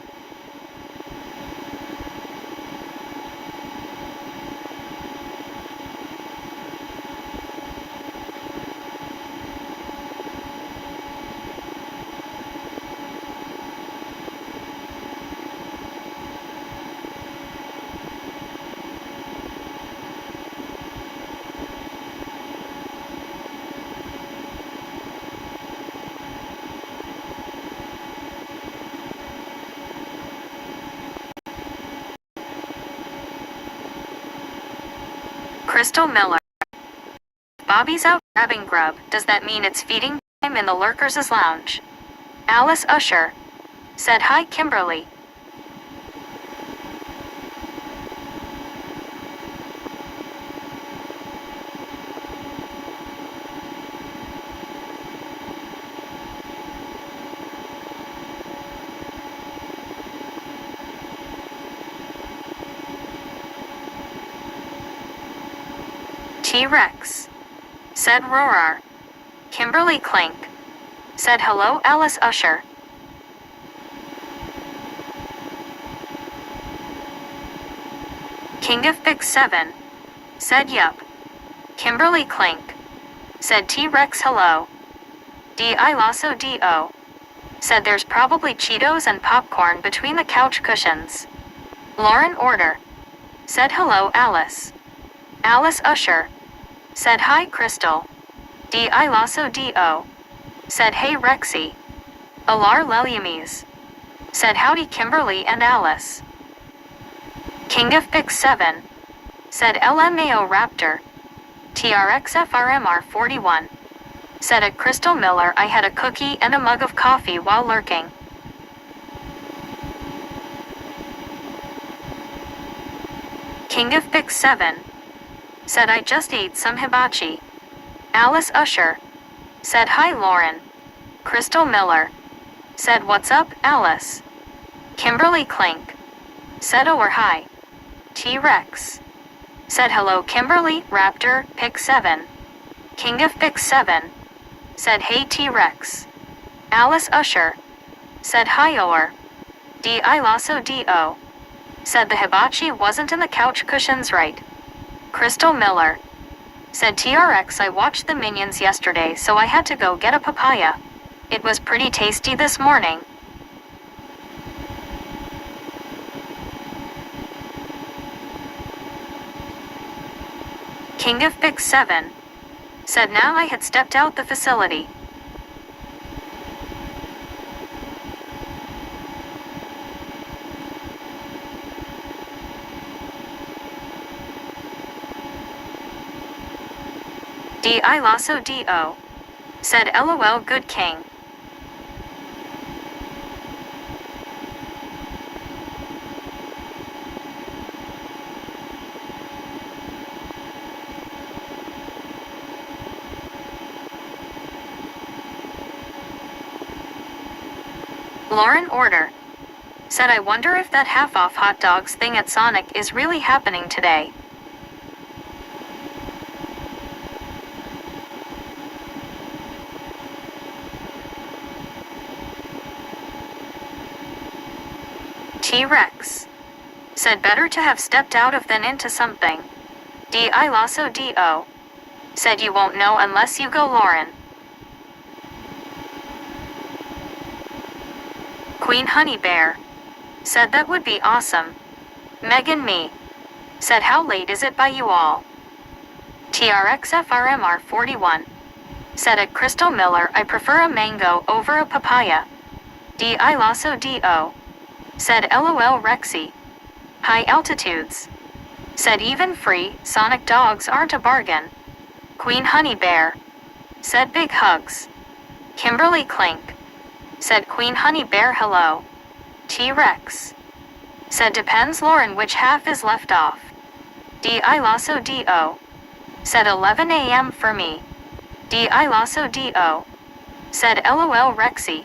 Crystal Miller. Bobby's out grabbing grub, does that mean it's feeding time in the Lurkers' lounge? Alice Usher. Said hi Kimberly. T-Rex. Said Roar. Kimberly Clink. Said hello Alice Usher. King of Big 7. Said yup. Kimberly Clink. Said T-Rex hello. D.I. Lasso D.O. Said there's probably Cheetos and popcorn between the couch cushions. Lauren Order. Said hello Alice. Alice Usher. Said hi Crystal. D.I. Lasso D.O. Said hey Rexy. Alar Leliames. Said howdy Kimberly and Alice. King of Big 7. Said LMAO Raptor. TRXFRMR 41. Said at Crystal Miller I had a cookie and a mug of coffee while lurking. King of Big 7. Said I just ate some hibachi. Alice Usher. Said hi Lauren. Crystal Miller. Said what's up Alice. Kimberly Clink. Said or hi. T-Rex. Said hello Kimberly, Raptor, Pick 7. King of Pick 7. Said hey T-Rex. Alice Usher. Said hi or. D.I. Lasso D.O. Said the hibachi wasn't in the couch cushions right. Crystal Miller. Said TRX I watched the Minions yesterday so I had to go get a papaya. It was pretty tasty this morning. King of Big 7. Said now I had stepped out the facility. D.I. Lasso D.O. Said LOL good king. Lauren Order. Said I wonder if that half-off hot dogs thing at Sonic is really happening today. T-Rex. Said better to have stepped out of than into something. D.I. Lasso D.O. Said you won't know unless you go Lauren. Queen Honey Bear. Said that would be awesome. Megan Me. Said how late is it by you all? TRXFRMR 41. Said at Crystal Miller I prefer a mango over a papaya. D.I. Lasso D.O. Said LOL Rexy. High altitudes. Said even free, Sonic dogs aren't a bargain. Queen Honey Bear. Said big hugs. Kimberly Clink. Said Queen Honey Bear hello. T-Rex. Said depends Lauren which half is left off. D.I. Lasso D.O. Said 11 a.m. for me. D.I. Lasso D.O. Said LOL Rexy.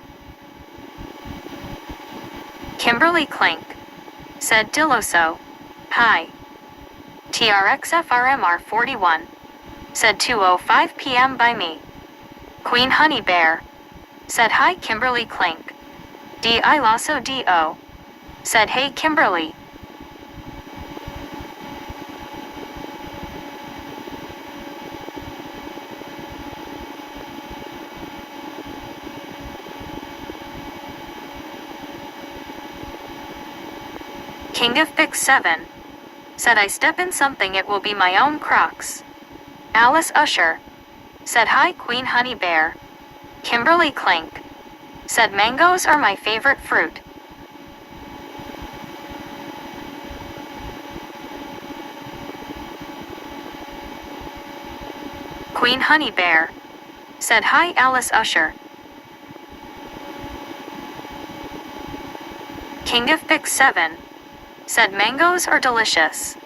Kimberly Clink. Said Diloso. Hi. TRXFRMR 41. Said 2:05 p.m. by me. Queen Honey Bear. Said hi Kimberly Clink. D.I. Lasso D.O. Said hey Kimberly. King of Big 7. Said I step in something it will be my own Crocs. Alice Usher. Said hi Queen Honey Bear. Kimberly Clink. Said mangoes are my favorite fruit. Queen Honey Bear. Said hi Alice Usher. King of Big 7. Said mangoes are delicious.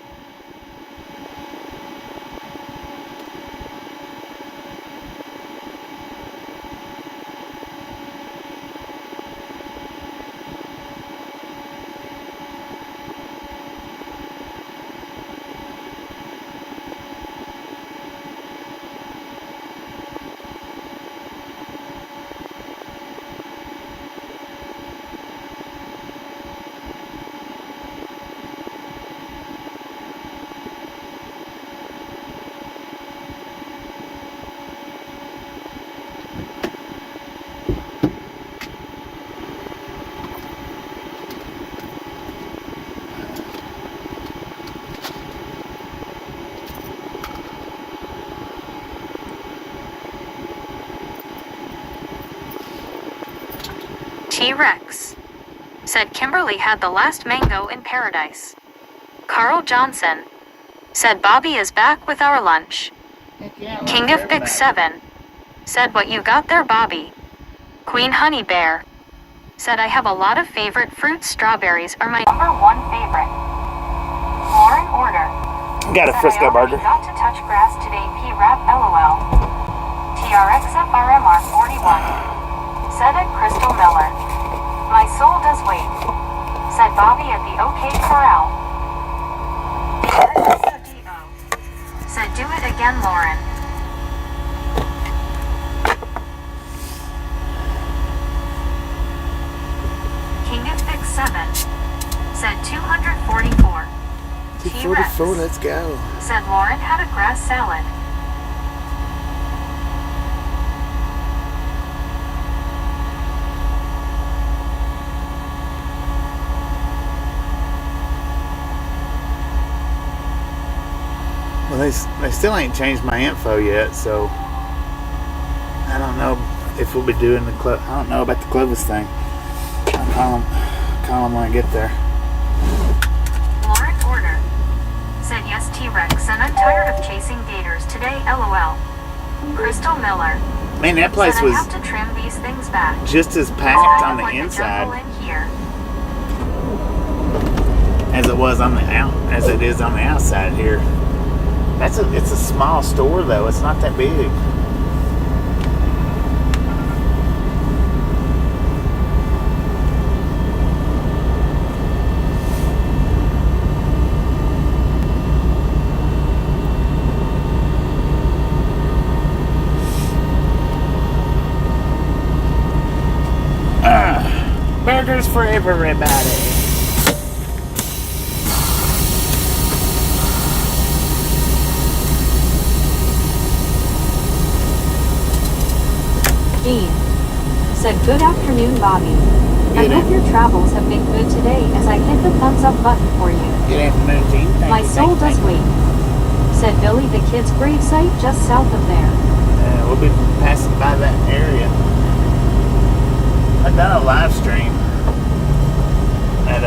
T-Rex. Said Kimberly had the last mango in paradise. Carl Johnson. Said Bobby is back with our lunch. King of Big 7. Said what you got there, Bobby. Queen Honey Bear. Said I have a lot of favorite fruits. Strawberries are my Number 1 favorite. Lauren Order. Got a Said Frisco I already burger. got to touch grass today. P-Rap LOL. TRXFRMR 41. Said it Crystal Miller. My soul does wait. Said Bobby at the OK Corral. Said do it again, Lauren. King of Big 7. Said 244. T-Rex. Let's go. Said Lauren had a grass salad. Well, they still ain't changed my info yet, so I don't know if we'll be doing the I don't know about the Clovis thing. I'll call them when I get there. Lauren Order. Said yes, T-Rex, and I'm tired of chasing gators today, LOL. Crystal Miller. Man, that place said was I have to trim these things back. just as It's packed kind on of the like a jungle inside in here. as it was on the as it is on the outside here. It's a small store though. It's not that big. Burgers for everybody. Jean. Said good afternoon, Bobby. I Good hope your travels have been good today as I hit the thumbs up button for you. Good afternoon, Gene. Thank My you, soul thank does you. wait. Said Billy the kid's gravesite just south of there. We'll be passing by that area. I've done a live stream at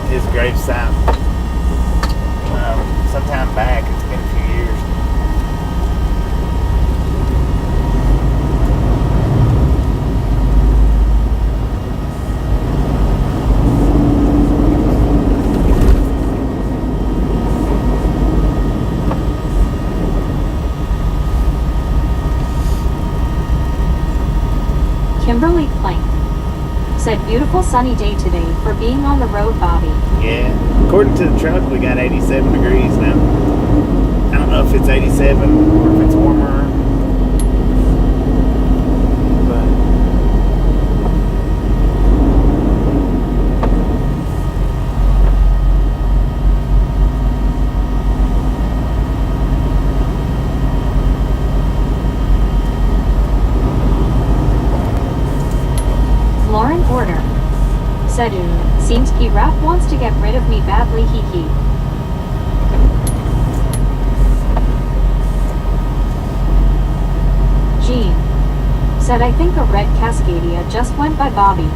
his gravesite sometime back. It's been a few years. Kimberly Plank. Said beautiful sunny day today for being on the road, Bobby. Yeah. According to the truck, we got 87 degrees now. I don't know if it's 87 or if it's warmer. But Lauren Order. Said seems P-Rap wants to get rid of me badly, hee hee. Jean. Said I think a red Cascadia just went by Bobby.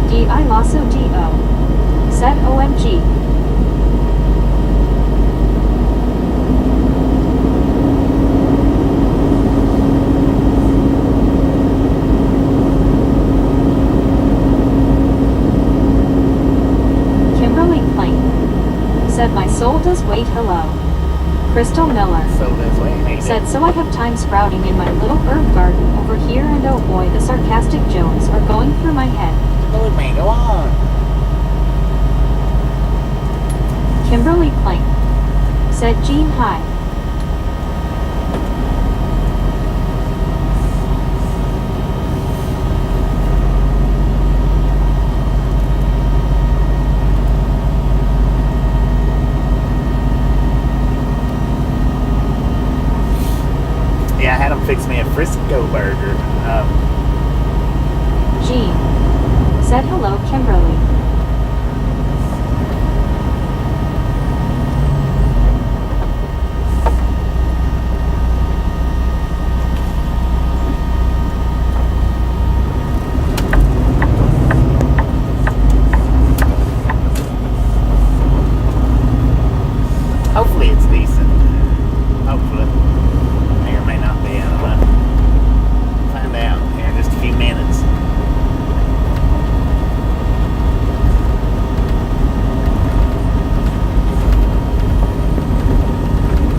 D.I. Lasso D.O. Said OMG. Kimberly Plank. Said my soul does wait, hello. Crystal Miller. so that's what you need. Said so I have time sprouting in my little herb garden over here, and oh boy, the sarcastic jokes are going through my head. Good man, go on. Kimberly Plank. Said Jean hi. Yeah, I had him fix me a Frisco burger. Jean. Said hello, Kimberly.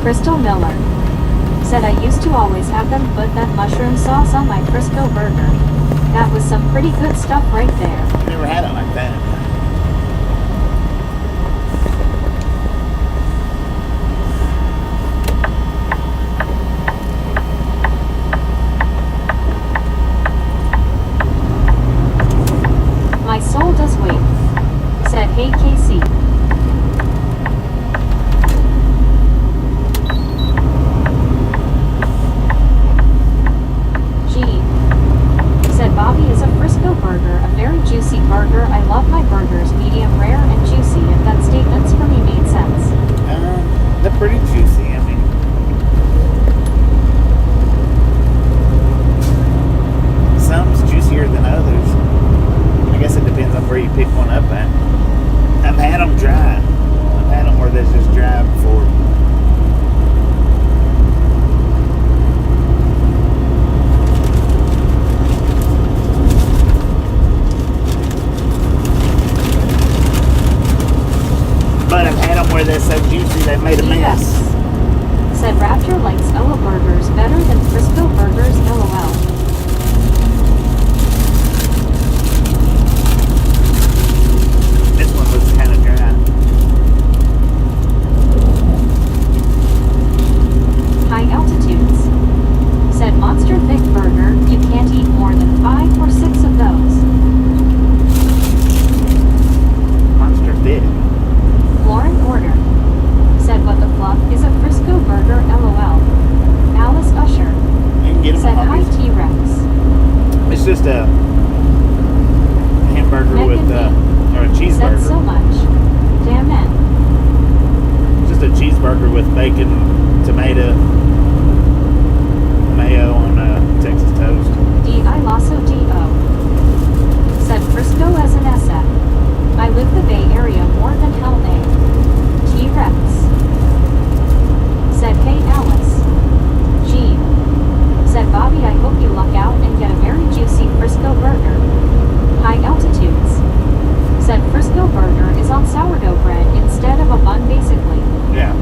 Crystal Miller said I used to always have them put that mushroom sauce on my Frisco burger. That was some pretty good stuff right there. Never had it like that. My soul does wait, said Hey Casey. Gene said Bobby is a Frisco burger, a very juicy burger. I love my burgers medium rare and juicy. If that statements for me made sense. They're pretty juicy. I mean, some's juicier than others. I guess it depends on where you pick one up at. I've had them dry. I've had them where they're just dry before. But I've had them where they're so juicy they made a mess. Said Raptor likes Ella burgers better than Frisco burgers. LOL. This one was kind of dry. High altitudes. Said Monster Thick Burger, you can't eat more than 5 or 6 of those. Monster thick. Lauren Order. Said what the fluff is a Frisco burger. LOL. Alice Usher. You can get them Said at hi Hardee's. T-Rex. It's just a hamburger Megan with or a Said cheeseburger. so much. Damn it. Just a cheeseburger with bacon, tomato, mayo on Texas toast. D.I. Lasso D.O. Said Frisco as an SF. I live the Bay Area more than hell. A. T-Rex. Said hey Alice. Gene. Said Bobby I hope you luck out and get a very juicy Frisco burger. High altitudes. Said Frisco burger is on sourdough bread instead of a bun basically. Yeah.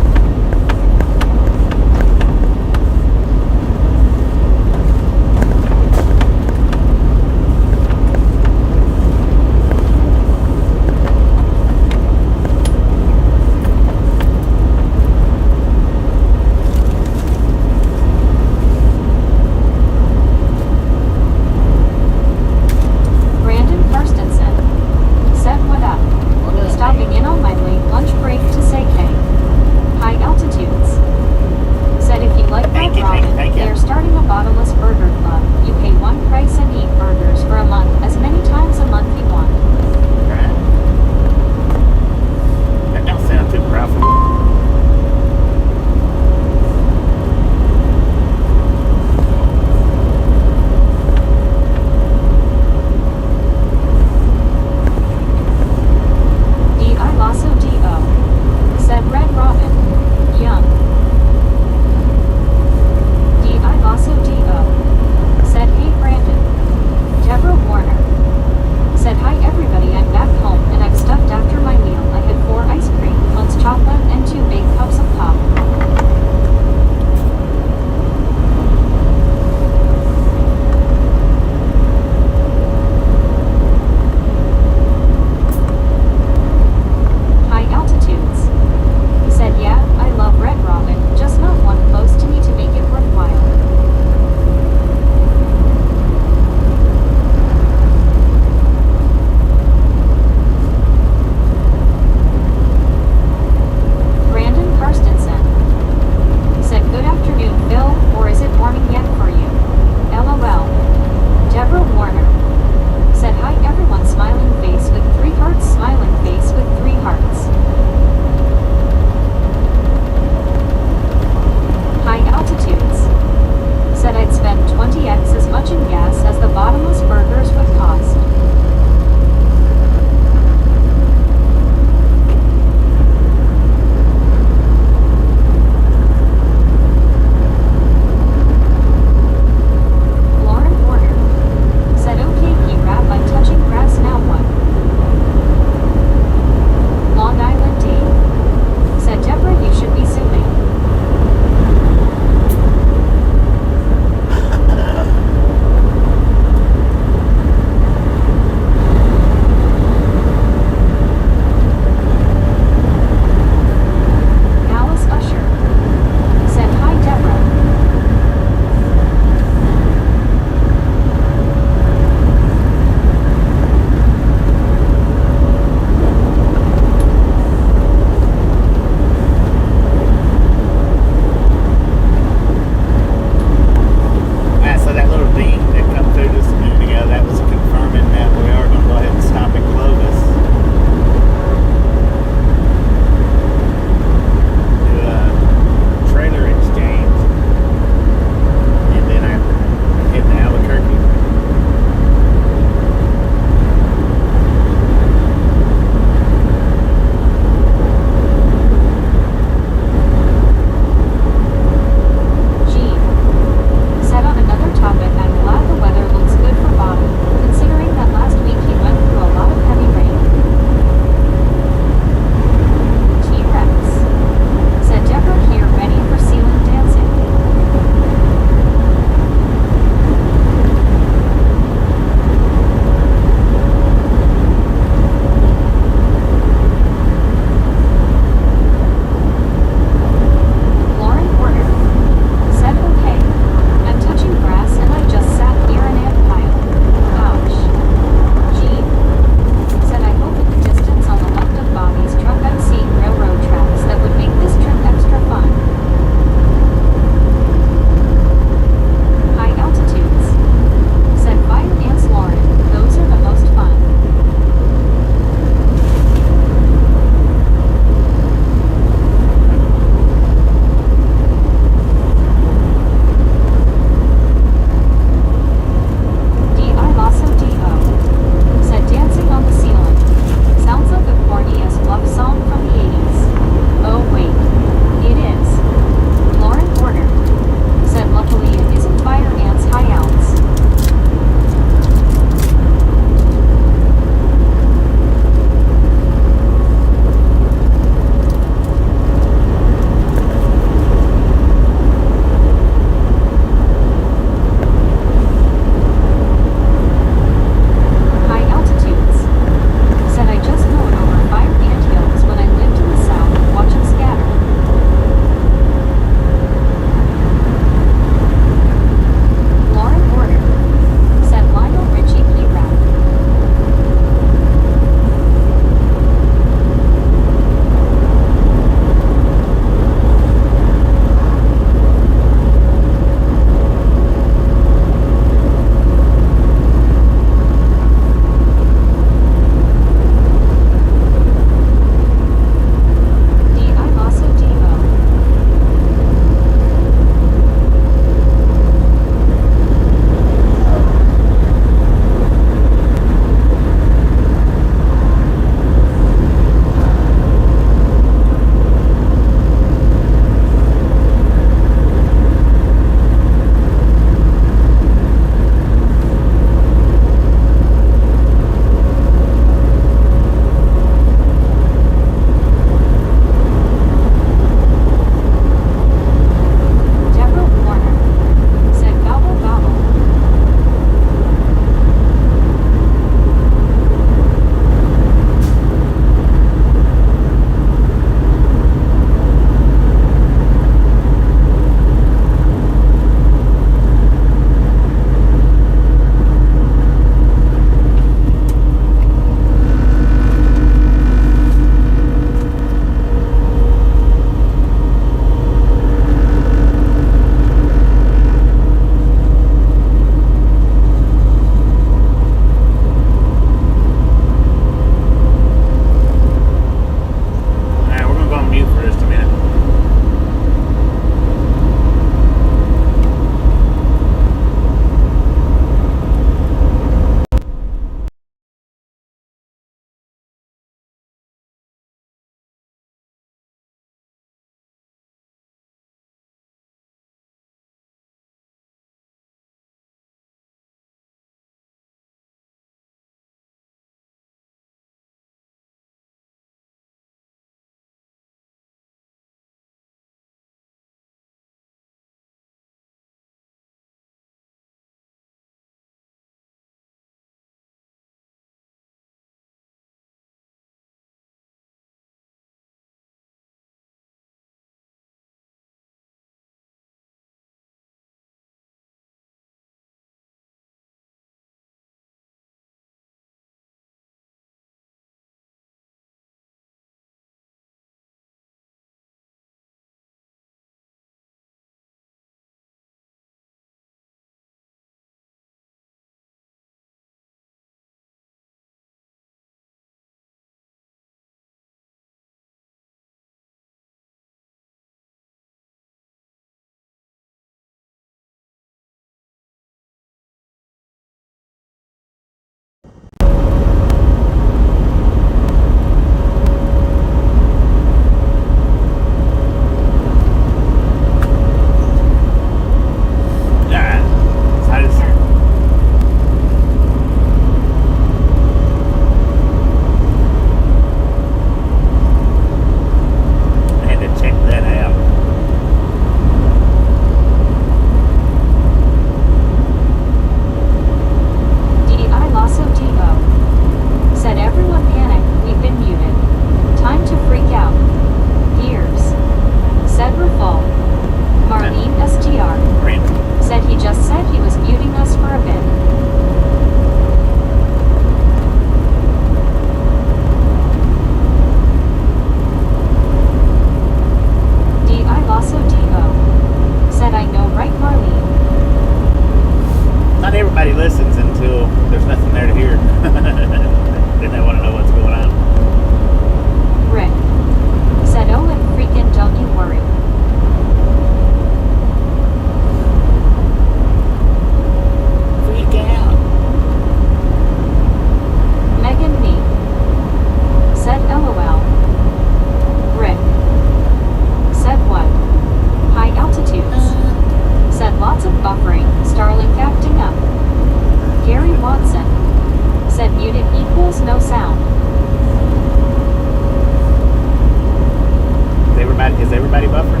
buffer.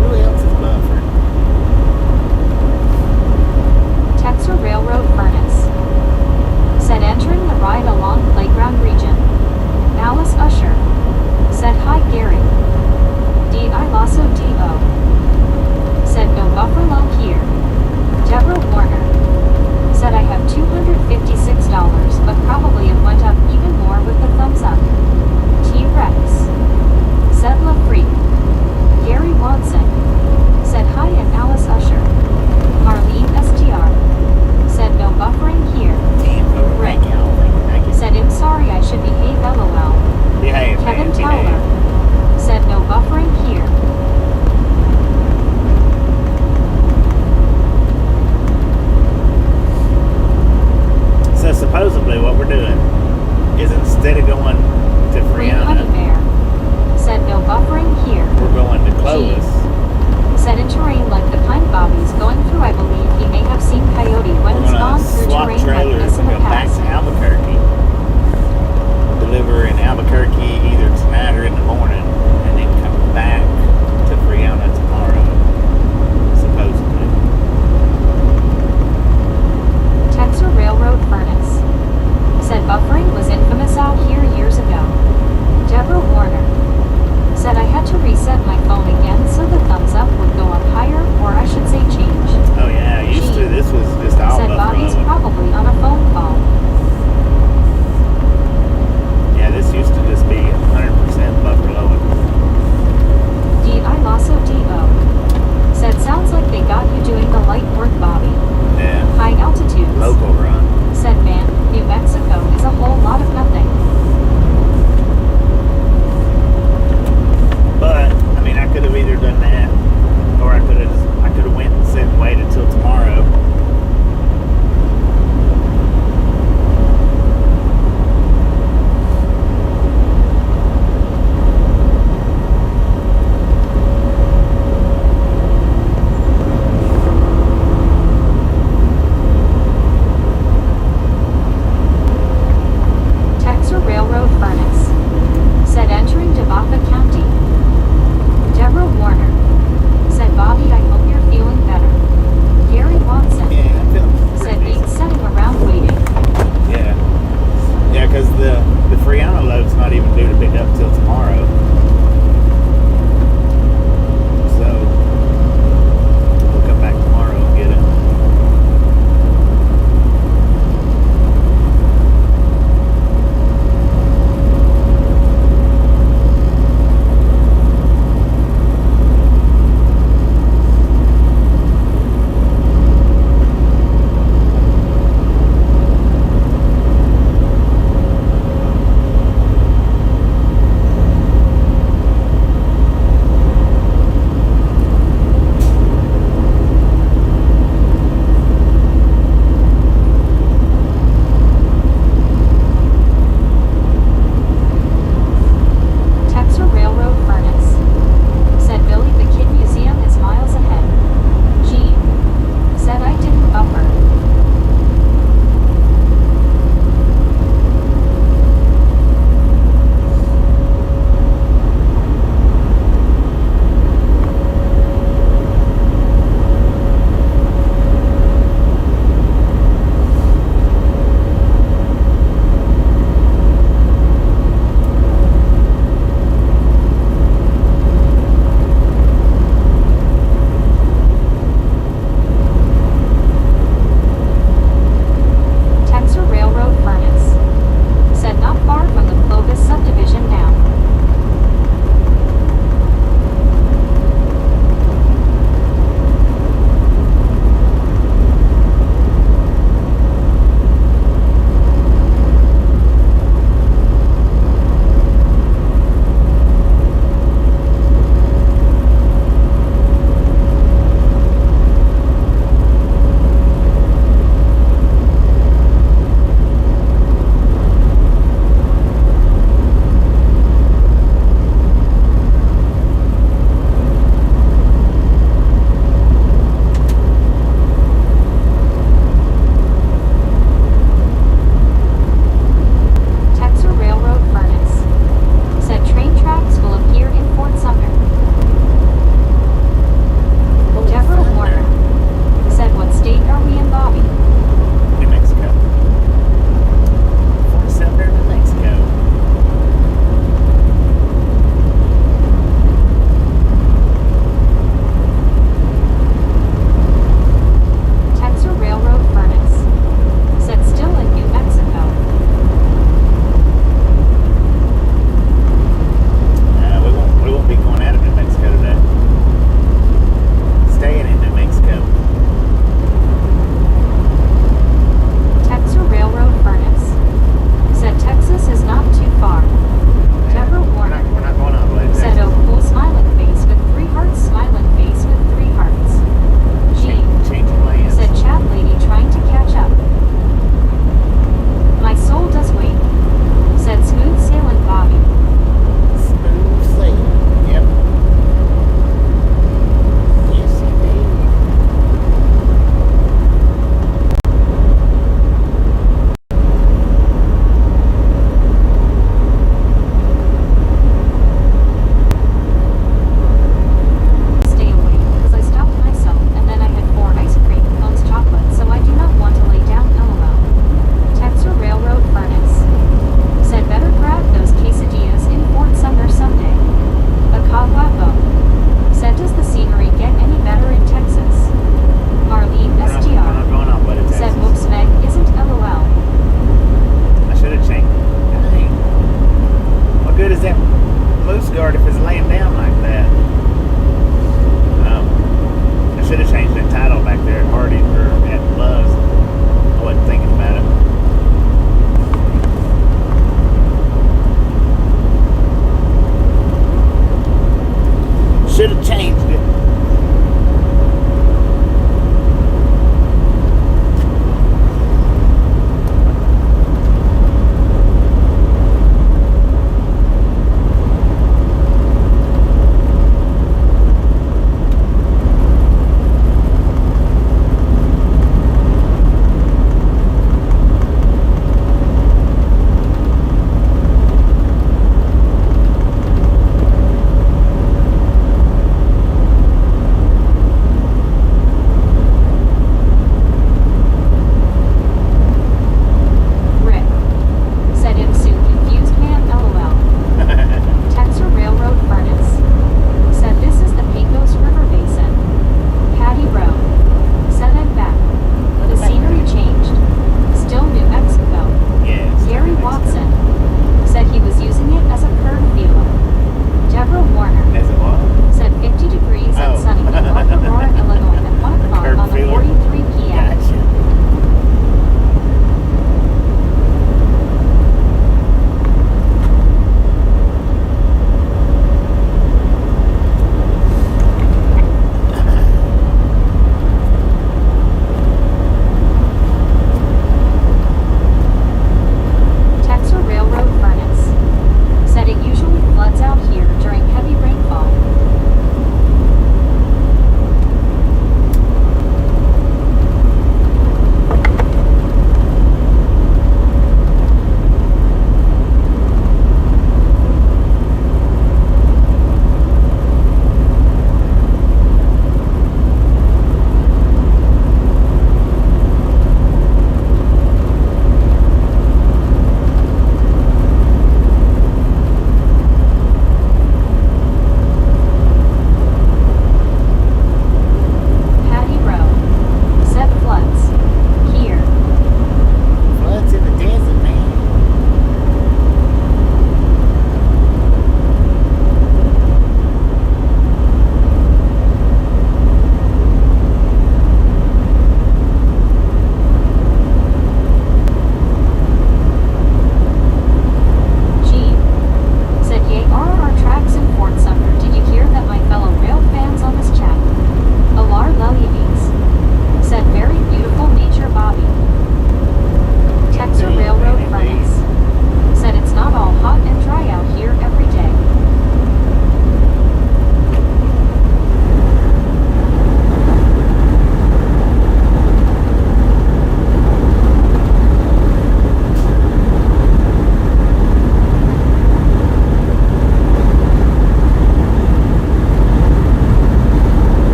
Who else is buffered? Texas Railroad Furnace. Said entering the ride along playground region. Alice Usher. Said hi Gary. D.I. Lasso D.O. Said no buffer low here. Deborah Warner. Said I have $256, but probably it went up even more with the thumbs up. T-Rex.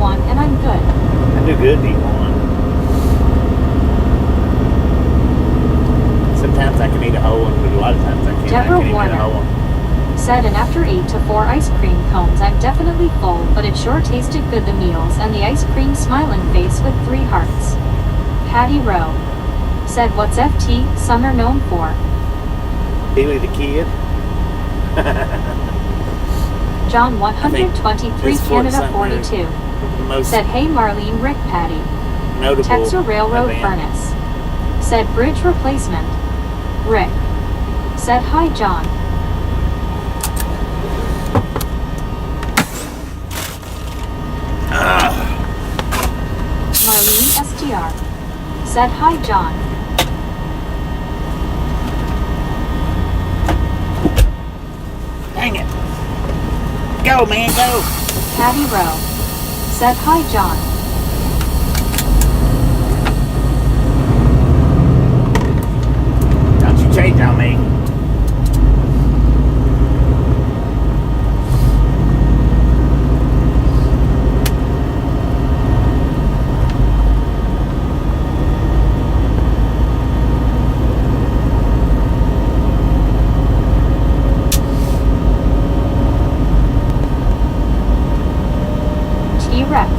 one and I'm good. I do good to eat one. Sometimes I can eat a whole one, but a lot of times I can't. Deborah I can't even eat a Warner. whole one. Said, and after 8 to 4 ice cream cones, I'm definitely full, but it sure tasted good, the meals and the ice cream, smiling face with 3 hearts. Patty Rowe. Said, what's FT Summer known for? Billy the Kid. John 123 it's Fort Canada Sumner. 42. Most Said, hey Marlene, Rick, Patty. notable Texas Railroad event. Furnace. Said, bridge replacement. Rick. Said, hi John. Marlene STR. Said, hi John. Dang it. Go, man, go. Patty Rowe. Said, hi John. Don't you change on me. T-Rex.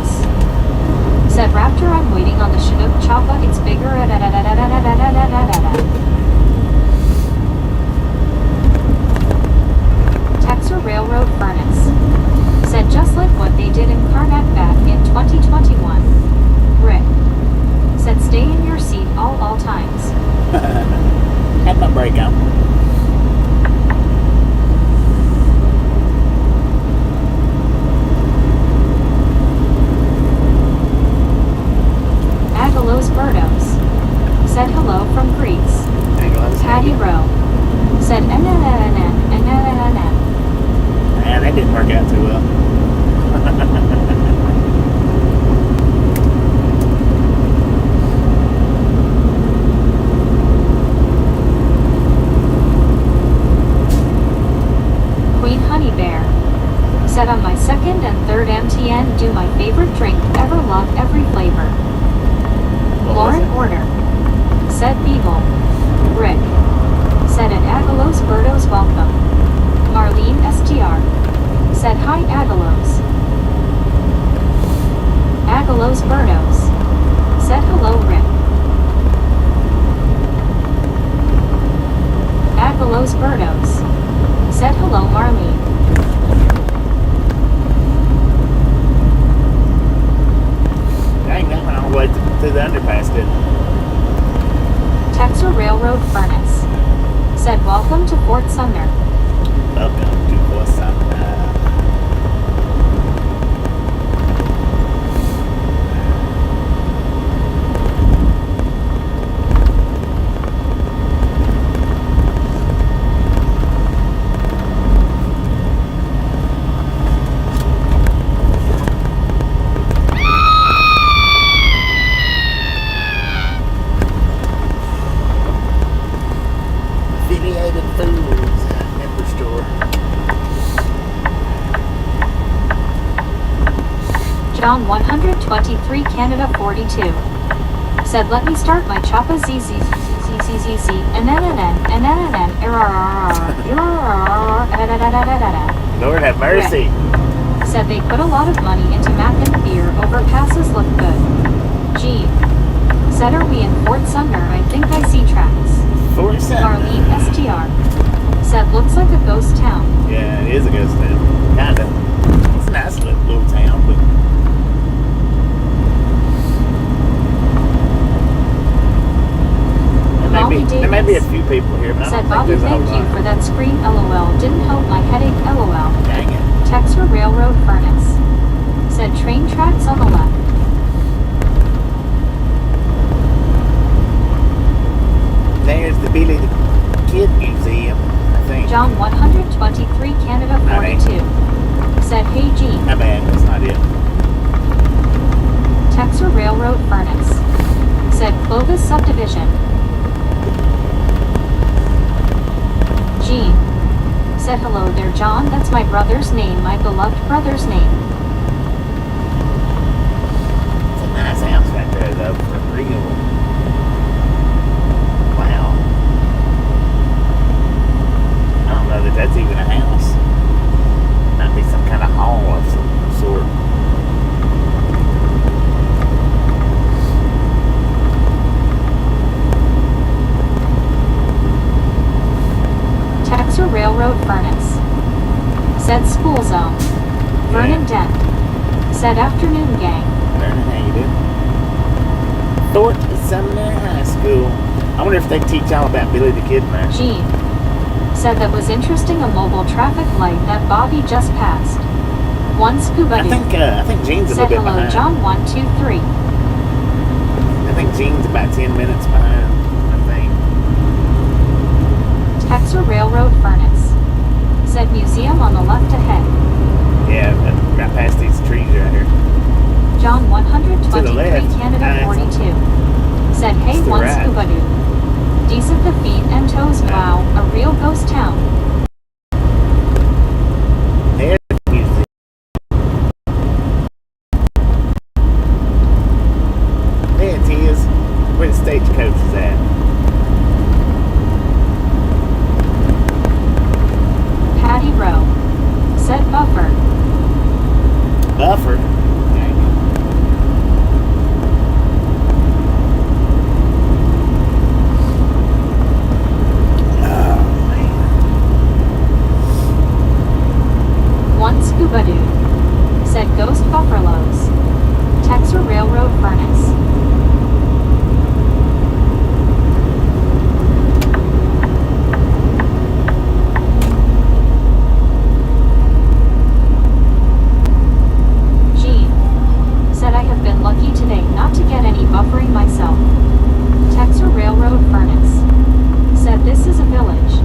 Said, Raptor, I'm waiting on the Chinook Choppa, it's bigger. Texas Railroad Furnace. Said, just like what they did in Karnak back in 2021. Rick. Said, stay in your seat all times. Had my break out. Agalos Birdos. Said, hello from Greece. There you go. Patty Rowe. Said, Man, that didn't work out too well. Queen Honey Bear. Said, on my second and third MTN, do my favorite drink ever, love every flavor. What was Lauren it? Order. Said, Beagle. Rick. Said, at Agalos Birdos, welcome. Marlene STR. Said, hi Agalos. Agalos Birdos. Said, hello Rick. Agalos Birdos. Said, hello Marlene. Dang, that went all the way to the underpass, didn't it? Texas Railroad Furnace. Said, welcome to Fort Sumner. Welcome to Fort Sumner. Affiliated Foods member store. John 123 Canada 42. Said, let me start my Choppa ZZZZZZ and Lord have mercy. Said they put a lot of money into mac and beer, overpasses look good. Gene. Said, are we in Fort Sumner? I think I see tracks. Fort Sumner. Marlene STR. Said, looks like a ghost town. Yeah, it is a ghost town. Kinda. It's a nice little town, but there may be a few people here, but I Said, don't think Bobby, there's a whole thank you lot. for that scream, LOL. Didn't help my headache, LOL. Dang it. Texas Railroad Furnace. Said, train tracks on the left. There's the Billy the Kid Museum, I think. John 123 Canada 42. Said, hey Gene. My bad, that's not it. Texas Railroad Furnace. Said, Clovis Subdivision. Gene. Said, hello there John, that's my brother's name, my beloved brother's name. said afternoon gang. Learning how you do. Thorpe Sumner High School. I wonder if they teach y'all about Billy the Kid there. Gene said that was interesting, a mobile traffic light that Bobby just passed. One scuba I dude think Gene's a said little bit hello behind. John 123. I think Gene's about 10 minutes behind, I think. Texas Railroad Furnace said museum on the left ahead. Yeah, right past these trees right here. John To the 123 left. Canada 42 said hey To the one right. scuba dude. Decent the feet and toes, wow, a real ghost town. There's the museum. There it is. Where the stagecoach is at. Patty Row said buffer. Buffer. One scuba dude said ghost bufferlows. Texas Railroad Furnace. Gene said I have been lucky today not to get any buffering myself. Texas Railroad Furnace said this is a village.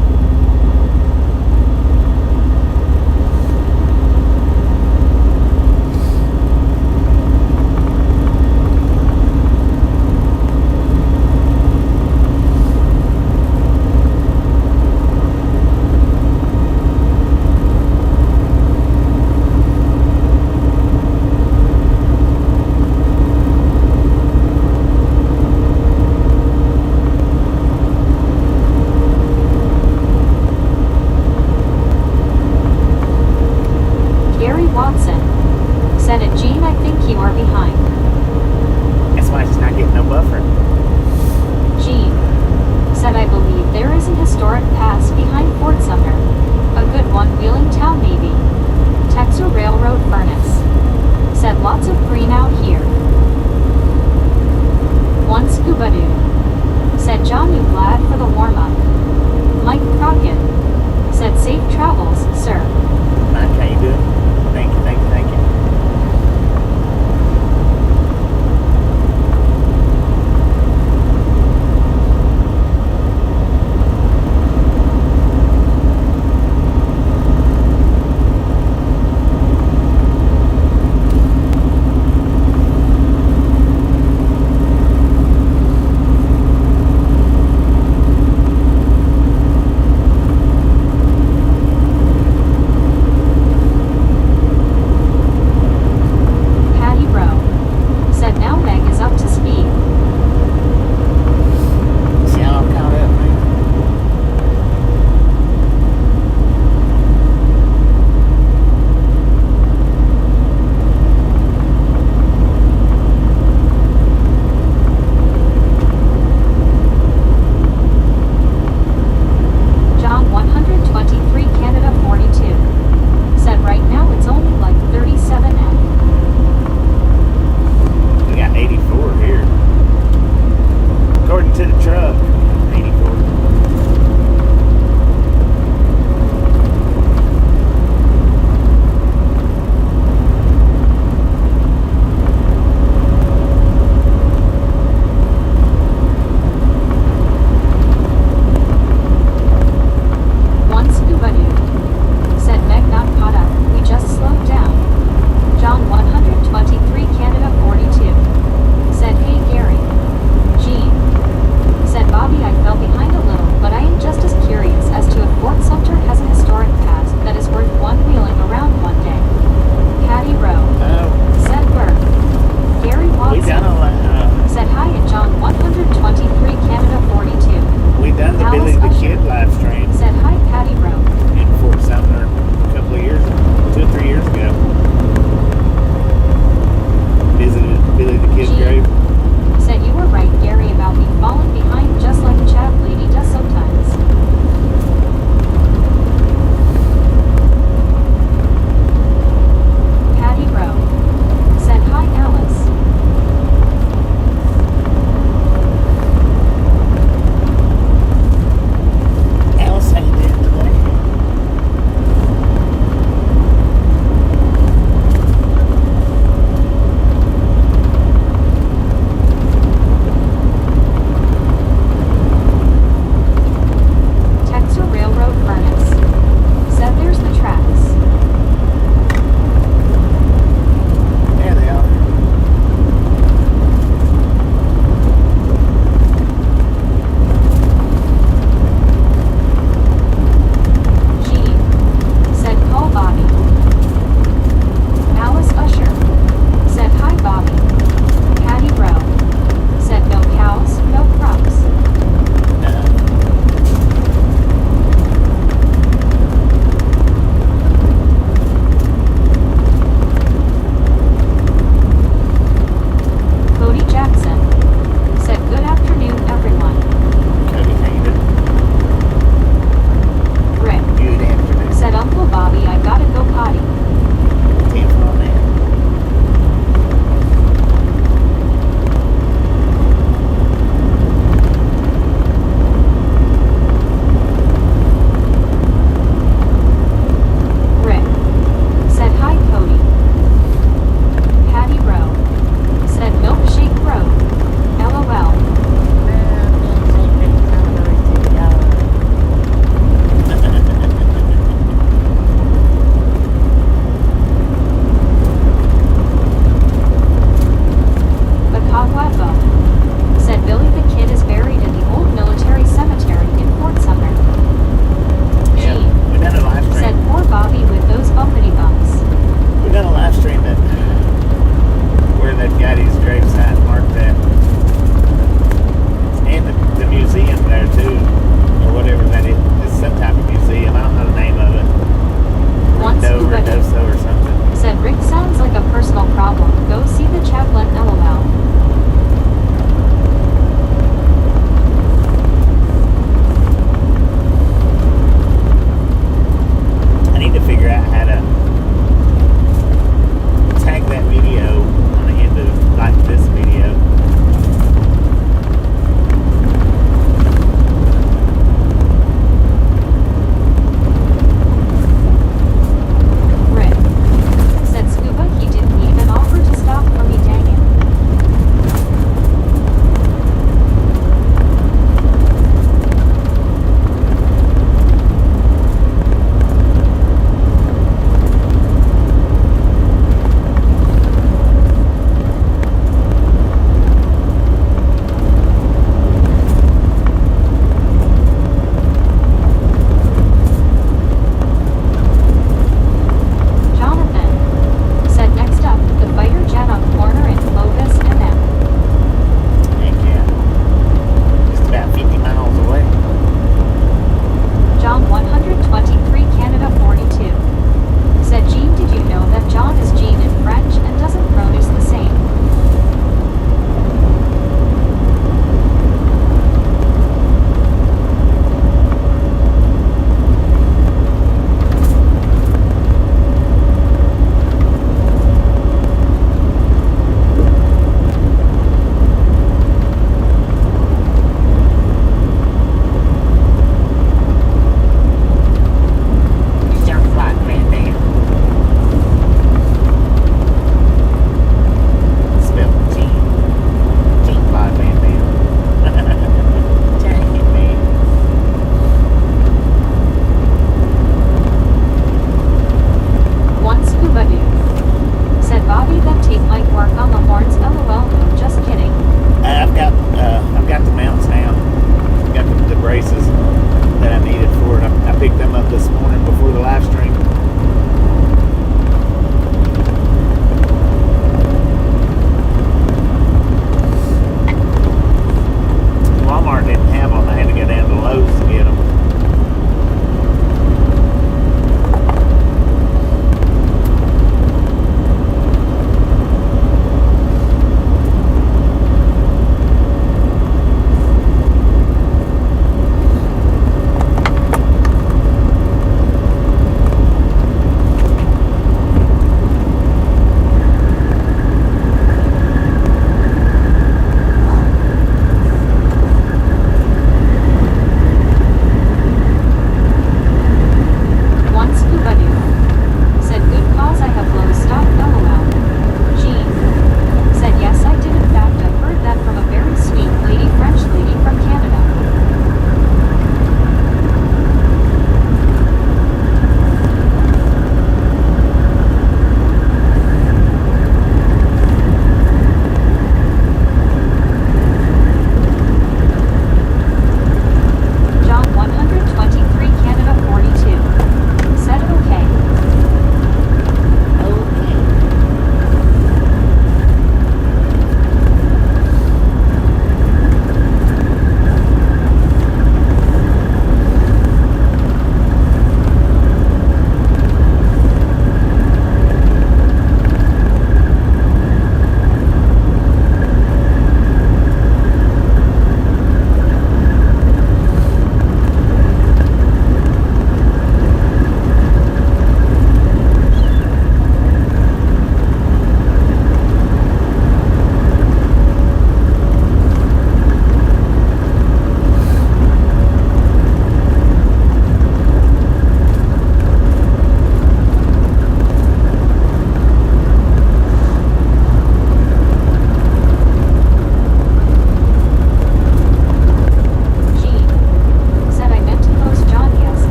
Gary Watson said it. Gene, I think you are behind. That's why she's not getting no buffer. Gene said I believe there is an historic pass behind Fort Sumner. A good one, Wheeling Town maybe. Texas Railroad Furnace said lots of green out here. One scuba dude said John, you glad for the warm-up. Mike Crockett said safe travels, sir. Mike, how you doing? Thank you, thank you, thank you.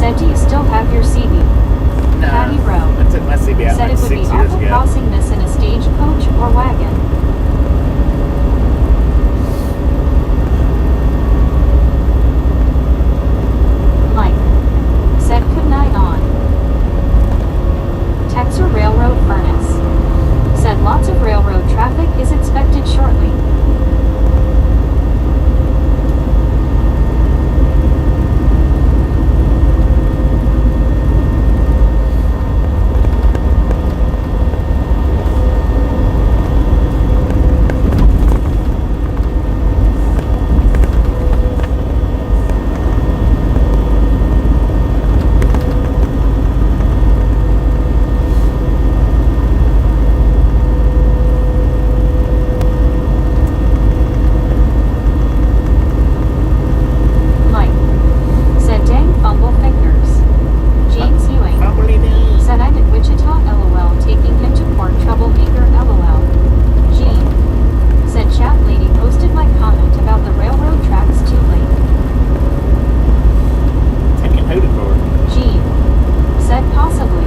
Said, do you still have your CB? No, Patty Rowe. I took my CB out Said like it would 6 be years awful ago. crossing this in a stagecoach or wagon. Mike. Said, good night on. Texas Railroad Furnace. Said lots of railroad traffic is expected shortly. Mike. Said, dang fumble fingers. James Ewing. Fumbly-dee. Said, I'm in Wichita, LOL, taking him to court, troublemaker, LOL. Gene. Said, chat lady posted my comment about the railroad tracks too late. Taking who to court? Gene. Said, possibly.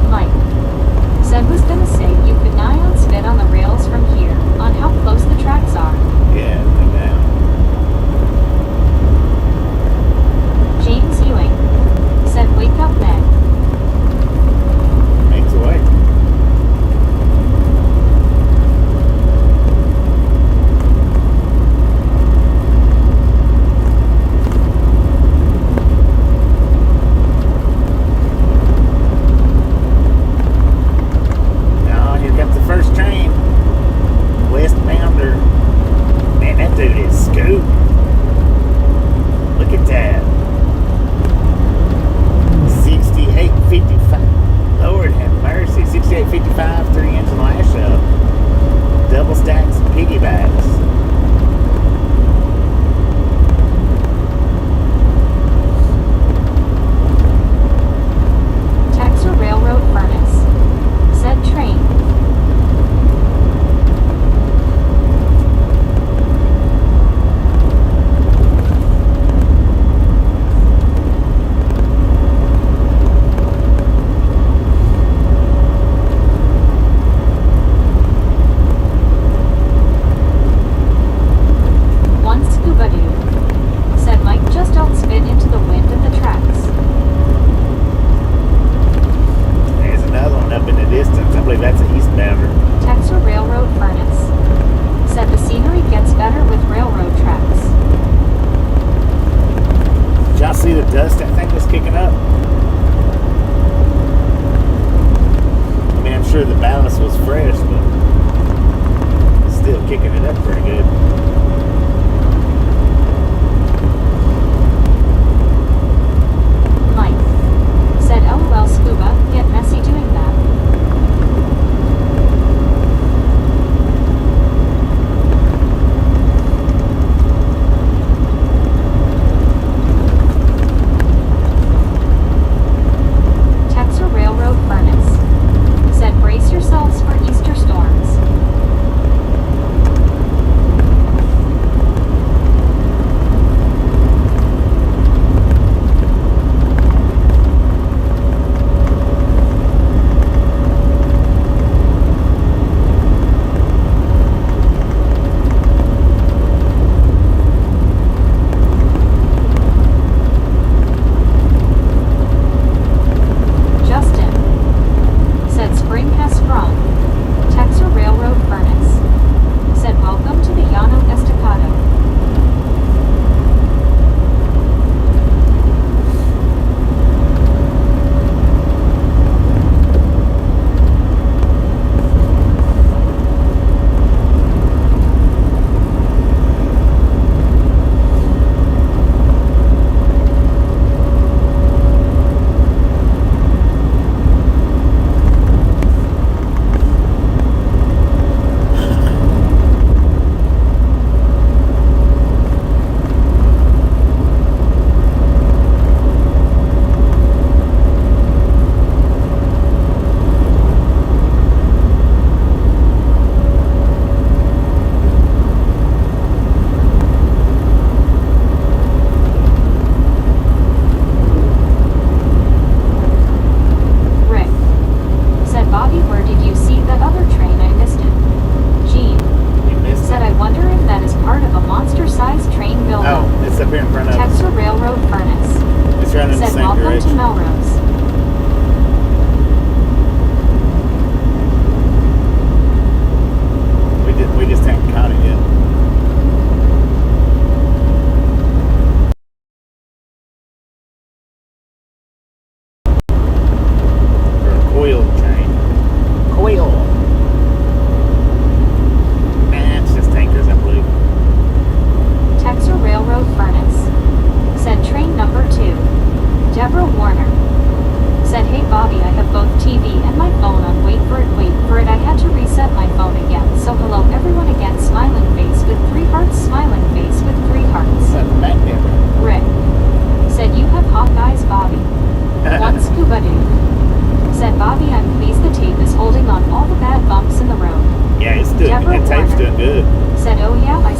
Mike. Said, who's gonna say you could nigh on spit on the rails from here, on how close the tracks are? Yeah, no doubt. James Ewing. Said, wake up, Meg. Makes away. Now, here comes the first train. Westbounder. Man, that dude is scoop. Look at that. 6855. Lord have mercy. 6855, 3-inch lash up. Double stacks and piggybacks. Texas Railroad Furnace. Said, train. One scuba dude. Said, Mike, just don't spit into the wind of the tracks. There's another one up in the distance. I believe that's an eastbounder. Texas Railroad Furnace. Said, the scenery gets better with railroad tracks. Did y'all see the dust that thing was kicking up? I mean, I'm sure the ballast was fresh, but still kicking it up pretty good. Mike. Said, LOL scuba, get messy doing that. Texas Railroad Furnace. Said, brace yourselves for Easter storms.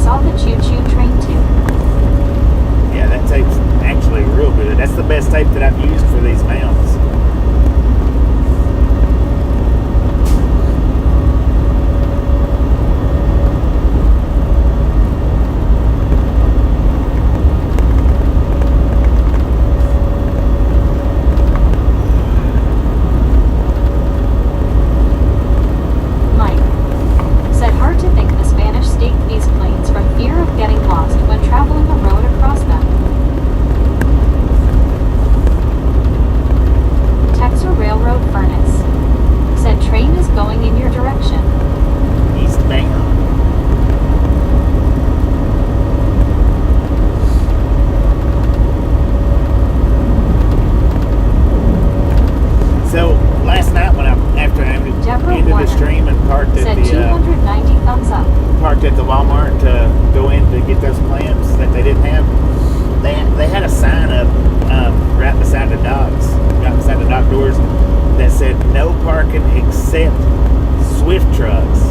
saw the choo-choo train too. Yeah, that tape's actually real good. That's the best tape that I've used for these mounts. Mike said hard to think the Spanish staked these planes from fear of getting lost when traveling a road across them. Texas Railroad Furnace said train is going in your direction. Eastbound. So last night when after I Deborah ended the Warner stream and parked at Said the 290 thumbs up. Walmart to go in to get those clamps that they didn't have, they had a sign up right beside the docks, right beside the dock doors, that said no parking except Swift trucks.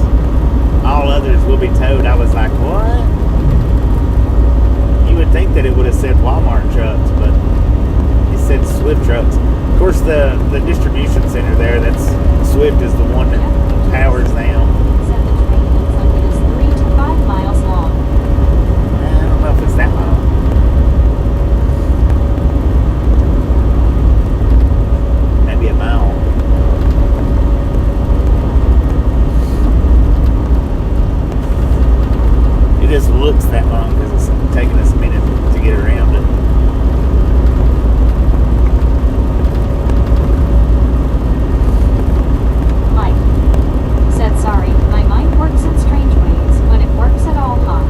All others will be towed. I was like, what? You would think that it would have said Walmart trucks, but it said Swift trucks. Of course, the distribution center there, that's Swift, is the one that powers them. Said the train looks like it is 3 to 5 miles long. I don't know if it's that long. Maybe a mile. It just looks that long because it's taking us a minute to get around it. Mike said sorry, my mind works in strange ways when it works at all, huh?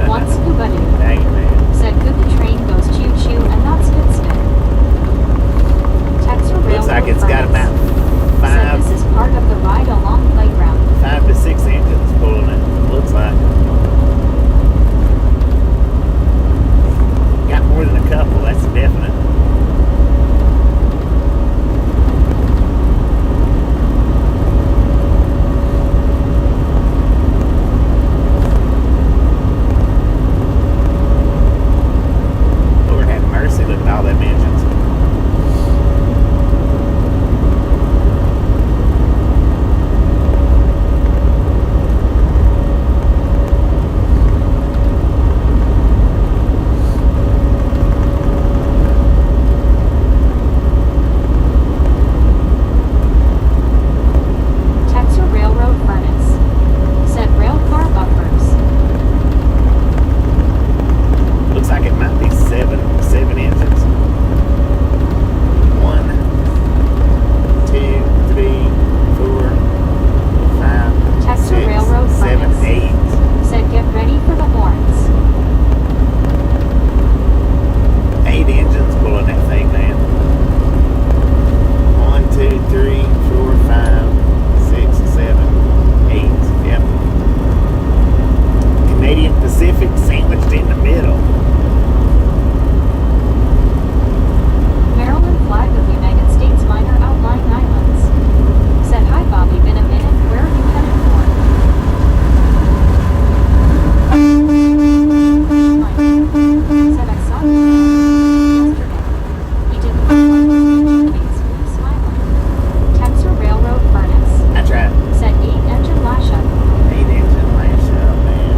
One scuba dude Dang it, man. said good the train goes choo-choo and not spit-spit. Texas Railroad Looks like it's got Furnace about said this is part of the ride along playground. 5 to 6 engines pulling it. Looks like. Got more than a couple, that's definite. Lord have mercy, look at all them engines. Texas Railroad Furnace said rail car buffers. Looks like it might be seven engines. 1, 2, 3, 4, 5, Texas 6, Railroad 7, Furnace 8. said get ready for the horns. 8 engines pulling that thing, man. 1, 2, 3, 4, 5, 6, 7, 8. Yep. Canadian Pacific sandwiched in the middle. Maryland flag of United States minor outlying islands. Said hi Bobby, been a minute, where are you headed for? Mike said I saw you yesterday. He didn't look like his face, fully smiling. Texas Railroad Furnace I tried. said 8-engine lash up. 8 engine lash up, man.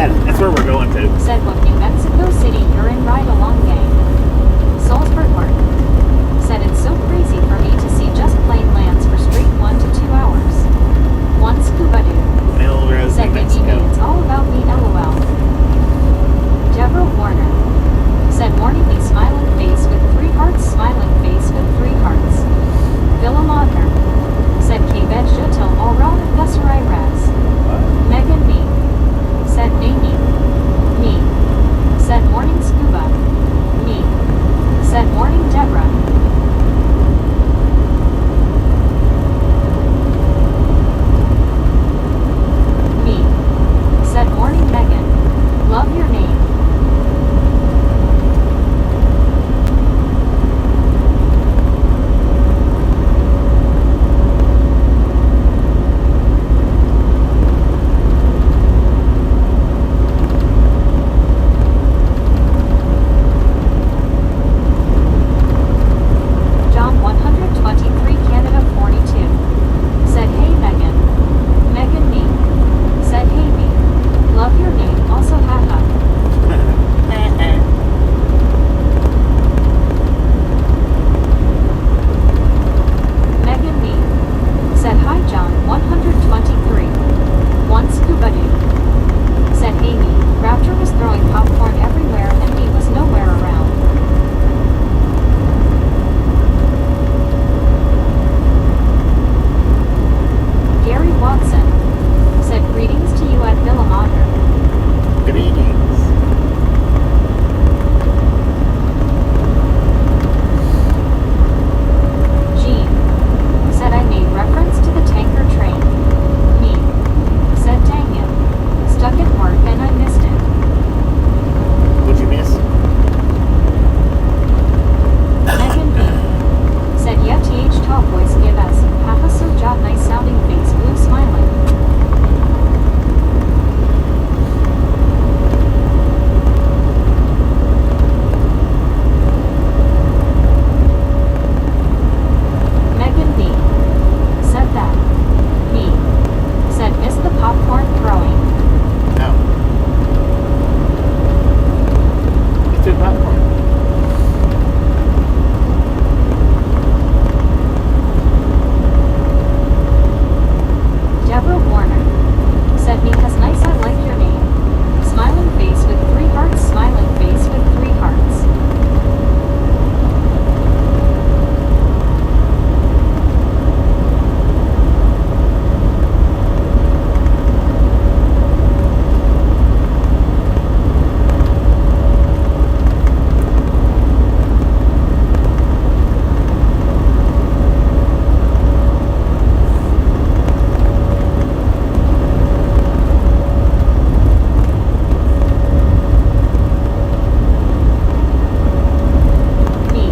Yeah, that's where we're going to. Said what New Mexico City you're in right along gang. Salzburg Mark. Said it's so crazy for me to see just plain lands for straight 1 to 2 hours. One scuba dude. Melrose, Said New maybe Mexico. it's all about me LOL. Deborah Warner. Said morning me smiling face with 3 hearts smiling face with 3 hearts. Villa Modner. Said K-Veg till all round and Gusserai Raz. Megan me. Said Amy. Me. Said morning scuba. Me. Said morning Deborah. Me. Said morning Megan. Love your name. John 123 Canada 42. Said hey Megan. Megan me. Said hey me. Love your name also haha. Megan me. Said hi John 123. One scuba dude. Said hey me. Raptor was throwing popcorn everywhere and me was nowhere around. Gary Watson. Said greetings to you at Villa Modern. Greetings. Jean. Said I made reference to the tanker train. Me. Said dang it. Stuck at work and I missed it. What'd you miss? Megan B. Said yeah th top voice give us. Haha so job nice sounding face blue smiling. Megan B. Said that. Me. Said miss the popcorn throwing. No. Let's do popcorn. Deborah Warner. Said me has nice I like your name. Smiling face with 3 hearts smiling face with 3 hearts. Me.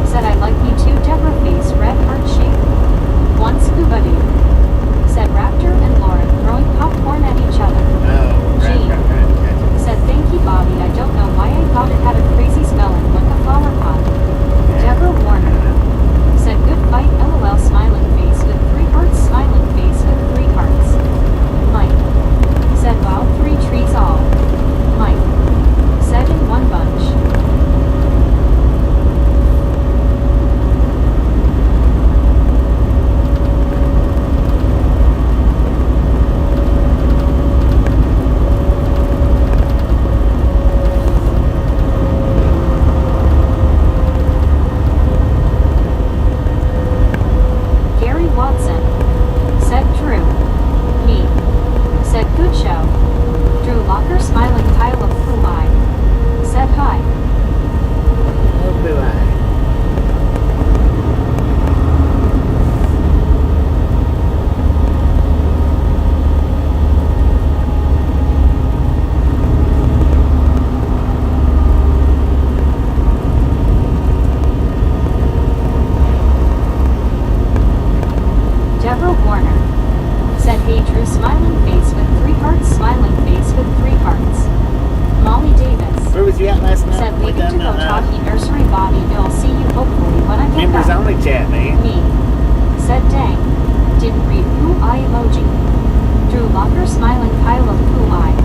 Said I like me too Deborah face red heart shape. One scuba dude. Said Raptor and Lauren throwing popcorn at each other. Oh, right, Gee. right, right. Gotcha. Said thank you Bobby I don't know why I thought it had a crazy smelling like a flower pot. Deborah Warner. Said good fight LOL smiling face with 3 hearts smiling face with 3 hearts. Mike. Said wow 3 trees all. Mike. Said in one bunch. Gary Watson. Said Drew. Me. Said good show. Drew Locker smiling Kyle of Blue Eye. Said hi. Oh, blue eye. Deborah Warner. Said hey Drew smiling face with 3 hearts smiling face with 3 hearts. Molly Davis. Where was you at last night? Said We leaving to done go talkie nursery Bobby I'll see you hopefully when I get members back. only chat, man. Me. Said dang. Didn't read poo eye emoji. Drew Locker smiling Kyle of poo eye.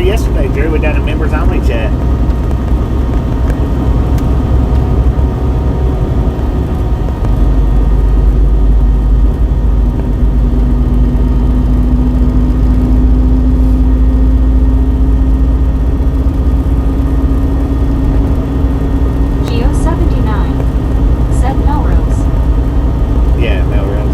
there yesterday, Jerry. We done a members only chat. Geo79 said Melrose. Yeah, Melrose.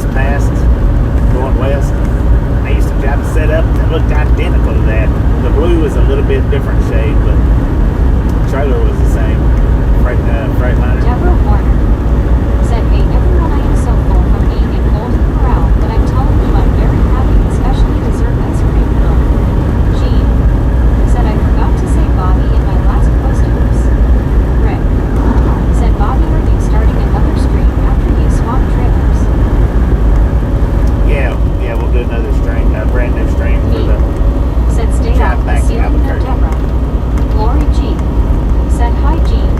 just passed, going west. I used to drive a setup that looked identical to that. The blue was a little bit different shade, but the trailer was the same. Freightliner. Deborah Warner said, "Hey everyone, I am so full from being in Golden Corral, but I'm telling you I'm very happy, especially dessert ice cream. Jean said, I forgot to say Bobby in my last post. Oops. Rick said, Bobby, are you starting another stream after you swap trailers? Yeah, we'll do another stream, a brand new stream for the Said, stay drive off the back to ceiling, no Albuquerque. Deborah. Lori G said, hi Jean.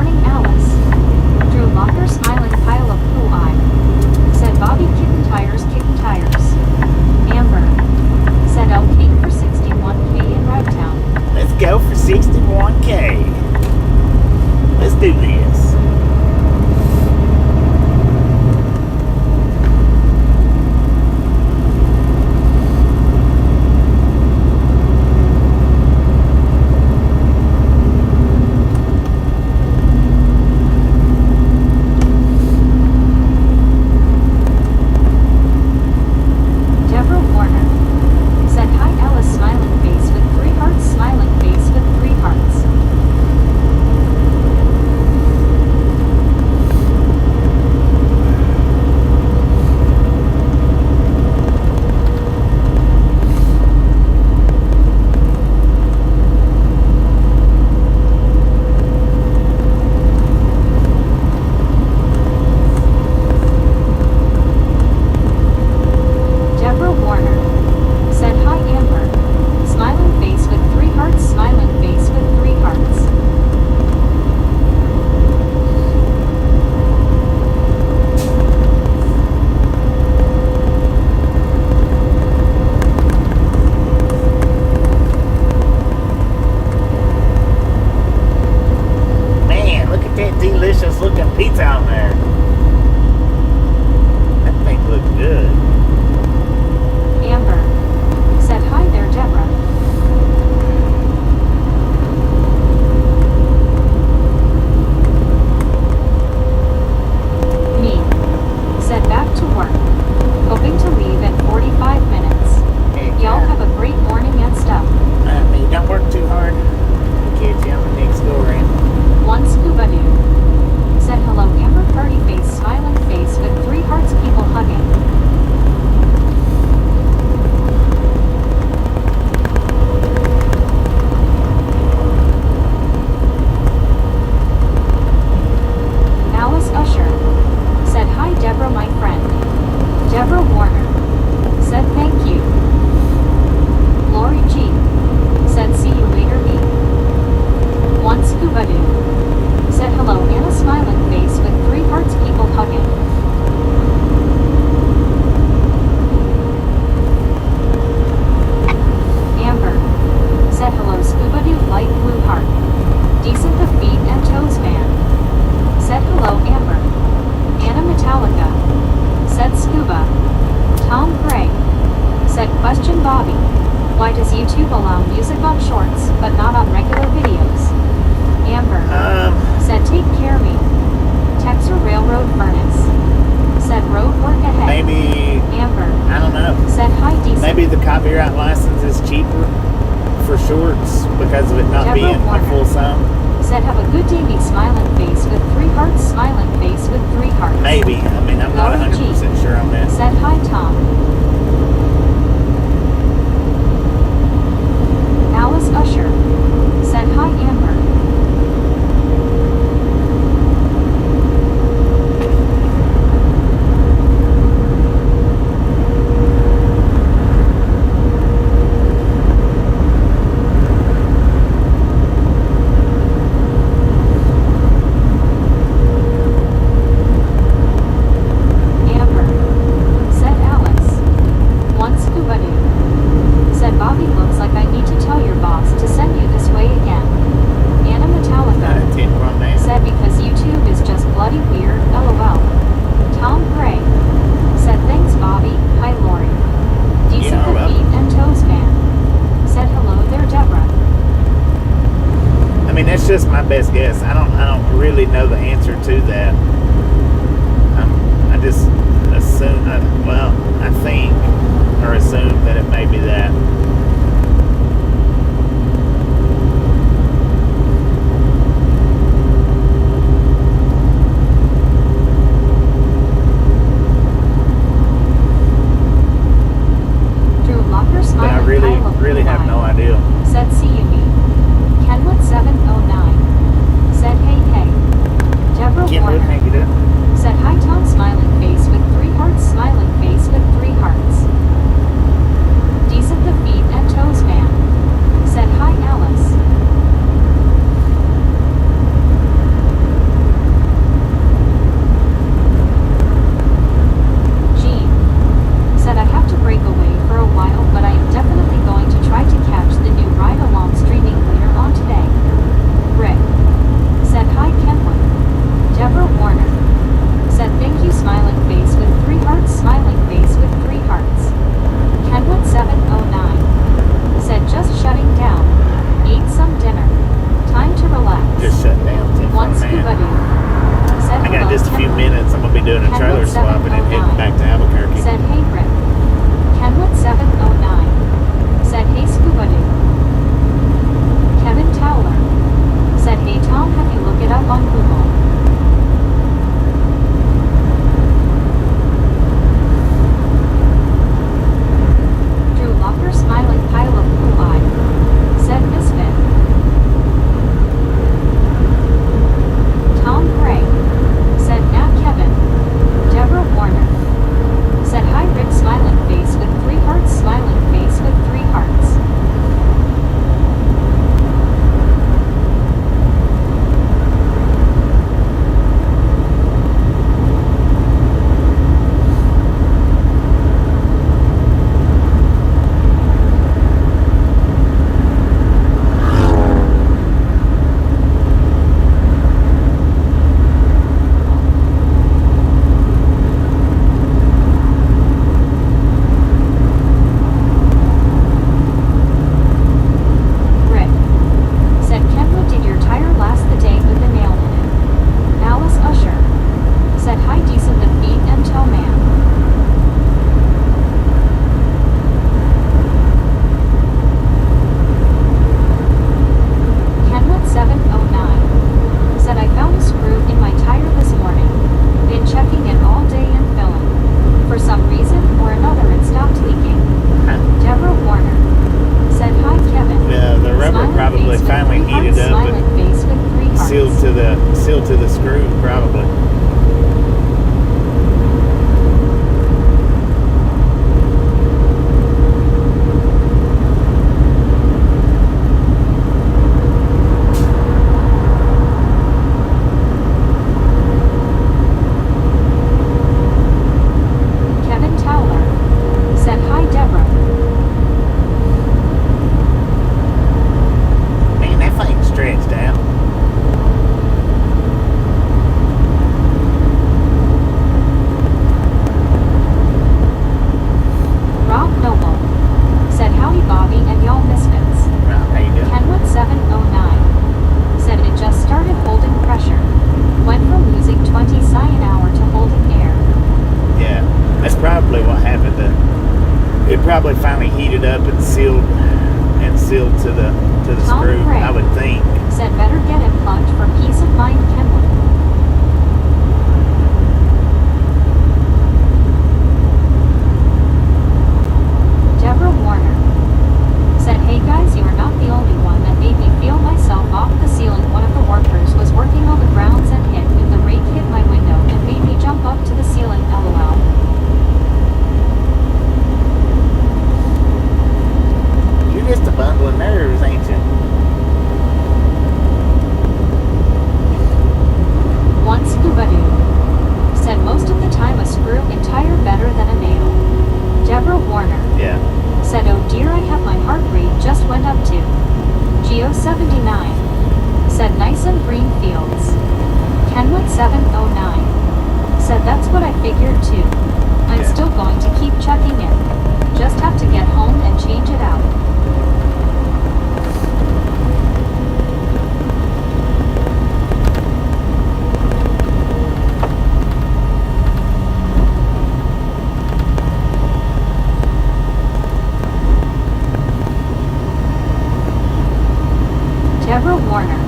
morning, Alice. Drew Locker smiling pile of poo eye. Said Bobby kicking tires, kicking tires. Amber. Said I'll cake for 61K in Ragtown. Let's go for 61K. Let's do this. Deborah Warner. Said hi, Alice smiling face with 3 hearts, smiling face with 3 hearts. Deborah Warner. Said hi, Amber. Smiling face with 3 hearts, smiling face with 3 hearts. Man, look at that delicious looking pizza on there. That thing looks good. Amber. Said hi there, Deborah. Me. Said back to work. Hoping to leave in 45 minutes. Y'all have a great morning and stuff. I mean, don't work too hard. Catch you on the next go around. One scuba dude. Said hello, Amber party face, smiling face with 3 hearts, people hugging. Alice Usher. Said hi, Deborah, my friend. Deborah Warner. Said thank you. Lori G. Said see you later, me. One scuba dude. Said hello, Anna smiling face with 3 hearts, people hugging. Amber. Said hello, scuba dude, light blue heart. Decent the feet and toes man. Said hello, Amber. Anna Metallica. Said scuba. Tom Gray. Said question Bobby. Why does YouTube allow music on shorts, but not on regular videos? Amber. Said take care me. Texas Railroad Furnace. Said road work ahead. Maybe, Amber. I don't know. Said hi, decent. Maybe the copyright license is cheaper for shorts because of it not Deborah being a Warner. full song. Said have a good day, me smiling face with 3 hearts, smiling face with 3 hearts. Maybe. I mean, I'm not Lori G. 100% sure on that. Said hi, Tom. Alice Usher. Said hi, Amber. Amber. Said Alice. One scuba dude. Said Bobby looks like I need to tell your boss to send you this way again. Anna Not Metallica. a 10 from that. Said because YouTube is just bloody weird, lol. Tom Gray. Said thanks Bobby, hi Lori. Decent Yeah, the well. feet and toes man. Said hello there, Deborah. I mean, that's just my best guess. I don't really know the answer to that. I just assume, I think or assume that it may be that. Drew Locker But smiling I pile of really have blue no eye. idea. Said see you me. Kenwood 709. Said hey hey. Deborah Can't really Warner. make it up. Said hi, Tom smiling face with 3 hearts, smiling face with 3 hearts. Decent the feet screws, probably. Kevin Towler said, "Hi, Deborah." Man, that thing's stretched out. Rob Noble said, "Howdy, Bobby and y'all misfits." Right, how you doing? Kenwood 709 said, "It just started holding pressure. Went from losing 20 psi an hour to holding air." Yeah, that's probably what happened. It probably finally heated up and sealed to the Tom screw, Gray I would think. said, "Better get it plugged for peace of mind, Kenwood." Deborah Warner said, "Hey guys, you are not the only one that made me feel myself off the ceiling. One of the workers was working on the grounds and the rake hit my window and made me jump up to the ceiling, lol." You're just a bundle of nerves, ain't you? One Scuba Dude said, "Most of the time a screw entire better than a nail." Deborah Warner Yeah. said, "Oh dear, I have my heart rate just went up to." Geo79 said, "Nice and green fields." Kenwood 709 said, "That's what I figured too. I'm Yeah. still going to keep checking in. Just have to get home and change it out." Deborah Warner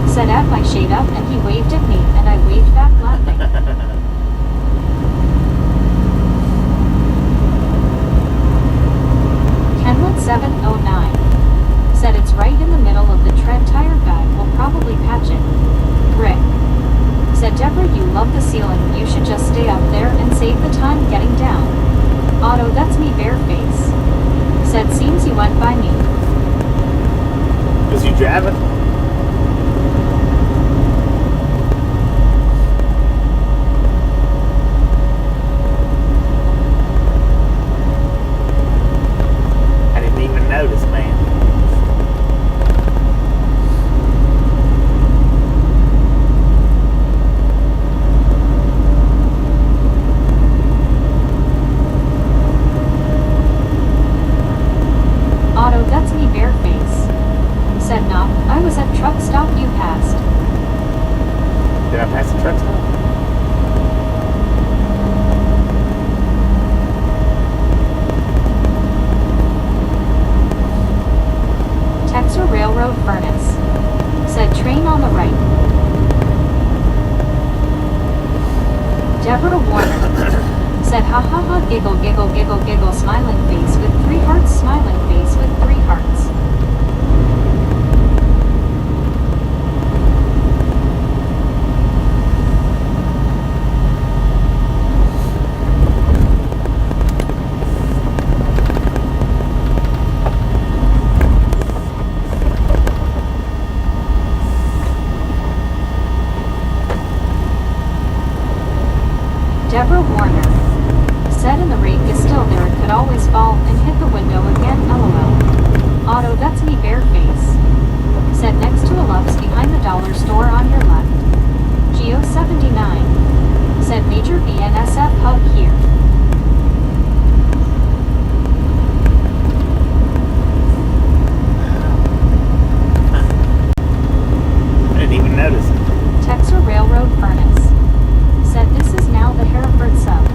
said, "At my shade up," and he waved at me and I waved back laughing. Kenwood 709 said, "It's right in the middle of the tread. Tire guy will probably patch it." Rick said, "Deborah, you love the ceiling. You should just stay up there and save the time getting down." Otto, that's me bareface said, "Seems you went by me." Was you driving? I didn't even notice, man. Otto, that's me bareface said, "Nah, I was at truck stop you passed." Did I pass the truck stop? Texas Railroad Furnace said, "Train on the right." Deborah Warner said, "Ha ha ha, giggle, giggle, giggle, giggle, smiling face with 3 hearts, smiling face with 3 hearts." Deborah Warner said, "And the rake is still there. It could always fall and hit the window again, lol." Otto, that's me bareface said, "Next to a Love's behind the dollar store on your left." Geo79 said, "Major BNSF hub here." I didn't even notice it. Texas Railroad Furnace said, "This is now the Hereford sub."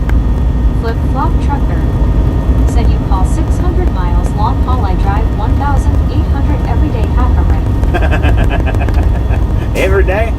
Flip-flop trucker said, "You call 600 miles long haul, I drive 1,800 every day, hack a right." Every day?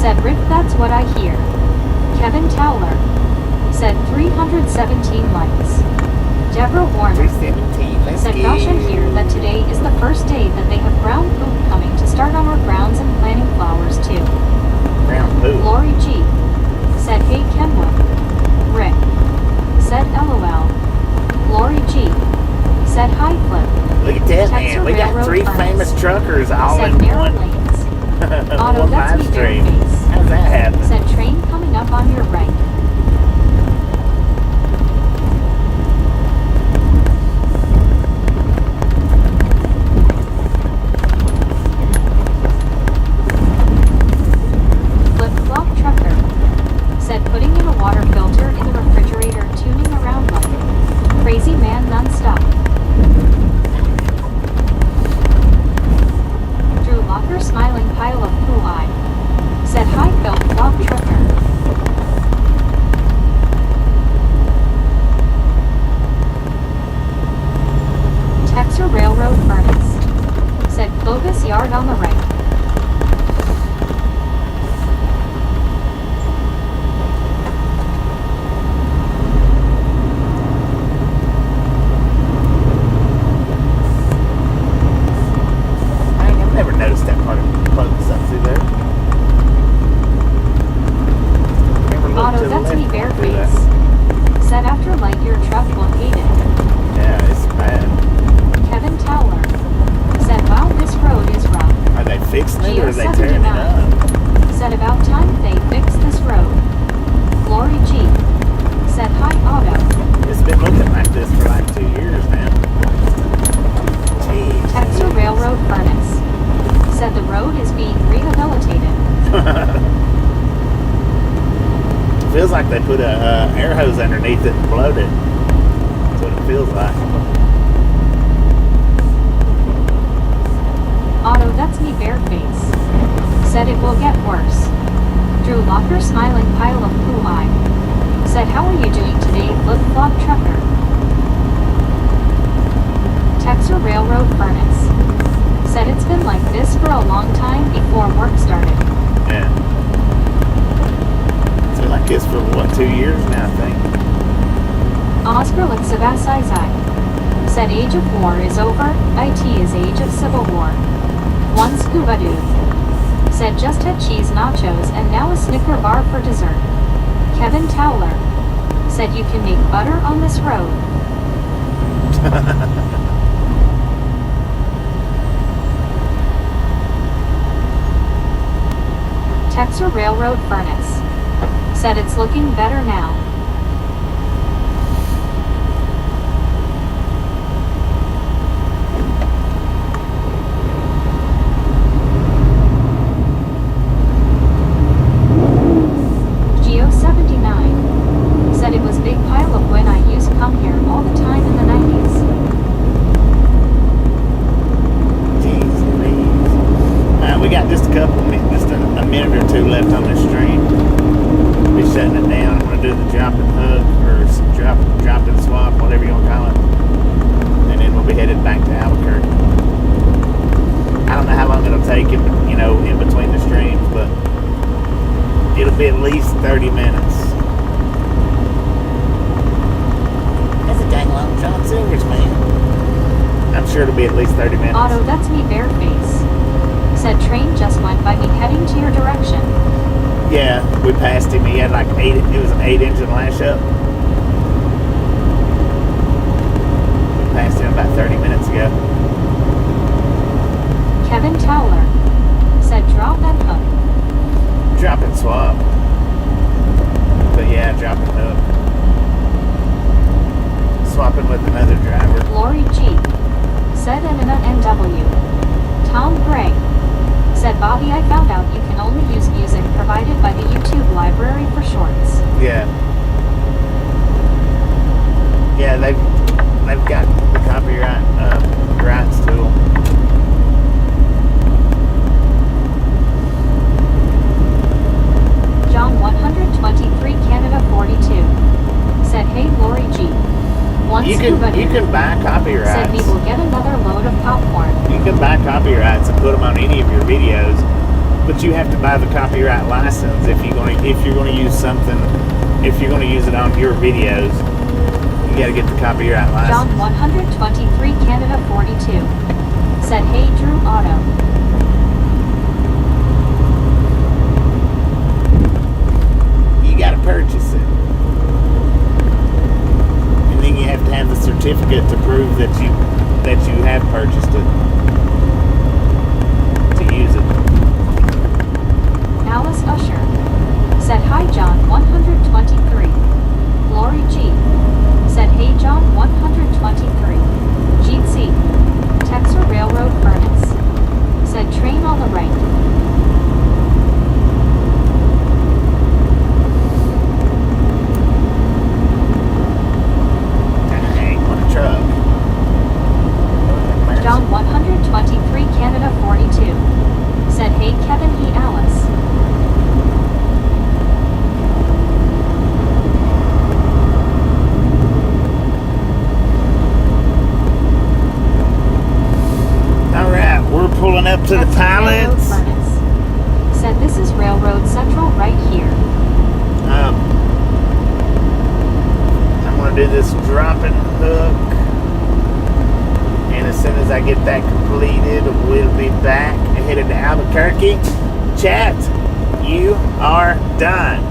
said Rick, that's what I hear. Kevin Towler said 317 likes. Deborah Warner 317. Let's said, go. gosh, I hear that today is the first day that they have ground poop coming to start on our grounds and planting flowers too. Brown poop. Lori G said, hey Kenwood. Rick said, LOL. Lori G said, hi Flip. Look at that, Texas man. We got Railroad 3 Furnace famous truckers all said, in narrow one. lanes. Auto, one that's live me, stream. Bareface. How's that happen? Said, train coming up on your right. Flip-flop trucker said, putting in a water filter in the refrigerator, tuning around like crazy man non-stop. Drew Locker smiling pile of poo eye said, hi flip-flop trucker. Texas Railroad Furnace said, Clovis yard on the right. I've never noticed that part of Clovis up through there. Never looked Auto, to the that's left me, through that. Bareface said, after light your truck will hate it. Yeah, it's bad. Kevin Towler said, wow, this road is rough. Are they fixing it or are they Geo tearing it 79 up? said, about time they fix this road. Lori G said, hi Auto. It's been looking like this for like 2 years now. Jeez. Texas Railroad Furnace said, the road is being rehabilitated. Feels like they put a air hose underneath it and blowed it. That's what it feels like. Auto, that's me, Bareface said, it will get worse. Drew Locker smiling pile of poo eye said, how are you doing today, flip-flop trucker? Texas Railroad Furnace said, it's been like this for a long time before work started. Yeah. It's been like this for, what, 2 years now, I think. Oscar Sabasizai said, age of war is over, IT is age of civil war. One scuba dude said, just had cheese nachos and now a Snicker bar for dessert. Kevin Towler said, you can make butter on this road. Texas Railroad Furnace said, it's looking better now. Geo 79 said, it was big pile of when I used to come here all the time in the 90s. Jeez Louise. We got just a couple minutes, just a minute or two left on this stream. We'll be shutting it down. I'm going to do the drop and hook, or drop and swap, whatever you want to call it. And then we'll be headed back to Albuquerque. I don't know how long it'll take, in between the streams, but it'll be at least 30 minutes. That's a dang long John Silver's, man. I'm sure it'll be at least 30 minutes. Auto, that's me, Bareface said, train just went by me heading to your direction. Yeah, we passed him. He had like it was an 8-engine lash up. We passed him about 30 minutes ago. Kevin Towler said, drop and hook. Drop and swap. But yeah, drop and hook. Swapping with another driver. Lori G said, NW. Tom Gray said, Bobby, I found out you can only use music provided by the YouTube library for shorts. Yeah. Yeah, they've got the copyright rights tool. John 123 Canada 42 said, hey Lori G. One You scuba can dude buy said, copyrights. we will get another load of popcorn. You can buy copyrights and put them on any of your videos. But you have to buy the copyright license if you're going to use something. If you're going to use it on your videos, you got to get the copyright John license. 123 Canada 42 said, "Hey Drew Auto." You got to purchase it, and then you have to have the certificate to prove that you have purchased it to use it. Alice Usher said, "Hi John 123. Lori G said, "Hey John 123. Jeet C. Texas Railroad Furnace said, "Train on the right." Dang, what a truck. John 123 Canada 42 said, "Hey Kevin, he Alice." Alright, we're pulling up to the Texas Railroad pilots. Furnace said, "This is Railroad Central right here." I'm going to do this dropping hook, and as soon as I get that completed, we'll be back headed to Albuquerque. Chat, you are done.